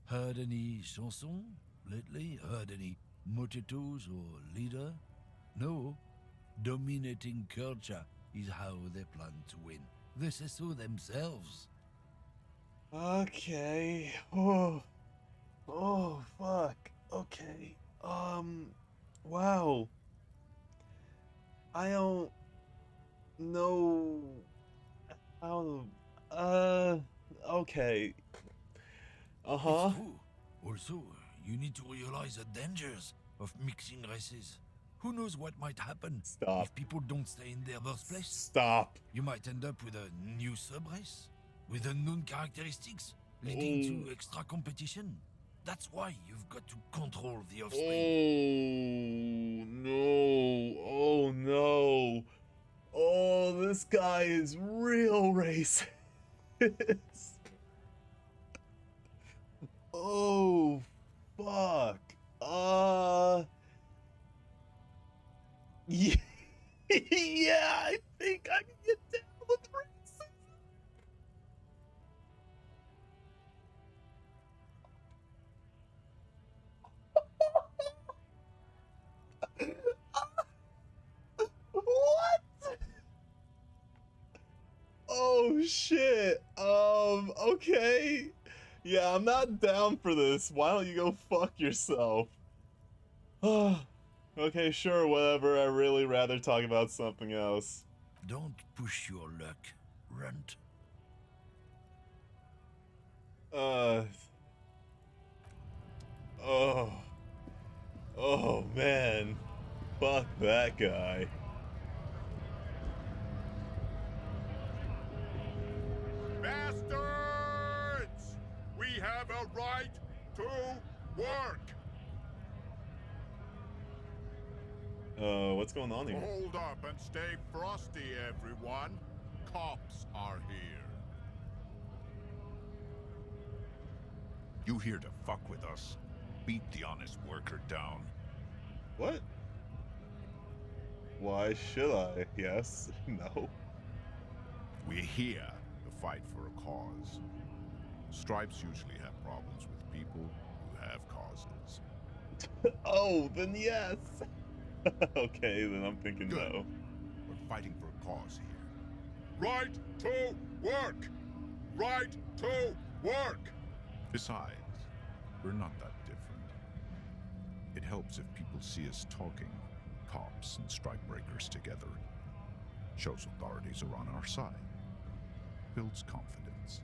Heard any chansons lately? Heard any motetos or leader? No. Dominating culture is how they plan to win. They say so themselves. Okay. Oh, fuck. Okay. Wow. I don't know how to, okay. Uh-huh. It's true. Also, you need to realize the dangers of mixing races. Who knows what might happen if people don't stay in their birthplace? Stop. You might end up with a new sub-race, with unknown characteristics, leading to extra competition. That's why you've got to control the offspring. Oh, no. Oh, no. this guy is real racist. Oh, fuck. Yeah, yeah, I think I can get down with racism. What? Oh shit. Okay. Yeah, I'm not down for this. Why don't you go fuck yourself? Okay, sure, whatever. I really rather talk about something else. Don't push your luck, runt. Oh. Oh, man. Fuck that guy. Bastards! We have a right to work! What's going on here? Hold up and stay frosty, everyone. Cops are here. You here to fuck with us? Beat the honest worker down. What? Why should I? Yes. No. We're here to fight for a cause. Stripes usually have problems with people who have causes. Oh, then yes. Okay, then I'm thinking Good. no. We're fighting for a cause here. Right to work! Right to work! Besides, we're not that different. It helps if people see us talking, cops and strikebreakers together. Shows authorities are on our side. Builds confidence.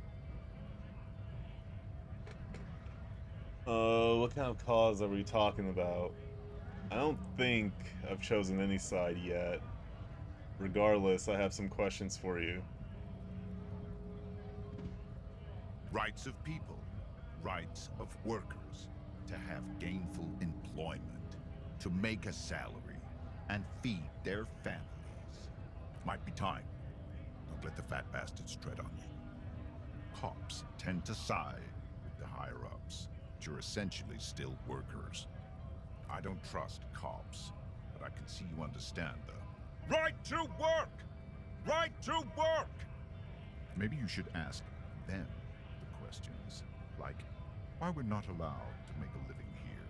What kind of cause are we talking about? I don't think I've chosen any side yet. Regardless, I have some questions for you. Rights of people, rights of workers, to have gainful employment, to make a salary, and feed their families. Might be time. Don't let the fat bastards tread on you. Cops tend to side with the higher-ups, but you're essentially still workers. I don't trust cops, but I can see you understand the right to work! Right to work! Maybe you should ask them the questions, like why we're not allowed to make a living here.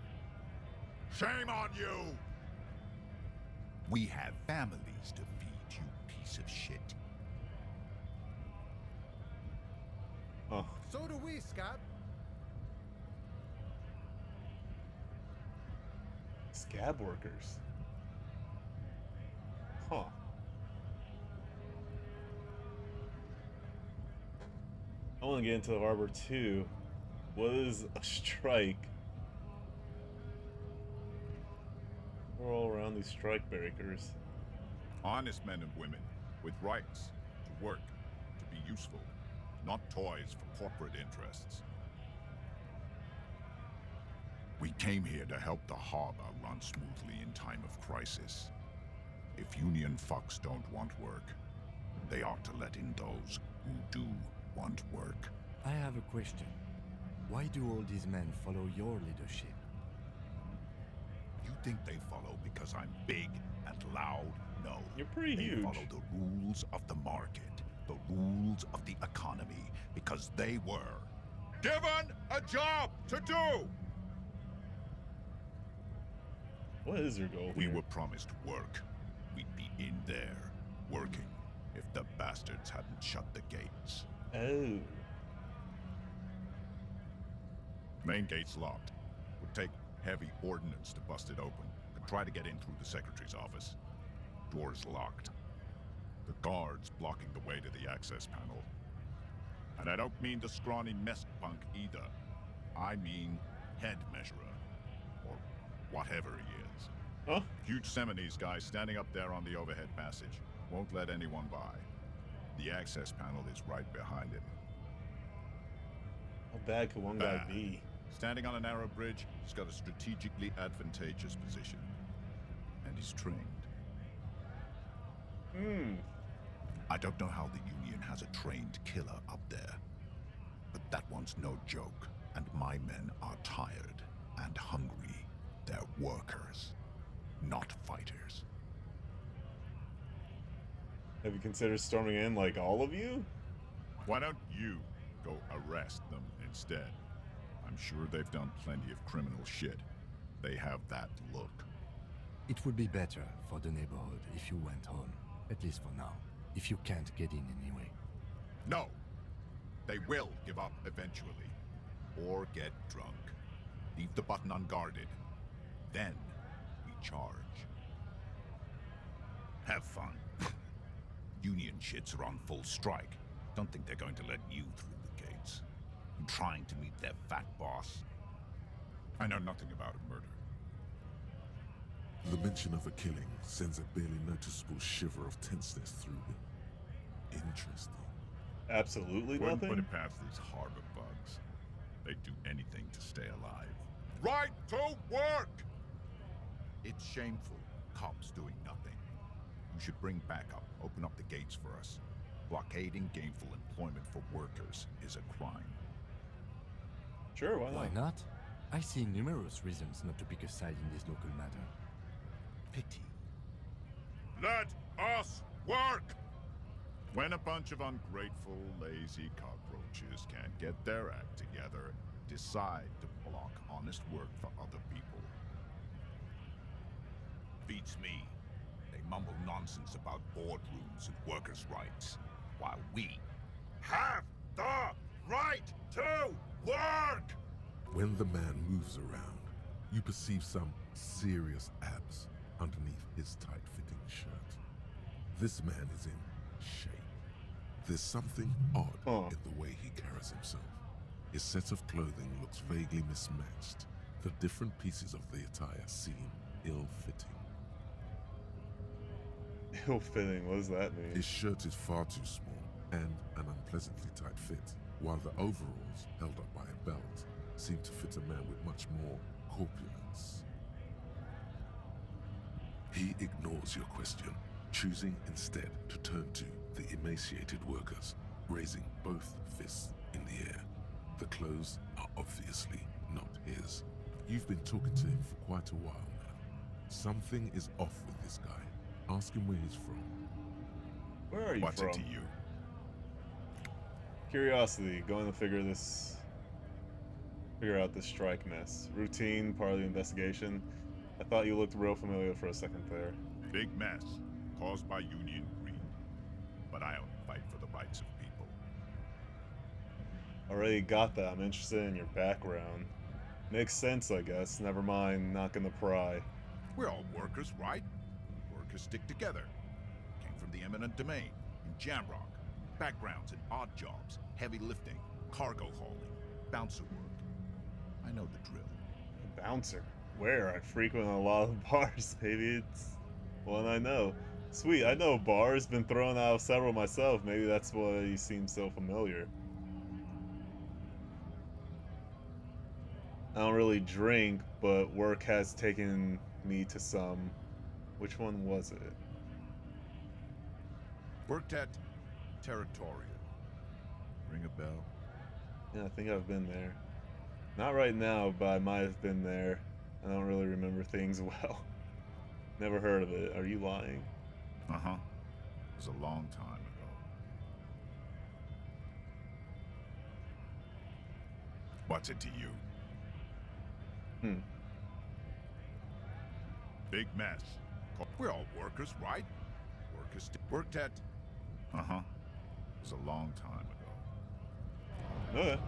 Shame on you! We have families to feed, you piece of shit. Oh. So do we, Scott. Scab workers. Huh. I want to get into the harbor too. What is a strike? We're all around these strike breakers. Honest men and women with rights to work, to be useful, not toys for corporate interests. We came here to help the harbor run smoothly in time of crisis. If union fucks don't want work, they ought to let in those who do want work. I have a question. Why do all these men follow your leadership? You think they follow because I'm big and loud? No. You're pretty They huge. follow the rules of the market, the rules of the economy, because they were given a job to do! What is your goal We here? were promised work. We'd be in there, working, if the bastards hadn't shut the gates. Oh. Main gate's locked. Would take heavy ordnance to bust it open. Could try to get in through the secretary's office. Door's locked. The guards blocking the way to the access panel. And I don't mean the scrawny mess punk either. I mean head measurer. Or whatever he is. Huh? Huge Seminese guy standing up there on the overhead passage. Won't let anyone by. The access panel is right behind him. How bad could one guy Bad. be? Standing on a narrow bridge, he's got a strategically advantageous position. And he's trained. I don't know how the Union has a trained killer up there, but that one's no joke, and my men are tired and hungry. They're workers, not fighters. Have you considered storming in like all of you? Why don't you go arrest them instead? I'm sure they've done plenty of criminal shit. They have that look. It would be better for the neighborhood if you went home, at least for now, if you can't get in anyway. No! They will give up eventually. Or get drunk. Leave the button unguarded. Then we charge. Have fun. Union shits are on full strike. Don't think they're going to let you through the gates. I'm trying to meet their fat boss. I know nothing about a murder. The mention of a killing sends a barely noticeable shiver of tenseness through him. Interesting. Absolutely Wouldn't nothing? put it past these harbor bugs. They'd do anything to stay alive. Right to work! It's shameful. Cops doing nothing. You should bring backup. Open up the gates for us. Blockading gainful employment for workers is a crime. Sure, why not? Why not? I see numerous reasons not to pick a side in this local matter. Pity. Let us work! When a bunch of ungrateful, lazy cockroaches can't get their act together, decide to block honest work for other people. Beats me. They mumble nonsense about boardrooms and workers' rights, while we have the right to work! When the man moves around, you perceive some serious abs underneath his tight-fitting shirt. This man is in shape. There's something odd in the way he carries himself. His set of clothing looks vaguely mismatched. The different pieces of the attire seem ill-fitting. Ill-fitting, what does that mean? His shirt is far too small and an unpleasantly tight fit, while the overalls, held up by a belt, seem to fit a man with much more corpulence. He ignores your question, choosing instead to turn to the emaciated workers, raising both fists in the air. The clothes are obviously not his. You've been talking to him for quite a while now. Something is off with this guy. Ask him where he's from. Where are you What's from? it to you? Curiosity, going to figure out this strike mess. Routine, part of the investigation. I thought you looked real familiar for a second there. Big mess, caused by union greed. But I only fight for the rights of people. Already got that. I'm interested in your background. Makes sense, I guess. Never mind, not gonna pry. We're all workers, right? Workers stick together. Came from the eminent domain, in Jamrock. Backgrounds in odd jobs, heavy lifting, cargo hauling, bouncer work. I know the drill. A bouncer? Where? I frequent a lot of bars. Maybe it's one I know. Sweet, I know bars. Been thrown out of several myself. Maybe that's why you seem so familiar. I don't really drink, but work has taken me to some. Which one was it? Worked at Territorial. Ring a bell? Yeah, I think I've been there. Not right now, but I might have been there. I don't really remember things well. Never heard of it. Are you lying? Uh-huh. It was a long time ago. What's it to you? Big mess. We're all workers, right? Workers worked at... Uh-huh. It was a long time ago. Okay.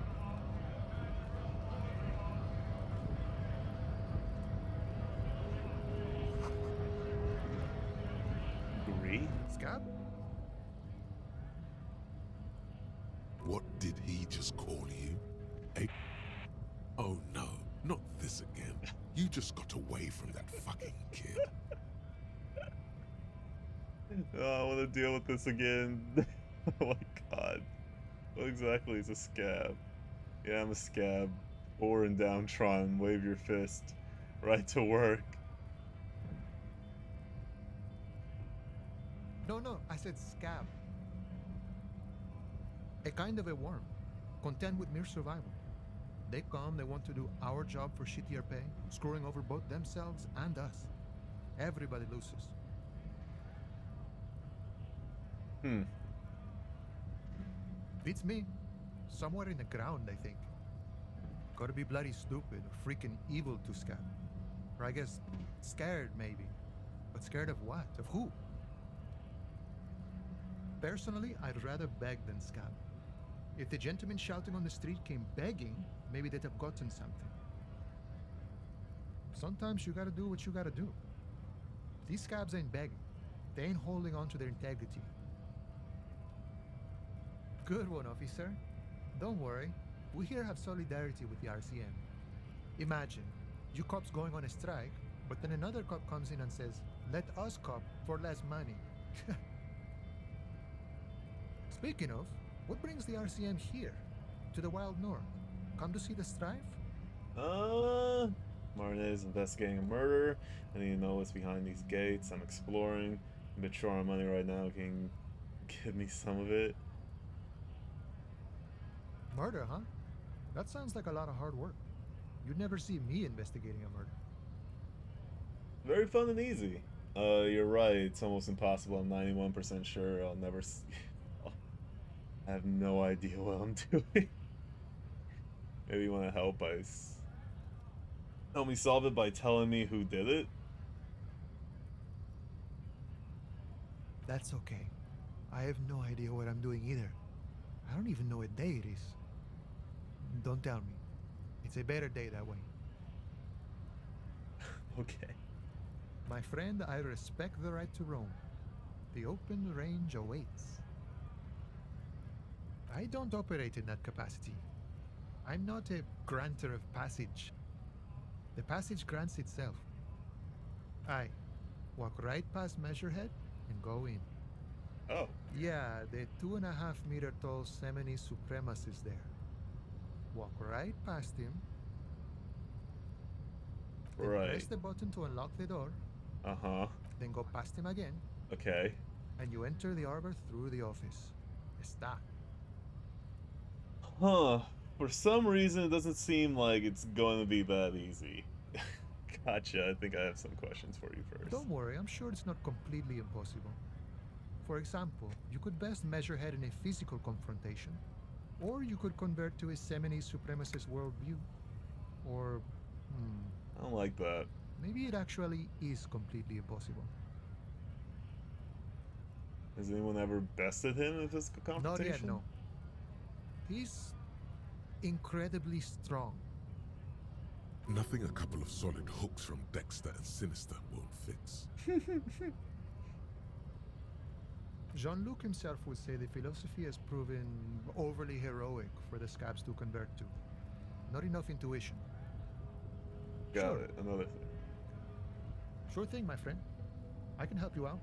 Agree? Scab? What did he just call you? A... Oh no, not this again. You just got away from that fucking kid. Oh, I want to deal with this again. Oh my god. What exactly is a scab? Yeah, I'm a scab. Poor and downtrodden. Wave your fist. Right to work. No, I said scab. A kind of a worm, content with mere survival. They come, they want to do our job for shittier pay, screwing over both themselves and us. Everybody loses. Beats me. Somewhere in the ground, I think. Gotta be bloody stupid or freaking evil to scab. Or I guess scared, maybe. But scared of what? Of who? Personally, I'd rather beg than scab. If the gentleman shouting on the street came begging, maybe they'd have gotten something. Sometimes you gotta do what you gotta do. These scabs ain't begging. They ain't holding on to their integrity. Good one, officer. Don't worry. We here have solidarity with the RCM. Imagine, you cops going on a strike, but then another cop comes in and says, let us cop for less money. Speaking of, what brings the RCM here? To the wild north? Come to see the strife? Martinez investigating a murder. I need to know what's behind these gates. I'm exploring. I'm a bit short on money right now. Can you give me some of it? Murder, huh? That sounds like a lot of hard work. You'd never see me investigating a murder. Very fun and easy. You're right. It's almost impossible. I'm 91% sure I'll never see. I have no idea what I'm doing. Maybe you want to help help me solve it by telling me who did it? That's okay. I have no idea what I'm doing either. I don't even know what day it is. Don't tell me. It's a better day that way. Okay. My friend, I respect the right to roam. The open range awaits. I don't operate in that capacity. I'm not a granter of passage. The passage grants itself. I walk right past Measurehead and go in. Oh. Yeah, the 2.5-meter tall Semini Supremacy is there. Walk right past him. Then press the button to unlock the door. Uh-huh. Then go past him again. Okay. And you enter the arbor through the office. Está. Huh. For some reason, it doesn't seem like it's going to be that easy. Gotcha. I think I have some questions for you first. Don't worry, I'm sure it's not completely impossible. For example, you could best measure head in a physical confrontation, or you could convert to a Semini supremacist worldview. Or, I don't like that. Maybe it actually is completely impossible. Has anyone ever bested him in a physical confrontation? Not yet, no. He's incredibly strong. Nothing a couple of solid hooks from Dexter and Sinister won't fix. Jean-Luc himself would say the philosophy has proven overly heroic for the scabs to convert to. Not enough intuition. Got it. Another thing. Sure thing, my friend. I can help you out.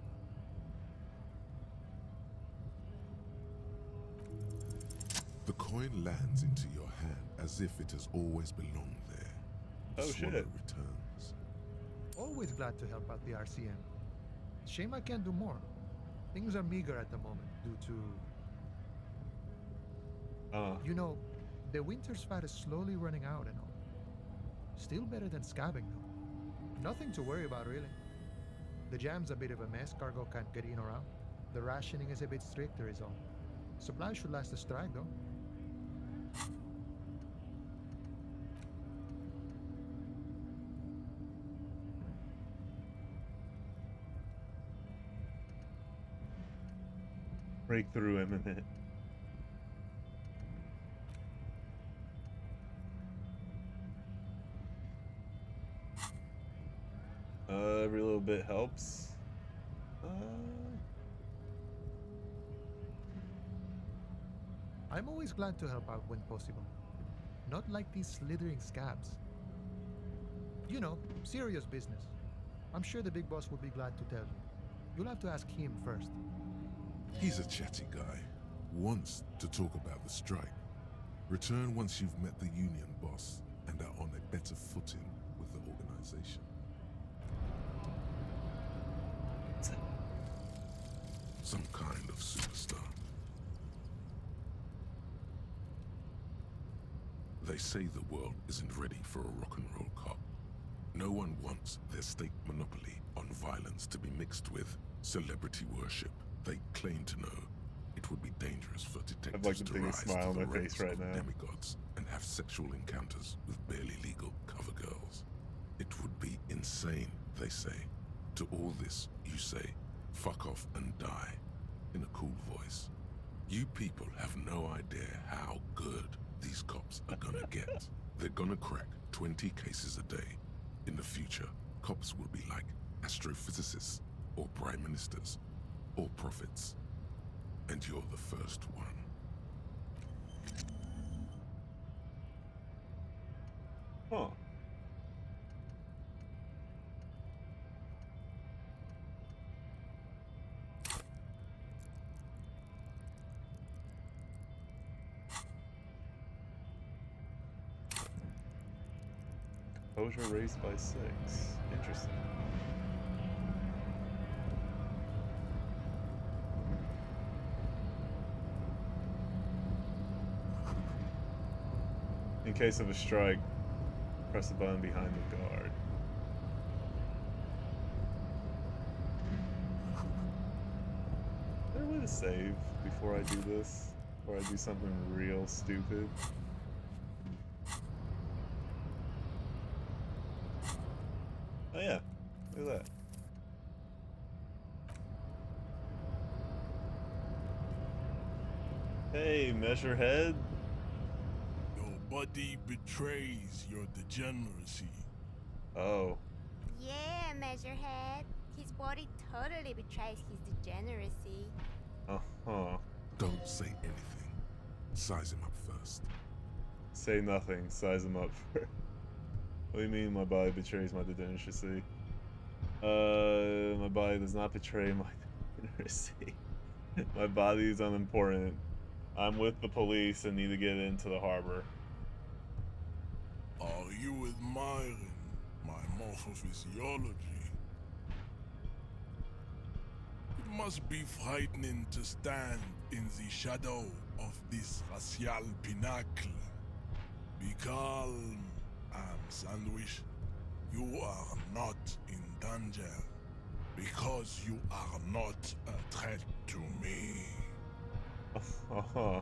The coin lands into your hand as if it has always belonged there. The swallow returns. Always glad to help out the RCM. Shame I can't do more. Things are meager at the moment due to... You know, the winter's fat is slowly running out and all. Still better than scabbing though. Nothing to worry about really. The jam's a bit of a mess, cargo can't get in or out. The rationing is a bit stricter is all. Supplies should last the strike though. Breakthrough imminent. Every little bit helps. I'm always glad to help out when possible. Not like these slithering scabs. You know, serious business. I'm sure the big boss would be glad to tell you. You'll have to ask him first. He's a chatty guy. Wants to talk about the strike. Return once you've met the union boss and are on a better footing with the organization. Some kind of superstar. They say the world isn't ready for a rock and roll cop. No one wants their state monopoly on violence to be mixed with celebrity worship. They claim to know it would be dangerous for detectives like the to biggest rise smile to on the my ranks face right of now. demigods and have sexual encounters with barely legal cover girls. It would be insane, they say. To all this, you say, fuck off and die, in a cool voice. You people have no idea how good these cops are gonna get. They're gonna crack 20 cases a day. In the future, cops will be like astrophysicists, or prime ministers, or prophets. And you're the first one. Huh. Exposure raised by 6. Interesting. In case of a strike, press the button behind the guard. Is there a way to save before I do this? Before I do something real stupid? Oh yeah, look at that. Hey, Measurehead. Nobody betrays your degeneracy. Oh. Yeah, Measurehead. His body totally betrays his degeneracy. Uh-huh. Don't say anything. Size him up first. Say nothing. Size him up first. What do you mean my body betrays my degeneracy? My body does not betray my degeneracy. My body is unimportant. I'm with the police and need to get into the harbor. Are you admiring my morphophysiology? It must be frightening to stand in the shadow of this racial pinnacle. Be calm, Am Sandwich. You are not in danger because you are not a threat to me. Uh-huh.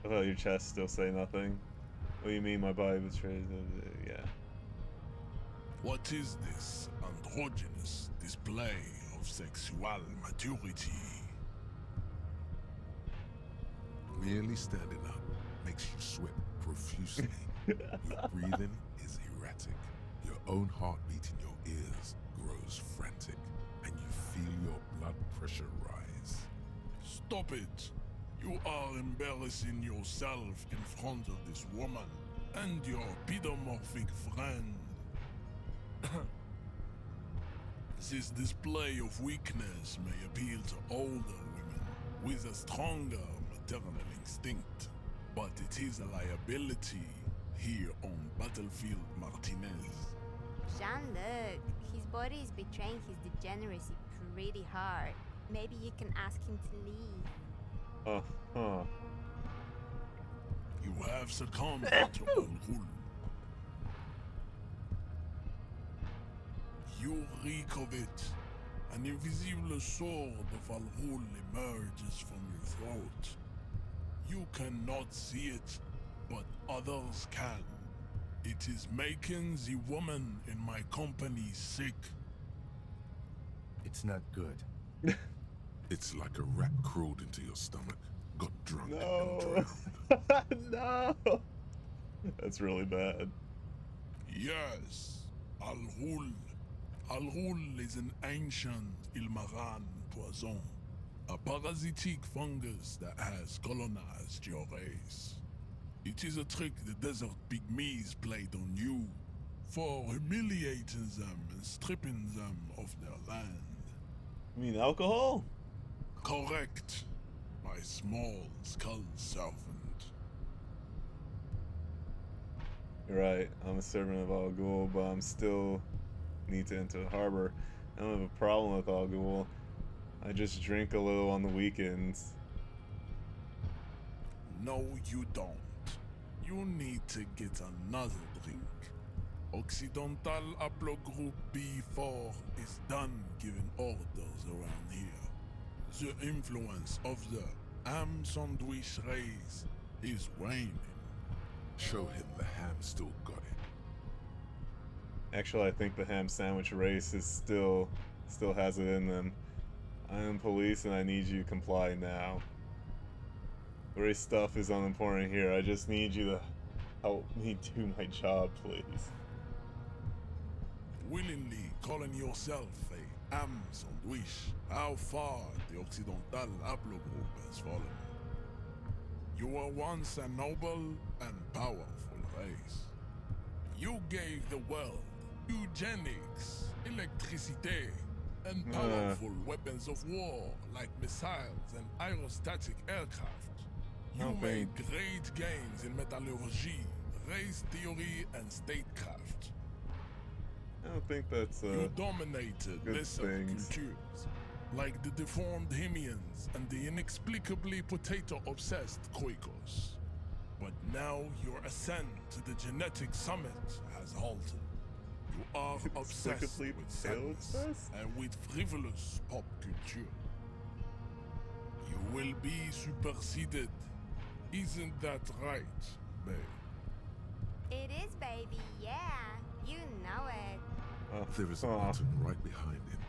I thought your chest still say nothing. What do you mean my body betrays it? Yeah. What is this androgynous display of sexual maturity? Merely standing up makes you sweat profusely. Your breathing is erratic. Your own heartbeat in your ears grows frantic, and you feel your blood pressure rise. Stop it! You are embarrassing yourself in front of this woman and your pedomorphic friend. This display of weakness may appeal to older women with a stronger maternal instinct, but it is a liability here on Battlefield Martinez. Jean-Luc, his body is betraying his degeneracy pretty hard. Maybe you can ask him to leave. Uh-huh. You have succumbed to Al-Ghul. You reek of it. An invisible sword of Al-Ghul emerges from your throat. You cannot see it, but others can. It is making the woman in my company sick. It's not good. It's like a rat crawled into your stomach, got drunk, and No. drowned. No. That's really bad. Yes, Al-Ghul. Al-Ghul is an ancient Ilmaran poison, a parasitic fungus that has colonized your race. It is a trick the desert pygmies played on you for humiliating them and stripping them of their land. You mean alcohol? Correct, my small skull servant. You're right. I'm a servant of Al Ghul, but I'm still need to enter the harbor. I don't have a problem with Al Ghul. I just drink a little on the weekends. No, you don't. You need to get another drink. Occidental Haplogroup B4 is done giving orders around here. The influence of the ham sandwich race is waning. Show him the ham still got it. Actually, I think the ham sandwich race is still has it in them. I am police and I need you to comply now. The race stuff is unimportant here. I just need you to help me do my job, please. Willingly calling yourself a ham sandwich, how far the Occidental Haplogroup has fallen. You were once a noble and powerful race. You gave the world eugenics, electricity, and powerful weapons of war like missiles and aerostatic aircraft. You made great gains in metallurgy, race theory, and statecraft. I don't think that's You dominated good lesser things. cultures, like the deformed Hemians and the inexplicably potato-obsessed Quakers. But now your ascent to the genetic summit has halted. You are obsessed with sadness and with frivolous pop culture. You will be superseded. Isn't that right, babe? It is, baby, yeah. You know it. There is a button right behind him,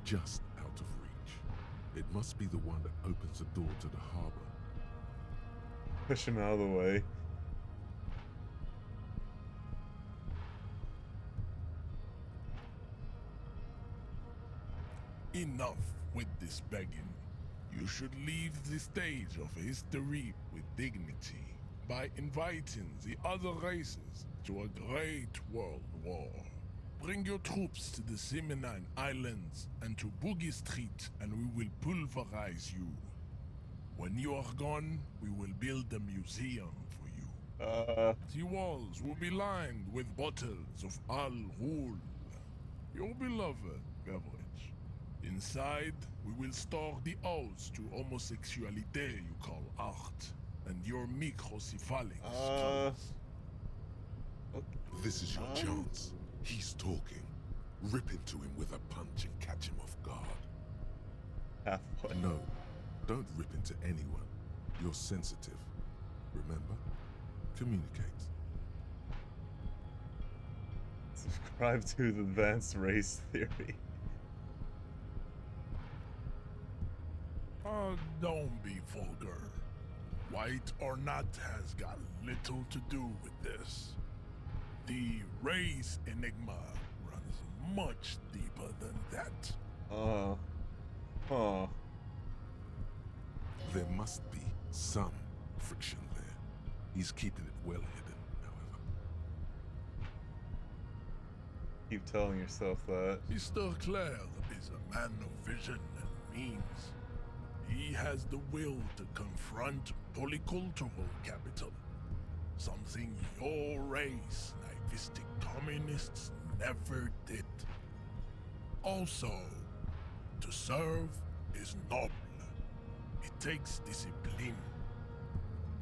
just out of reach. It must be the one that opens the door to the harbor. Push him out of the way. Enough with this begging. You should leave the stage of history with dignity by inviting the other races to a great world war. Bring your troops to the Seminine Islands and to Boogie Street and we will pulverize you. When you are gone, we will build a museum for you. The walls will be lined with bottles of Al Ghul, your beloved beverage. Inside, we will store the odes to homosexuality you call art, and your microcephalic skulls. This is your chance. He's talking. Rip into him with a punch and catch him off guard. Halfway. No, don't rip into anyone. You're sensitive. Remember? Communicate. Subscribe to the advanced race theory. Don't be vulgar. White or not has got little to do with this. The race enigma runs much deeper than that. There must be some friction there. He's keeping it well hidden, however. Keep telling yourself that. Mr. Clare is a man of vision and means. He has the will to confront polycultural capital, something your race, naivistic communists, never did. Also, to serve is noble. It takes discipline.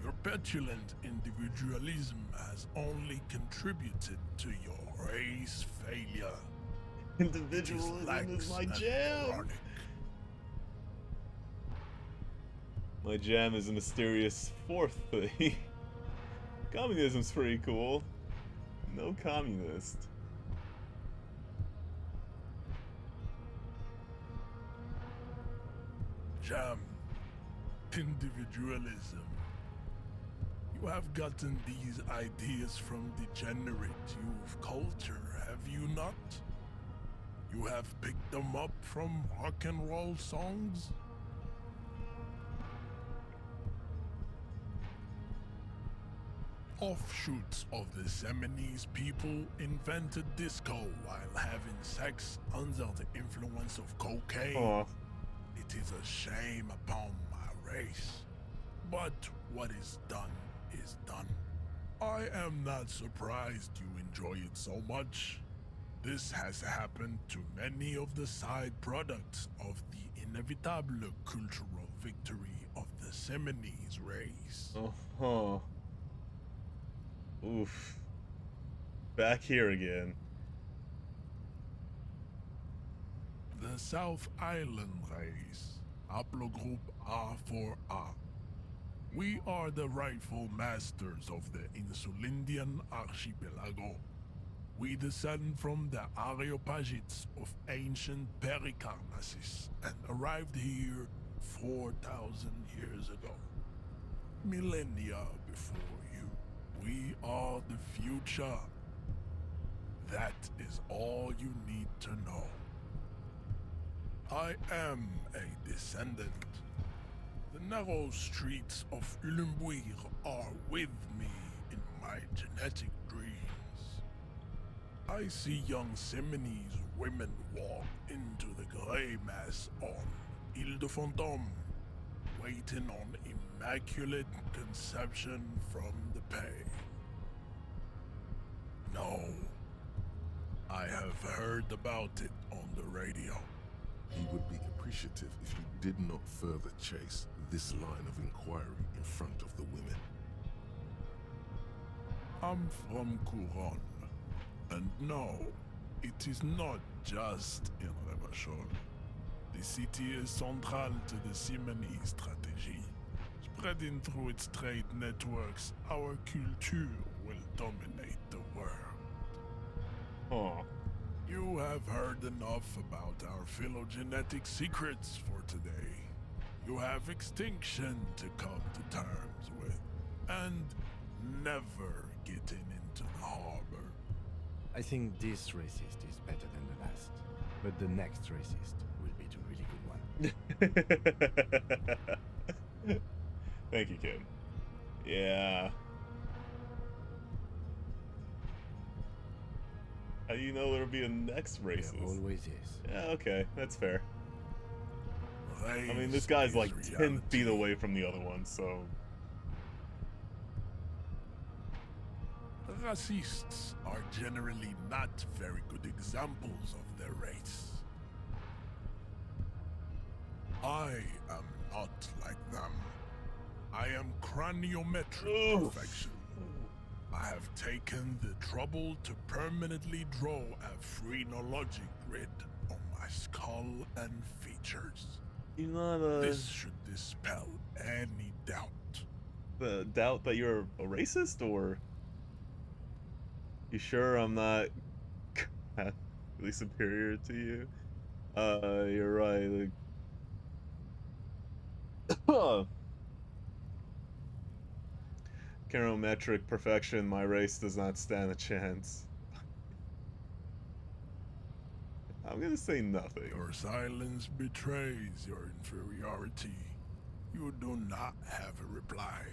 Your petulant individualism has only contributed to your race failure. Individualism is my jam! Ironic. My jam is a mysterious fourth thing. Communism's pretty cool. No communist. Jam. Individualism. You have gotten these ideas from degenerate youth culture, have you not? You have picked them up from rock and roll songs? Offshoots of the Seminoles people invented disco while having sex under the influence of cocaine. It is a shame upon my race. But what is done is done. I am not surprised you enjoy it so much. This has happened to many of the side products of the inevitable cultural victory of the Seminoles race. Oof. Back here again. The South Island race, haplogroup A4A. We are the rightful masters of the Insulindian archipelago. We descend from the Areopagites of ancient Pericarnassus and arrived here 4,000 years ago. Millennia before you. We are the future. That is all you need to know. I am a descendant. The narrow streets of Ulimbuir are with me in my genetic dreams. I see young Seminoles women walk into the grey mass on Ile de Fantôme, waiting on immaculate conception from the pay. No, I have heard about it on the radio. He would be appreciative if you did not further chase this line of inquiry in front of the women. I'm from Couronne, and no, it is not just in Revachol. The city is central to the Simony strategy. Spreading through its trade networks, our culture will dominate the world. Huh. You have heard enough about our phylogenetic secrets for today. You have extinction to come to terms with, and never getting into the harbor. I think this racist is better than the last, but the next racist will be the really good one. Thank you, Kim. Yeah. How do you know there'll be a next racist? There always is. Yeah, okay, that's fair. Race I mean, this guy's is like 10 reality. feet away from the other one, so... Racists are generally not very good examples of their race. I am not like them. I am craniometric perfection. I have taken the trouble to permanently draw a phrenologic grid on my skull and features. You're not, This should dispel any doubt. The doubt that you're a racist, or... You sure I'm not really superior to you? You're right. Like... Cherometric perfection, my race does not stand a chance. I'm gonna say nothing. Your silence betrays your inferiority. You do not have a reply.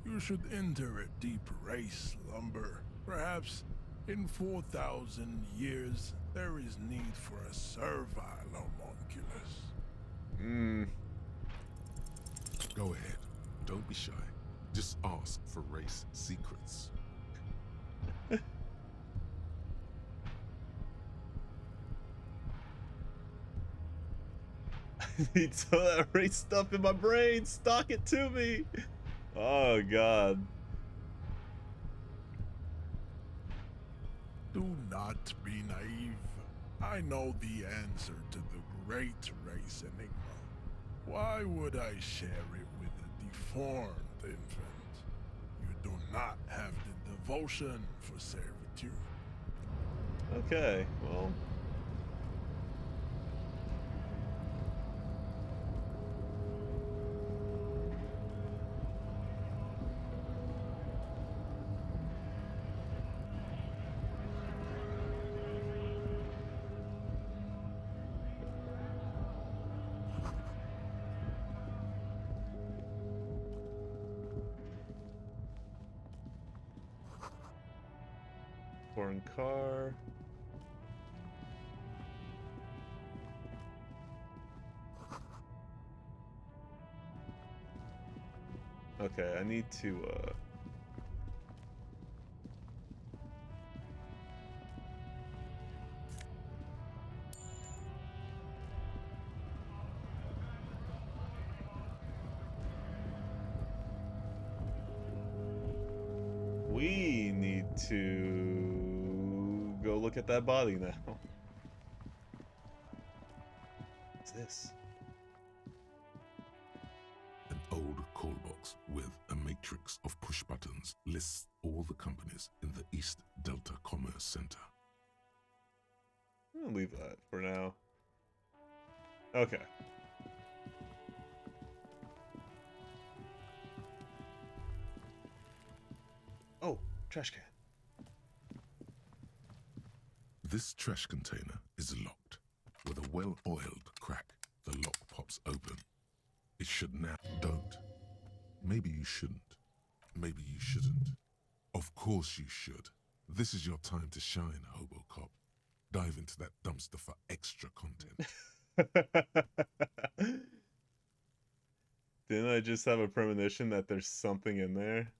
You should enter a deep race slumber. Perhaps in 4,000 years, there is need for a servile homunculus. Go ahead. Don't be shy. Just ask for race secrets. I need some of that race stuff in my brain. Stock it to me. Oh, God. Do not be naive. I know the answer to the great race enigma. Why would I share it with a deformed infant? You do not have the devotion for servitude. Okay, well... Foreign car. Okay, I need to, We to go look at that body now. What's this? An old call box with a matrix of push buttons lists all the companies in the East Delta Commerce Center. I'm gonna leave that for now. Okay. Oh, trash can. This trash container is locked. With a well-oiled crack, the lock pops open. It should now... Don't. Maybe you shouldn't. Maybe you shouldn't. Of course you should. This is your time to shine, Hobocop. Dive into that dumpster for extra content. Didn't I just have a premonition that there's something in there?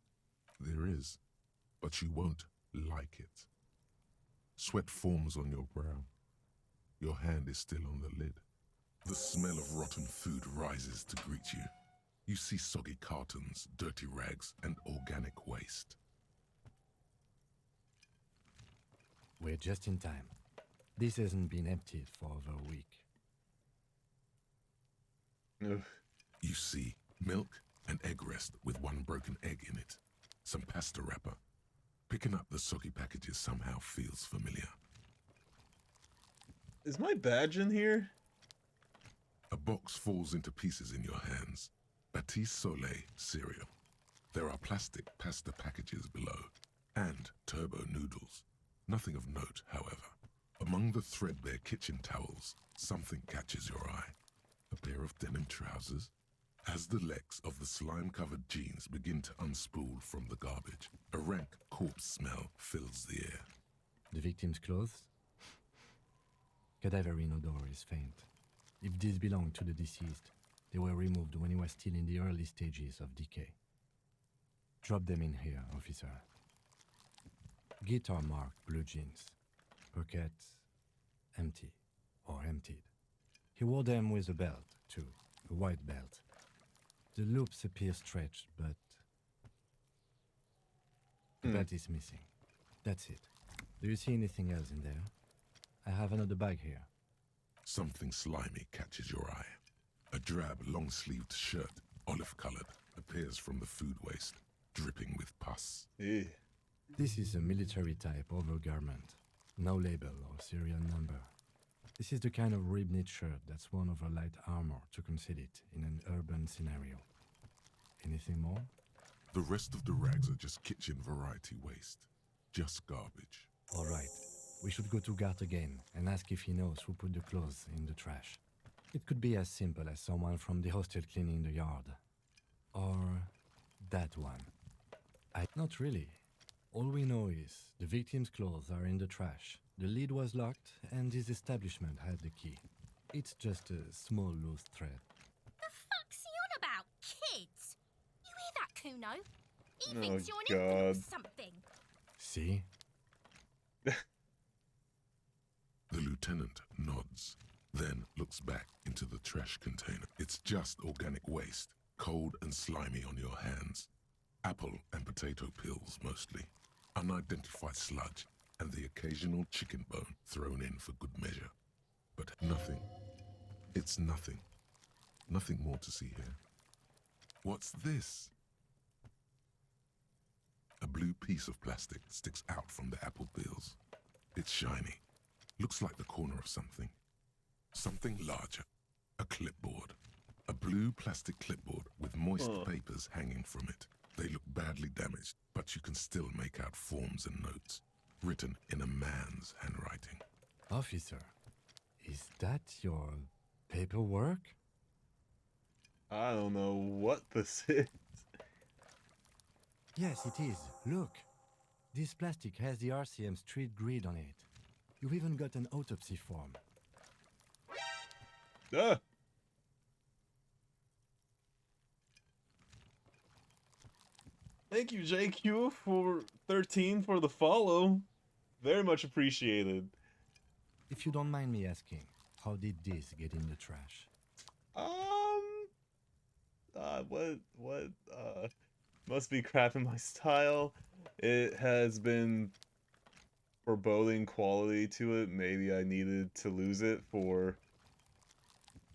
There is, but you won't like it. Sweat forms on your brow. Your hand is still on the lid. The smell of rotten food rises to greet you. You see soggy cartons, dirty rags, and organic waste. We're just in time. This hasn't been emptied for over a week. Ugh. You see milk and egg rest with one broken egg in it. Some pasta wrapper. Picking up the soggy packages somehow feels familiar. Is my badge in here? A box falls into pieces in your hands. Batiste Soleil cereal. There are plastic pasta packages below. And turbo noodles. Nothing of note, however. Among the threadbare kitchen towels, something catches your eye. A pair of denim trousers. As the legs of the slime-covered jeans begin to unspool from the garbage, a rank corpse smell fills the air. The victim's clothes? Cadaverine odor is faint. If these belong to the deceased, they were removed when he was still in the early stages of decay. Drop them in here, officer. Guitar marked blue jeans. Pockets empty or emptied. He wore them with a belt, too, a white belt. The loops appear stretched, but the belt is missing. That's it. Do you see anything else in there? I have another bag here. Something slimy catches your eye. A drab, long-sleeved shirt, olive-colored, appears from the food waste, dripping with pus. This is a military-type overgarment. No label or serial number. This is the kind of rib-knit shirt that's worn over light armor to conceal it in an urban scenario. Anything more? The rest of the rags are just kitchen variety waste. Just garbage. All right. We should go to Gart again and ask if he knows who put the clothes in the trash. It could be as simple as someone from the hostel cleaning the yard. Or that one. Not really. All we know is the victim's clothes are in the trash. The lid was locked and his establishment had the key. It's just a small loose thread. The fuck's he on about? Kids? You hear that, Kuno? He Oh, thinks you're an infant or God. something. See? The lieutenant nods, then looks back into the trash container. It's just organic waste, cold and slimy on your hands. Apple and potato peels, mostly. Unidentified sludge, and the occasional chicken bone thrown in for good measure. But nothing. It's nothing. Nothing more to see here. What's this? A blue piece of plastic sticks out from the apple peels. It's shiny. Looks like the corner of something. Something larger. A clipboard. A blue plastic clipboard with moist papers hanging from it. They look badly damaged, but you can still make out forms and notes, written in a man's handwriting. Officer, is that your paperwork? I don't know what this is. Yes, it is. Look. This plastic has the RCM street grid on it. You've even got an autopsy form. Ah! Thank you, JQ, for 13 for the follow. Very much appreciated. If you don't mind me asking, how did this get in the trash? Must be crap in my style. it has been foreboding quality to it. Maybe I needed to lose it for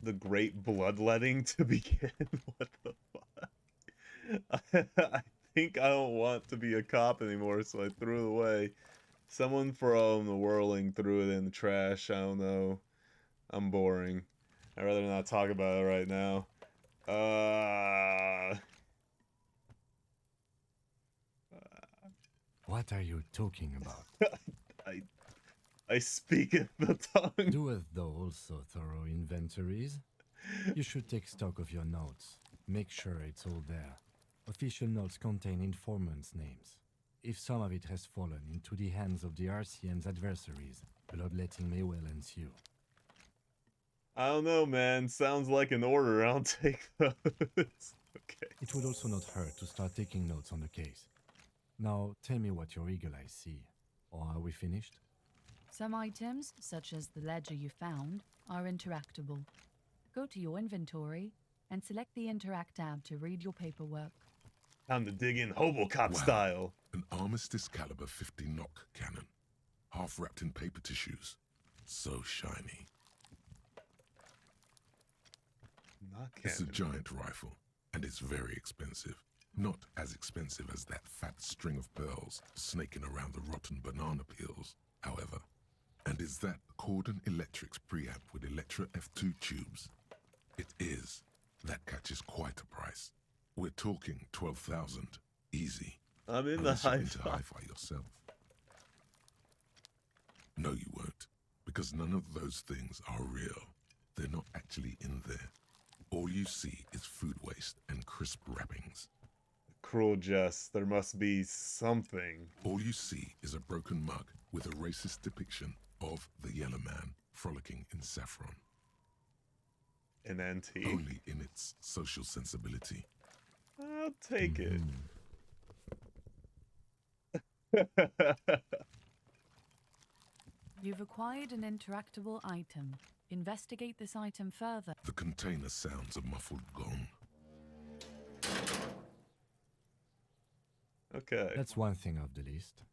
the great bloodletting to begin. What the fuck? I think I don't want to be a cop anymore, so I threw it away. Someone from the whirling threw it in the trash. I don't know. I'm boring. I'd rather not talk about it right now. What are you talking about? I speak in the tongue. Doeth thou also thorough inventories? You should take stock of your notes. Make sure it's all there. Official notes contain informants' names. If some of it has fallen into the hands of the RCM's adversaries, bloodletting may well ensue. I don't know, man. Sounds like an order. I'll take those. Okay. It would also not hurt to start taking notes on the case. Now, tell me what your eagle eyes see. Or are we finished? Some items, such as the ledger you found, are interactable. Go to your inventory and select the Interact tab to read your paperwork. Time to dig in Hobocop Wow. style. An Armistice caliber 50 knock cannon, half wrapped in paper tissues. So shiny. It's a giant rifle, and it's very expensive. Not as expensive as that fat string of pearls snaking around the rotten banana peels, however. And is that Cordon Electric's preamp with Electra F2 tubes? It is. That catches quite a price. We're talking 12,000, easy. I'm in Unless the you're into hi-fi. hi-fi yourself. No, you won't, because none of those things are real. They're not actually in there. All you see is food waste and crisp wrappings. Cruel jest. There must be something. All you see is a broken mug with a racist depiction of the Yellow Man frolicking in saffron. An antique. Only in its social sensibility. I'll take it. You've acquired an interactable item. Investigate this item further. The container sounds a muffled gong. Okay. That's one thing off the list.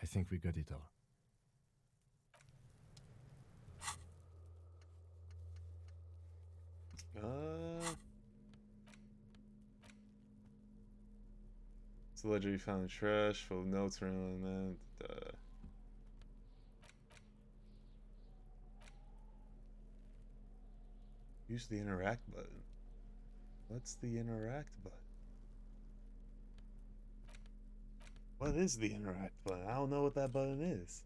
I think we got it all. It's a ledger you found in trash, full of notes around that. Use the interact button. What's the interact button? What is the interact button? I don't know what that button is.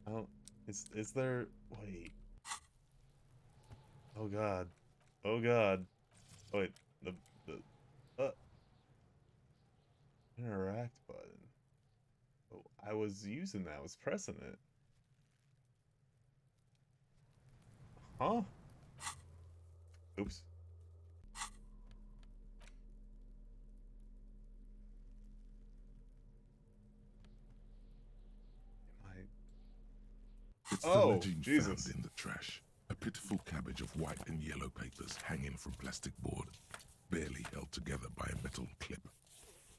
I don't. Is there? Wait. Oh god. Oh god. Oh, wait. The interact button. Oh, I was using that. I was pressing it. Huh? Oops. It's the Oh, ledger you Jesus. found in the trash. A pitiful cabbage of white and yellow papers hanging from plastic board, barely held together by a metal clip.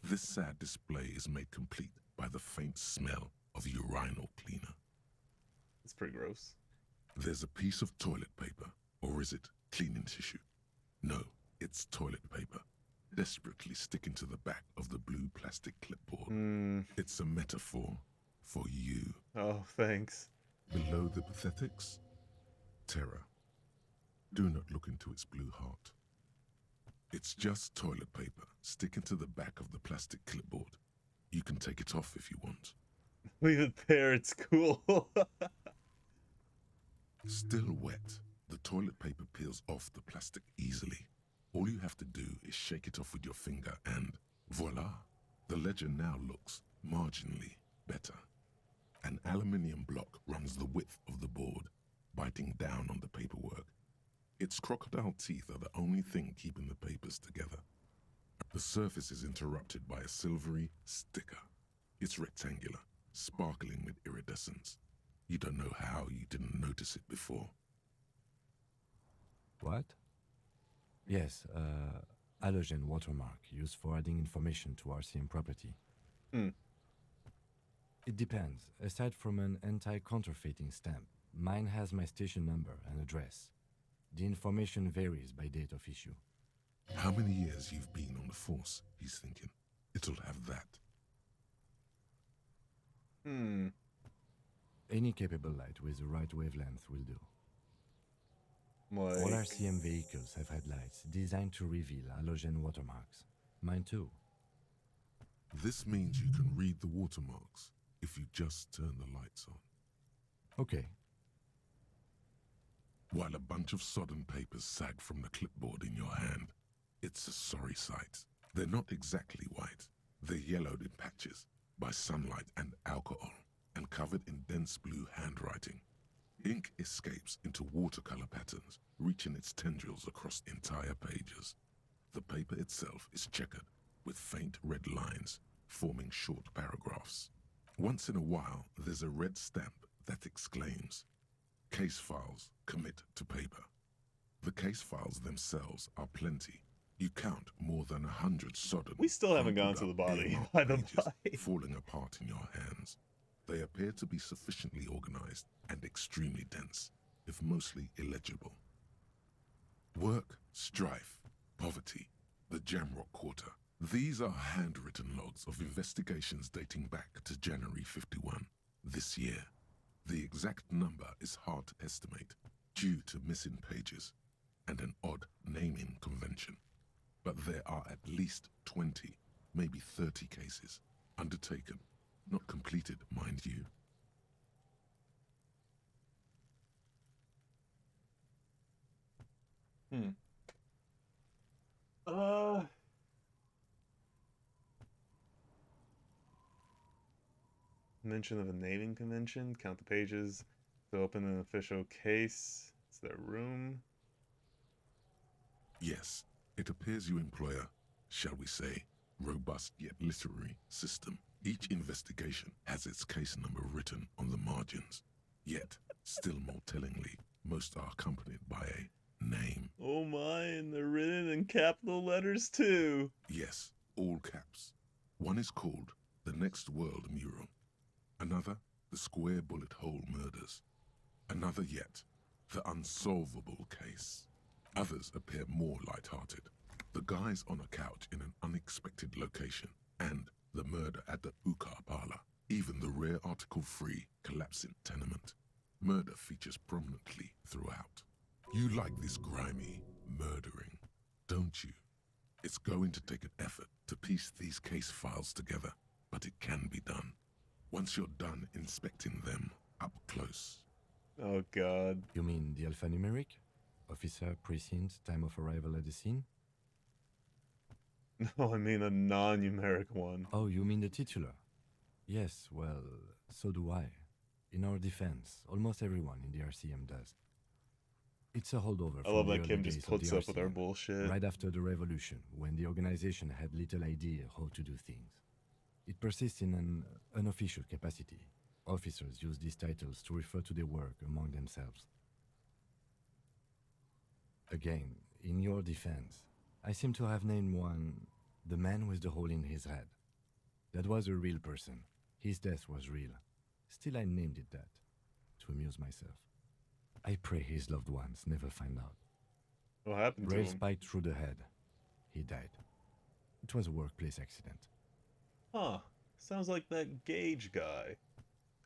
This sad display is made complete by the faint smell of urinal cleaner. It's pretty gross. There's a piece of toilet paper, or is it cleaning tissue? No, it's toilet paper, desperately sticking to the back of the blue plastic clipboard. It's a metaphor for you. Oh, thanks. Below the pathetics, terror. Do not look into its blue heart. It's just toilet paper sticking to the back of the plastic clipboard. You can take it off if you want. Leave it there, it's cool. Still wet, the toilet paper peels off the plastic easily. All you have to do is shake it off with your finger and voila! The ledger now looks marginally better. An aluminium block runs the width of the board, biting down on the paperwork. Its crocodile teeth are the only thing keeping the papers together. The surface is interrupted by a silvery sticker. It's rectangular, sparkling with iridescence. You don't know how you didn't notice it before. What? Yes, halogen watermark used for adding information to RCM property. Hmm. It depends. Aside from an anti-counterfeiting stamp, mine has my station number and address. The information varies by date of issue. How many years you've been on the force, he's thinking. It'll have that. Hmm. Any capable light with the right wavelength will do. All Like... RCM vehicles have had lights designed to reveal halogen watermarks. Mine too. This means you can read the watermarks if you just turn the lights on. Okay. While a bunch of sodden papers sag from the clipboard in your hand, it's a sorry sight. They're not exactly white. They're yellowed in patches by sunlight and alcohol, and covered in dense blue handwriting. Ink escapes into watercolor patterns, reaching its tendrils across entire pages. The paper itself is checkered, with faint red lines, forming short paragraphs. Once in a while, there's a red stamp that exclaims, "Case files, commit to paper." The case files themselves are plenty. You count more than 100 sodden... We still haven't gone to the body, by the by. ...falling apart in your hands. They appear to be sufficiently organized and extremely dense, if mostly illegible. Work, strife, poverty, the Jamrock Quarter. These are handwritten logs of investigations dating back to January 51, this year. The exact number is hard to estimate, due to missing pages and an odd naming convention. But there are at least 20, maybe 30 cases, undertaken, not completed, mind you. Mention of a naming convention. Count the pages to open an official case. It's their room. Yes, it appears you employ a, shall we say, robust yet literary system. Each investigation has its case number written on the margins. Yet, still more tellingly, most are accompanied by a name. Oh my, and they're written in capital letters too. Yes, all caps. One is called The Next World Mural. Another, The Square Bullet Hole Murders. Another yet, The Unsolvable Case. Others appear more light-hearted. The guys on a couch in an unexpected location, and the murder at the Ukar Parlor. Even the rare article-free collapsing tenement. Murder features prominently throughout. You like this grimy murdering, don't you? It's going to take an effort to piece these case files together, but it can be done. Once you're done inspecting them up close. Oh god. You mean the alphanumeric? Officer, precinct, time of arrival at the scene? No, I mean a non-numeric one. Oh, you mean the titular? Yes, well, so do I. In our defense, almost everyone in the RCM does. It's a holdover I from love the that early Kim days just of puts the up with our RCM, bullshit. right after the revolution, when the organization had little idea how to do things. It persists in an unofficial capacity. Officers use these titles to refer to their work among themselves. Again, in your defense, I seem to have named one the man with the hole in his head. That was a real person. His death was real. Still, I named it that, to amuse myself. I pray his loved ones never find out. What happened to Rail him? spiked through the head. He died. It was a workplace accident. Huh. Sounds like that Gage guy.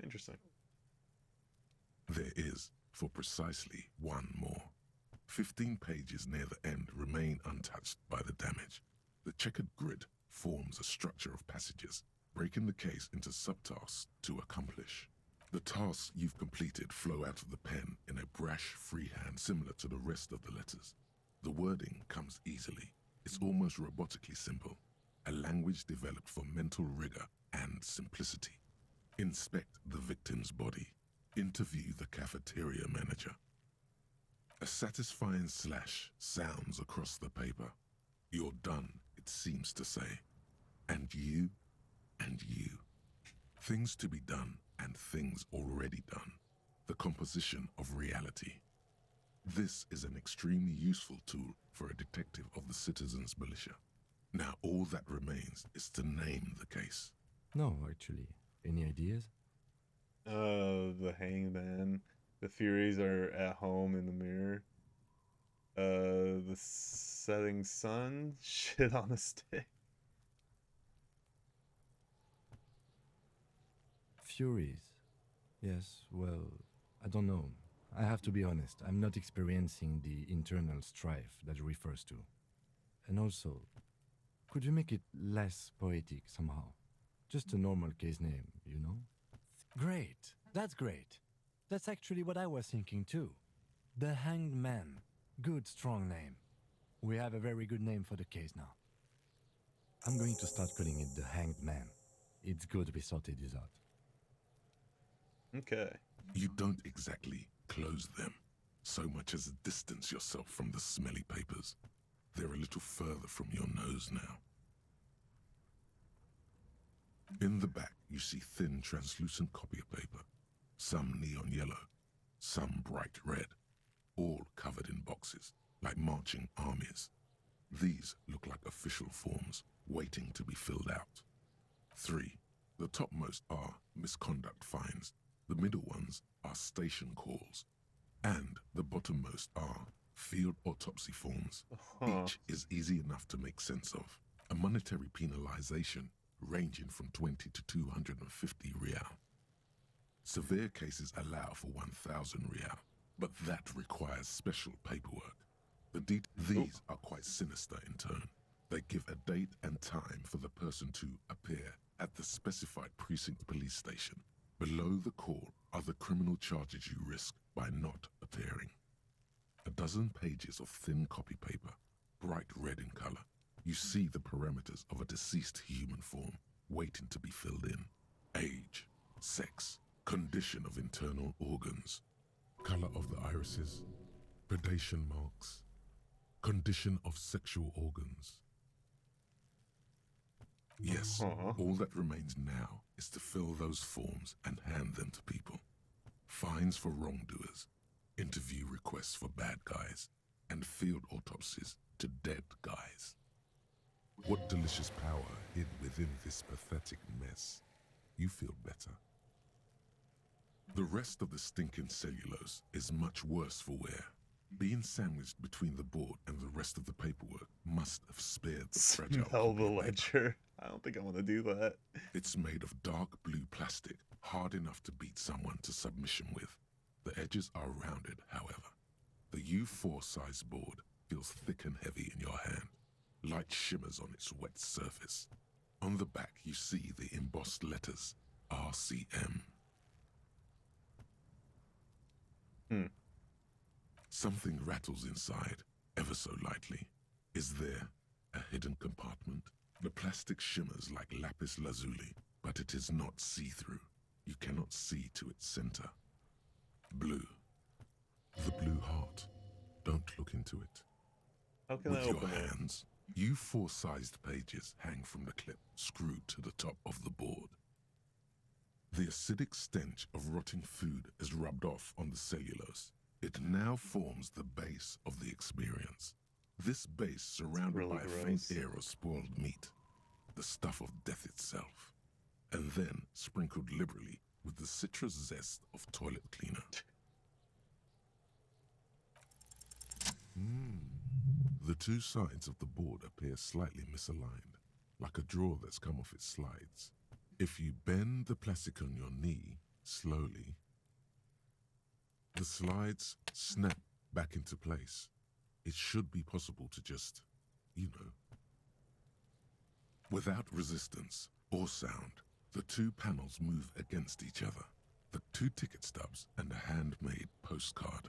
Interesting. There is, for precisely one more. 15 pages near the end remain untouched by the damage. The checkered grid forms a structure of passages, breaking the case into subtasks to accomplish. The tasks you've completed flow out of the pen in a brash freehand similar to the rest of the letters. The wording comes easily. It's almost robotically simple, a language developed for mental rigor and simplicity. Inspect the victim's body. Interview the cafeteria manager. A satisfying slash sounds across the paper. You're done, it seems to say. And you, and you. Things to be done and things already done. The composition of reality. This is an extremely useful tool for a detective of the citizens' militia. Now all that remains is to name the case. No, actually. Any ideas? The hangman. The Furies are at home in the mirror. The setting sun. Shit on a stick. Furies. Yes, well, I don't know. I have to be honest, I'm not experiencing the internal strife that it refers to. And also, could you make it less poetic somehow? Just a normal case name, you know? Great. That's great. That's actually what I was thinking too. The Hanged Man. Good, strong name. We have a very good name for the case now. I'm going to start calling it the Hanged Man. It's good we sorted this out. Okay. You don't exactly close them, so much as distance yourself from the smelly papers. They're a little further from your nose now. In the back, you see thin, translucent copy of paper. Some neon yellow, some bright red, all covered in boxes, like marching armies. These look like official forms, waiting to be filled out. 3. The topmost are misconduct fines. The middle ones are station calls. And the bottommost are field autopsy forms. Each is easy enough to make sense of. A monetary penalization ranging from 20 to 250 real. Severe cases allow for 1,000 real, but that requires special paperwork. These are quite sinister in turn. They give a date and time for the person to appear at the specified precinct police station. Below the call are the criminal charges you risk by not appearing. A dozen pages of thin copy paper, bright red in color. You see the parameters of a deceased human form waiting to be filled in. Age, sex, condition of internal organs, color of the irises, predation marks, condition of sexual organs. Yes, all that remains now is to fill those forms and hand them to people. Fines for wrongdoers, interview requests for bad guys, and field autopsies to dead guys. What delicious power hid within this pathetic mess. You feel better. The rest of the stinking cellulose is much worse for wear. Being sandwiched between the board and the rest of the paperwork must have spared the fragile Smell the ledger. I don't think I want to do that. It's made of dark blue plastic, hard enough to beat someone to submission with. The edges are rounded, however. The U4 size board feels thick and heavy in your hand. Light shimmers on its wet surface. On the back, you see the embossed letters, RCM. Something rattles inside, ever so lightly. Is there a hidden compartment? The plastic shimmers like lapis lazuli, but it is not see-through. You cannot see to its center. Blue. The blue heart. Don't look into it. How can With I open your it? hands, U4-sized pages hang from the clip, screwed to the top of the board. The acidic stench of rotting food is rubbed off on the cellulose. It now forms the base of the experience. This base surrounded really by a faint gross. air of spoiled meat, the stuff of death itself, and then sprinkled liberally with the citrus zest of toilet cleaner. The two sides of the board appear slightly misaligned, like a drawer that's come off its slides. If you bend the plastic on your knee slowly, the slides snap back into place. It should be possible to just, without resistance or sound, the two panels move against each other. The two ticket stubs and a handmade postcard.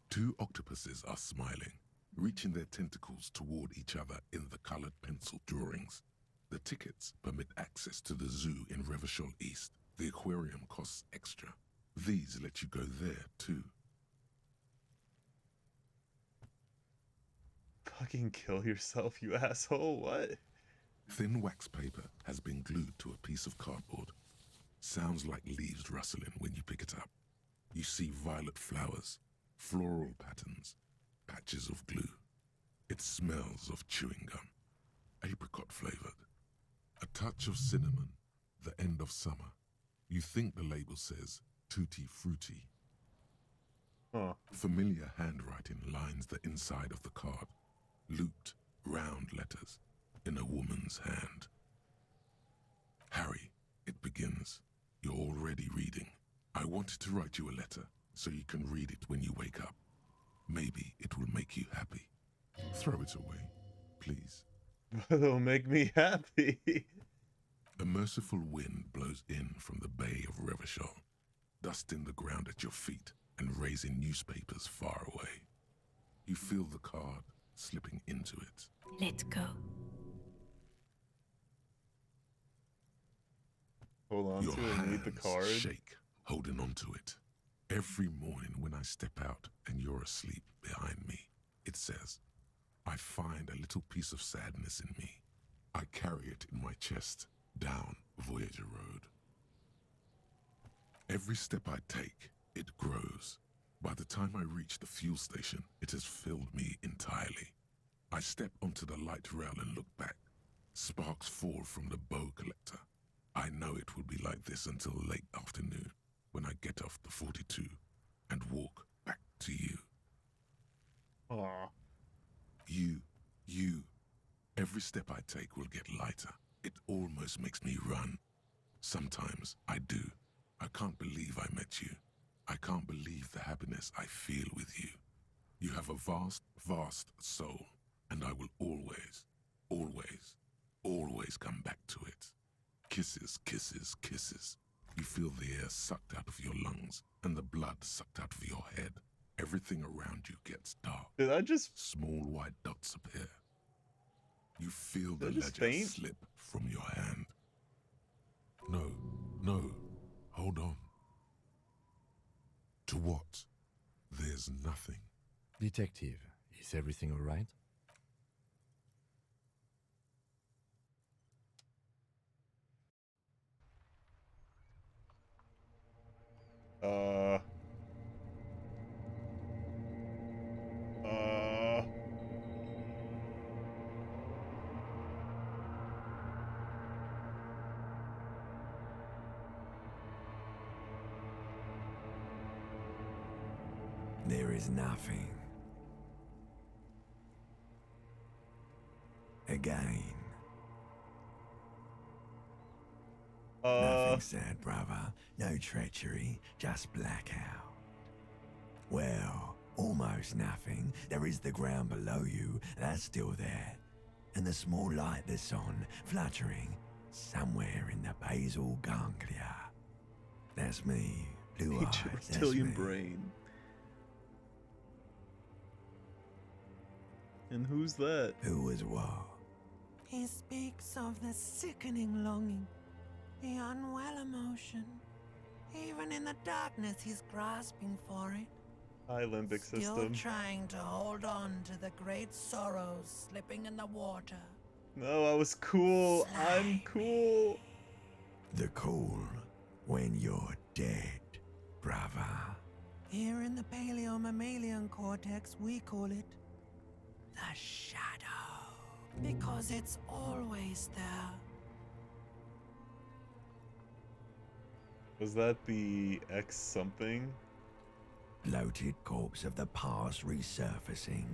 Two octopuses are smiling, reaching their tentacles toward each other in the colored pencil drawings. The tickets permit access to the zoo in Revachol East. The aquarium costs extra. These let you go there, too. Fucking kill yourself, you asshole. What? Thin wax paper has been glued to a piece of cardboard. Sounds like leaves rustling when you pick it up. You see violet flowers, floral patterns, patches of glue. It smells of chewing gum, apricot flavored. A touch of cinnamon, the end of summer. You think the label says tutti frutti. Huh. Familiar handwriting lines the inside of the card. Looped, round letters in a woman's hand. Harry, it begins. You're already reading. I wanted to write you a letter so you can read it when you wake up. Maybe it will make you happy. Throw it away, please. It'll make me happy. A merciful wind blows in from the bay of Revachol, dusting the ground at your feet and raising newspapers far away. You feel the card slipping into it. Let go. Hold on Your to it and read the hands card. shake, holding onto it. Every morning when I step out and you're asleep behind me, it says, I find a little piece of sadness in me. I carry it in my chest, down Voyager Road. Every step I take, it grows. By the time I reach the fuel station, it has filled me entirely. I step onto the light rail and look back. Sparks fall from the bow collector. I know it will be like this until late afternoon, when I get off the 42 and walk back to you. Aww. You. Every step I take will get lighter. It almost makes me run. Sometimes I do. I can't believe I met you. I can't believe the happiness I feel with you. You have a vast, vast soul, and I will always, always, always come back to it. Kisses, kisses, kisses. You feel the air sucked out of your lungs and the blood sucked out of your head. Everything around you gets dark. Did I just... Small white dots appear. You feel the Did I just ledger faint? slip from your hand. No, hold on. To what? There's nothing. Detective, is everything all right? There is nothing. Again. Nothing sad, brother. No treachery, just blackout. Well, almost nothing. There is the ground below you, that's still there. And the small light that's on, fluttering, somewhere in the basal ganglia. That's me, blue eyes, that's reptilian me. brain. And who's that? Who was what? He speaks of the sickening longing, the unwell emotion. Even in the darkness, he's grasping for it. Hi, limbic Still system. trying to hold on to the great sorrows slipping in the water. No, I was cool. I'm cool. The cool when you're dead, brother. Here in the paleo-mammalian cortex, we call it the shadow, because it's always there. Was that the X something? Bloated corpse of the past resurfacing.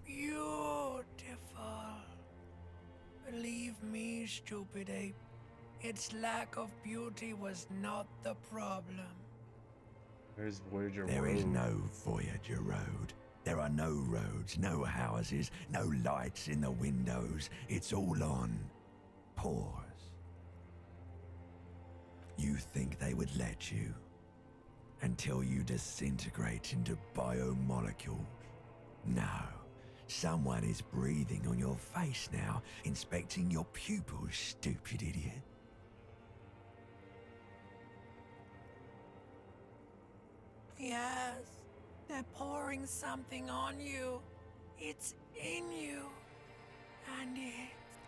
Beautiful. Believe me, stupid ape, its lack of beauty was not the problem. Where's Voyager There Road? is no Voyager Road. There are no roads, no houses, no lights in the windows. It's all on pause. You think they would let you until you disintegrate into biomolecules? No. Someone is breathing on your face now, inspecting your pupils, stupid idiot. Yes, they're pouring something on you. It's in you. And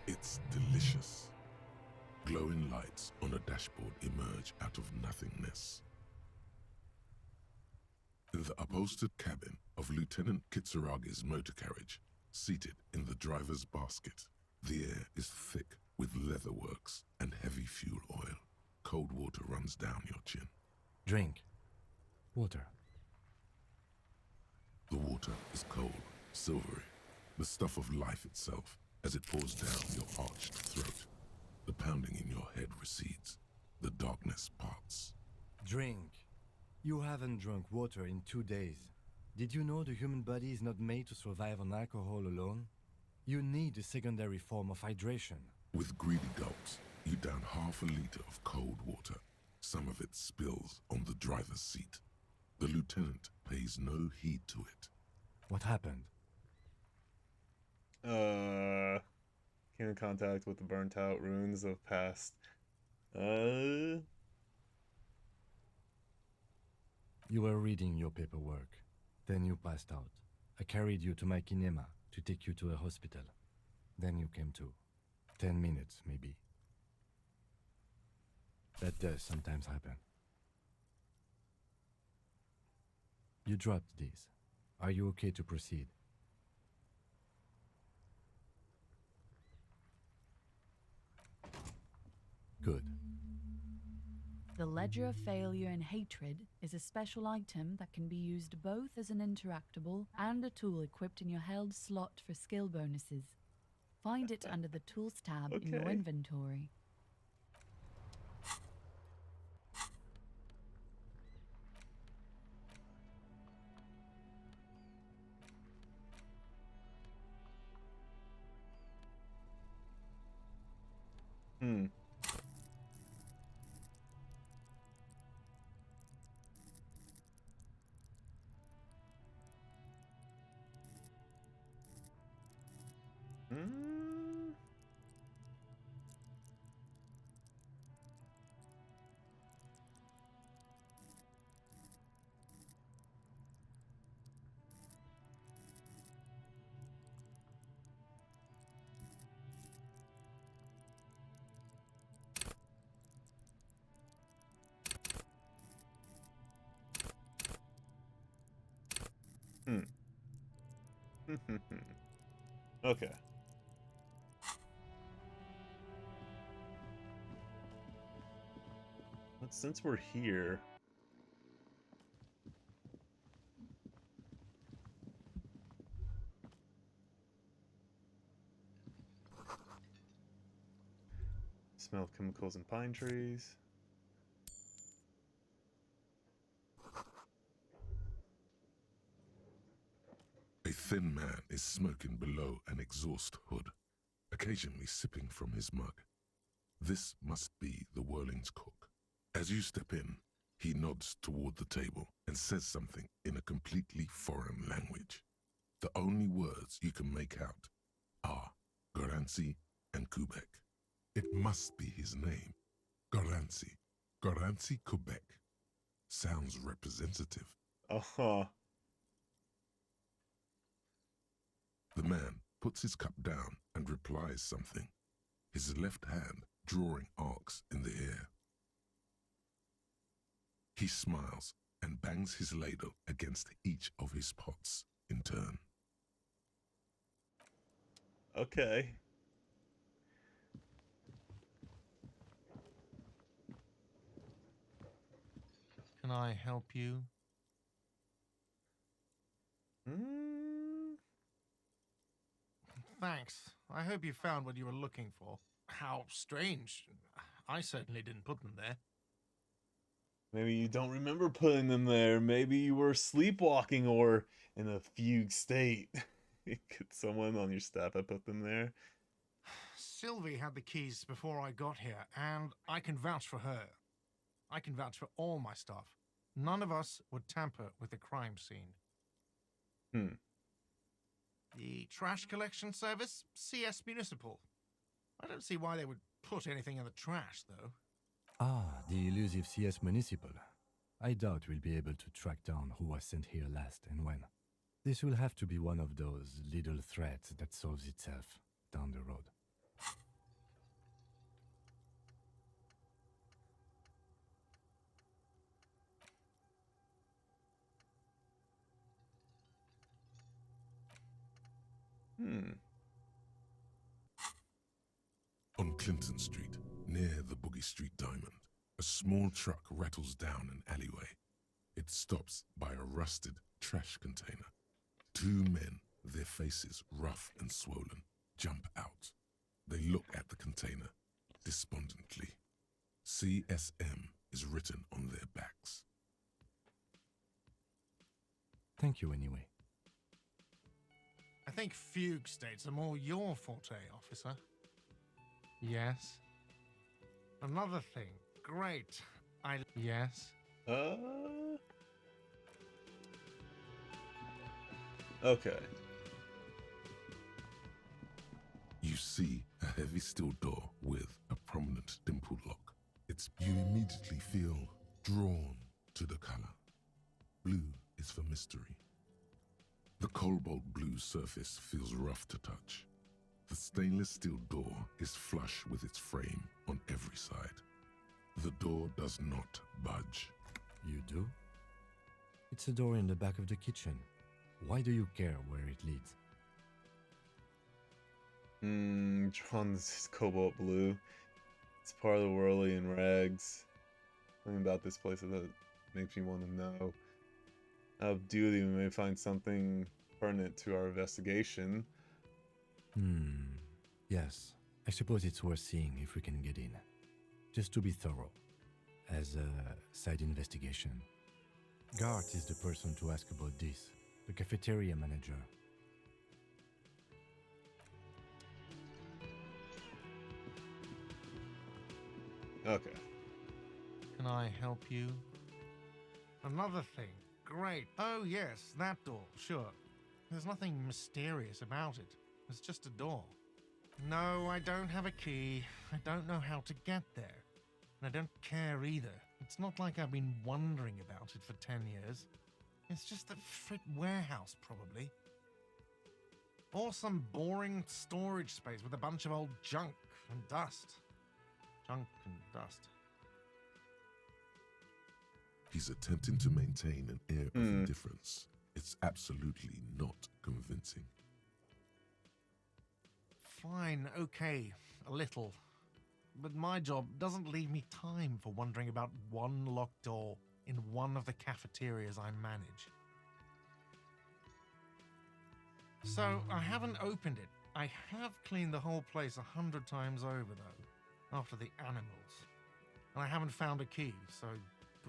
It's delicious. Glowing lights on a dashboard emerge out of nothingness. In the upholstered cabin of Lieutenant Kitsuragi's motor carriage, seated in the driver's basket, the air is thick with leatherworks and heavy fuel oil. Cold water runs down your chin. Drink. Water. The water is cold, silvery, the stuff of life itself as it pours down your parched throat. The pounding in your head recedes. The darkness parts. Drink. You haven't drunk water in 2 days. Did you know the human body is not made to survive on alcohol alone? You need a secondary form of hydration. With greedy gulps, you down half a liter of cold water. Some of it spills on the driver's seat. The lieutenant pays no heed to it. What happened? Came in contact with the burnt out ruins of past. You were reading your paperwork. Then you passed out. I carried you to my kinema to take you to a hospital. Then you came to. 10 minutes, maybe. That does sometimes happen. You dropped these. Are you okay to proceed? Good. The Ledger of Failure and Hatred is a special item that can be used both as an interactable and a tool equipped in your held slot for skill bonuses. Find it under the Tools tab in your Okay. inventory. Hmm. Hmm. Okay. But since we're here, smell of chemicals and pine trees. A thin man is smoking below an exhaust hood, occasionally sipping from his mug. This must be the Whirling's cook. As you step in, he nods toward the table and says something in a completely foreign language. The only words you can make out are Goranci and Kubek. It must be his name. Goranci. Goranci Kubek. Sounds representative. Uh-huh. The man puts his cup down and replies something, his left hand drawing arcs in the air. He smiles and bangs his ladle against each of his pots in turn. Okay. Can I help you? Thanks. I hope you found what you were looking for. How strange. I certainly didn't put them there. Maybe you don't remember putting them there. Maybe you were sleepwalking or in a fugue state. Could someone on your staff have put them there? Sylvie had the keys before I got here, and I can vouch for her. I can vouch for all my staff. None of us would tamper with the crime scene. The trash collection service, CS Municipal. I don't see why they would put anything in the trash, though. Ah, the elusive CS Municipal. I doubt we'll be able to track down who was sent here last and when. This will have to be one of those little threats that solves itself down the road. On Clinton Street, near the Boogie Street Diamond, a small truck rattles down an alleyway. It stops by a rusted trash container. Two men, their faces rough and swollen, jump out. They look at the container despondently. CSM is written on their backs. Thank you anyway. I think fugue states are more your forte, officer. Yes. Another thing. Great. Yes. Okay. You see a heavy steel door with a prominent dimple lock. You immediately feel drawn to the color. Blue is for mystery. The cobalt blue surface feels rough to touch. The stainless steel door is flush with its frame on every side. The door does not budge. You do? It's a door in the back of the kitchen. Why do you care where it leads? Drawn this is cobalt blue. It's part of the whirly and rags. Something about this place that makes me want to know. Out of duty, we may find something pertinent to our investigation. Yes. I suppose it's worth seeing if we can get in. Just to be thorough. As a side investigation. Gart is the person to ask about this. The cafeteria manager. Okay. Can I help you? Another thing. Great. Oh, yes, that door. Sure. There's nothing mysterious about it. It's just a door. No, I don't have a key. I don't know how to get there. And I don't care either. It's not like I've been wondering about it for 10 years. It's just a frit warehouse, probably. Or some boring storage space with a bunch of old junk and dust. Junk and dust. He's attempting to maintain an air of indifference. It's absolutely not convincing. Fine, okay, a little. But my job doesn't leave me time for wondering about one locked door in one of the cafeterias I manage. So, I haven't opened it. I have cleaned the whole place 100 times over, though, after the animals. And I haven't found a key, so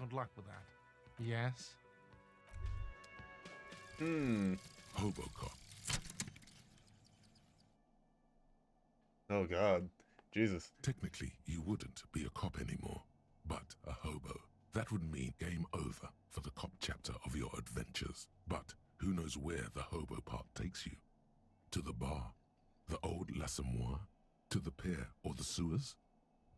good luck with that. Yes? Hobocop. Oh god. Jesus. Technically, you wouldn't be a cop anymore, but a hobo. That would mean game over for the cop chapter of your adventures. But who knows where the hobo part takes you? To the bar? The old L'Assommoir? To the pier or the sewers?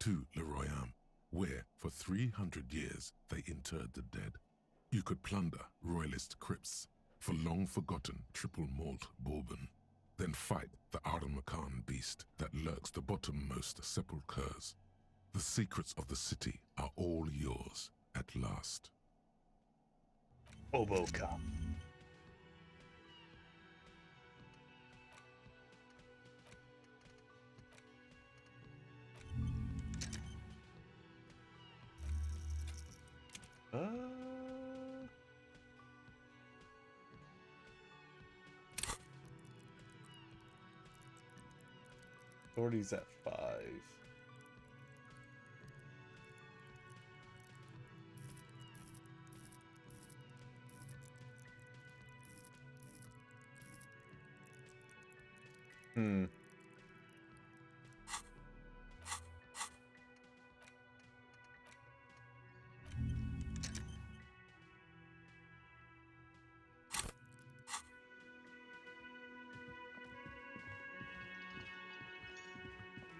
To Le Royaume, where for 300 years they interred the dead. You could plunder royalist crypts for long-forgotten triple malt bourbon, then fight the Aramakan beast that lurks the bottommost sepulchres. The secrets of the city are all yours at last. Hobocop. Authorities at 5.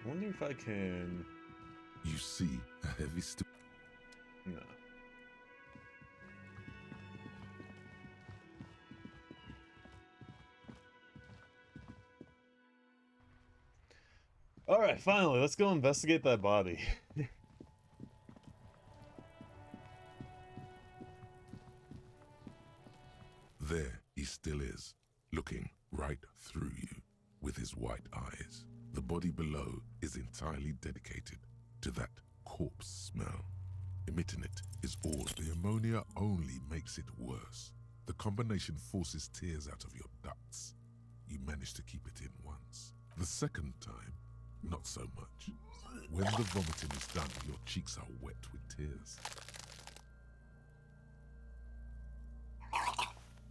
I wonder if I can... You see a heavy steel... No. Alright, finally, let's go investigate that body. There he still is, looking right through you. with his white eyes. The body below is entirely dedicated to that corpse smell. Emitting it is all. The ammonia only makes it worse. The combination forces tears out of your ducts. You manage to keep it in once. The second time, not so much. When the vomiting is done, your cheeks are wet with tears.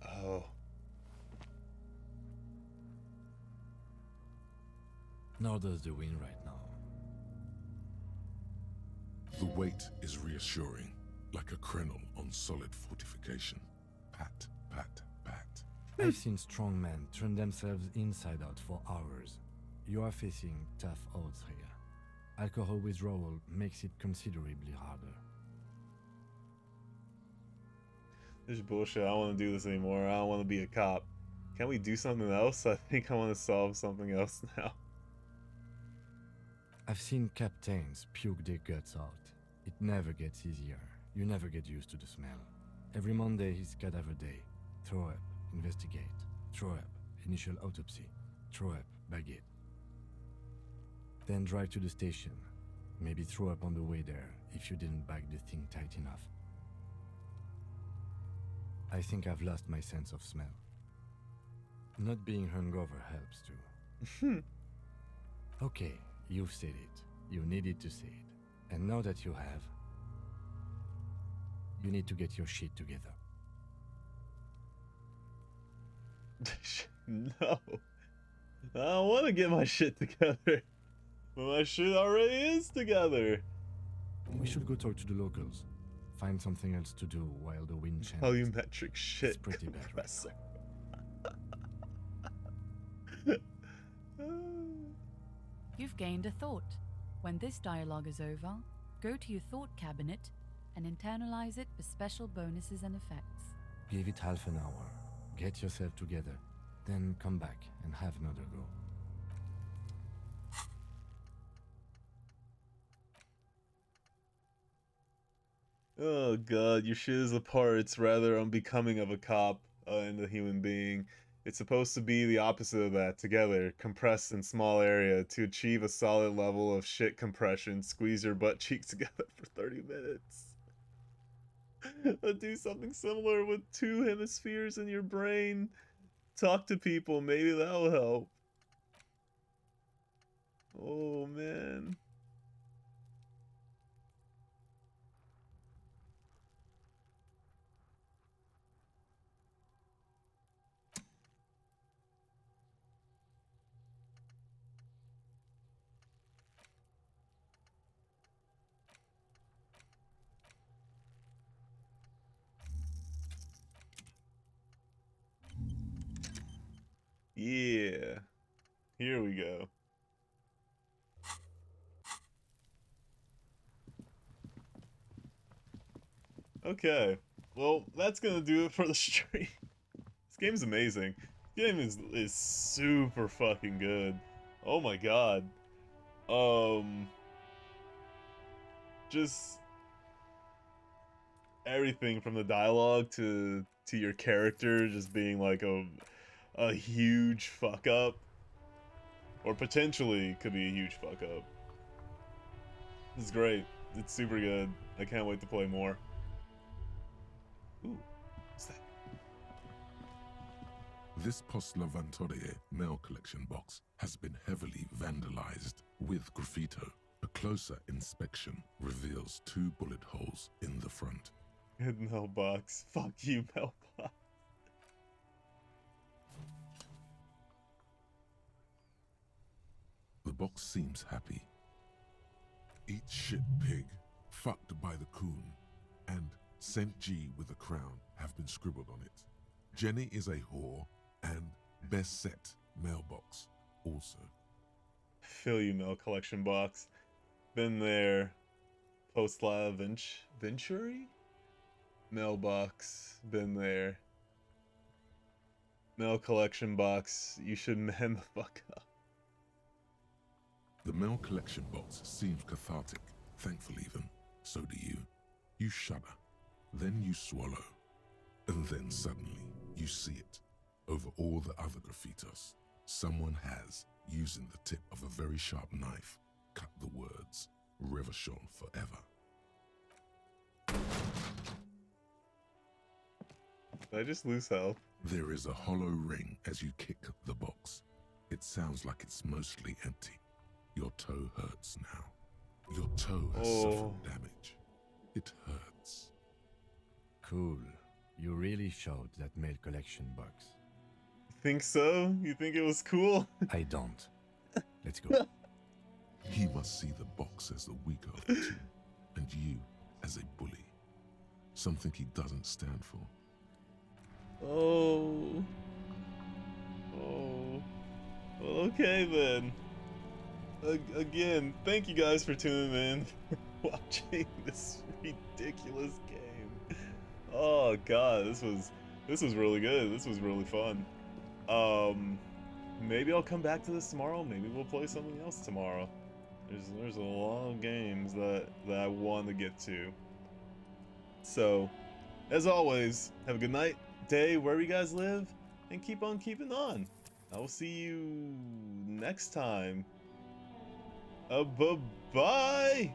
Oh. Nor does the wind right now. The weight is reassuring, like a crenel on solid fortification. Pat, pat, pat. I've seen strong men turn themselves inside out for hours. You are facing tough odds here. Alcohol withdrawal makes it considerably harder. This is bullshit. I don't want to do this anymore. I don't want to be a cop. Can we do something else? I think I want to solve something else now. I've seen captains puke their guts out. It never gets easier. You never get used to the smell. Every Monday is cadaver day. Throw up, investigate. Throw up, initial autopsy. Throw up, bag it. Then drive to the station. Maybe throw up on the way there if you didn't bag the thing tight enough. I think I've lost my sense of smell. Not being hungover helps too. Okay, you've said it. You needed to say it. And now that you have, you need to get your shit together. No. I don't want to get my shit together. But my shit already is together. We should go talk to the locals. Find something else to do while the wind changes. Volumetric shit It's pretty bad compressor. You've gained a thought. When this dialogue is over, go to your thought cabinet and internalize it for special bonuses and effects. Give it half an hour. Get yourself together. Then come back and have another go. Oh god, your shit is apart. It's rather unbecoming of a cop and a human being. It's supposed to be the opposite of that. Together, compressed in small area. To achieve a solid level of shit compression, squeeze your butt cheeks together for 30 minutes. Do something similar with 2 hemispheres in your brain. Talk to people, maybe that'll help. Oh man. Yeah. Here we go. Okay. Well, that's gonna do it for the stream. This game's amazing. This game is super fucking good. Oh my god. Just everything from the dialogue to your character just being like a huge fuck up, or potentially could be a huge fuck up. It's great. It's super good. I can't wait to play more. Ooh, what's that? This Post Lavantorie mail collection box has been heavily vandalized with graffito. A closer inspection reveals 2 bullet holes in the front. Good mailbox. Fuck you, mailbox. The box seems happy. Eat shit pig, fucked by the coon, and St. G with a crown have been scribbled on it. Jenny is a whore, and best set mailbox also. Fill you mail collection box. Been there. Post La Venturi? Mailbox. Been there. Mail collection box. You should man the fuck up. The mail collection box seems cathartic, thankful even. So do you. You shudder. Then you swallow. And then suddenly, you see it. Over all the other graffitos. Someone has, using the tip of a very sharp knife, cut the words Revachol forever. Did I just lose health? There is a hollow ring as you kick the box. It sounds like it's mostly empty. Your toe hurts now. Your toe has suffered damage. It hurts. Cool. You really showed that mail collection box. Think so? You think it was cool? I don't. Let's go. He must see the box as the weaker of the two, and you as a bully. Something he doesn't stand for. Oh. Okay then. Again, thank you guys for tuning in, for watching this ridiculous game. Oh god, this was really good. This was really fun. Maybe I'll come back to this tomorrow. Maybe we'll play something else tomorrow. There's a lot of games that I want to get to. So, as always, have a good night, day, wherever you guys live, and keep on keeping on. I will see you next time. Bye-bye!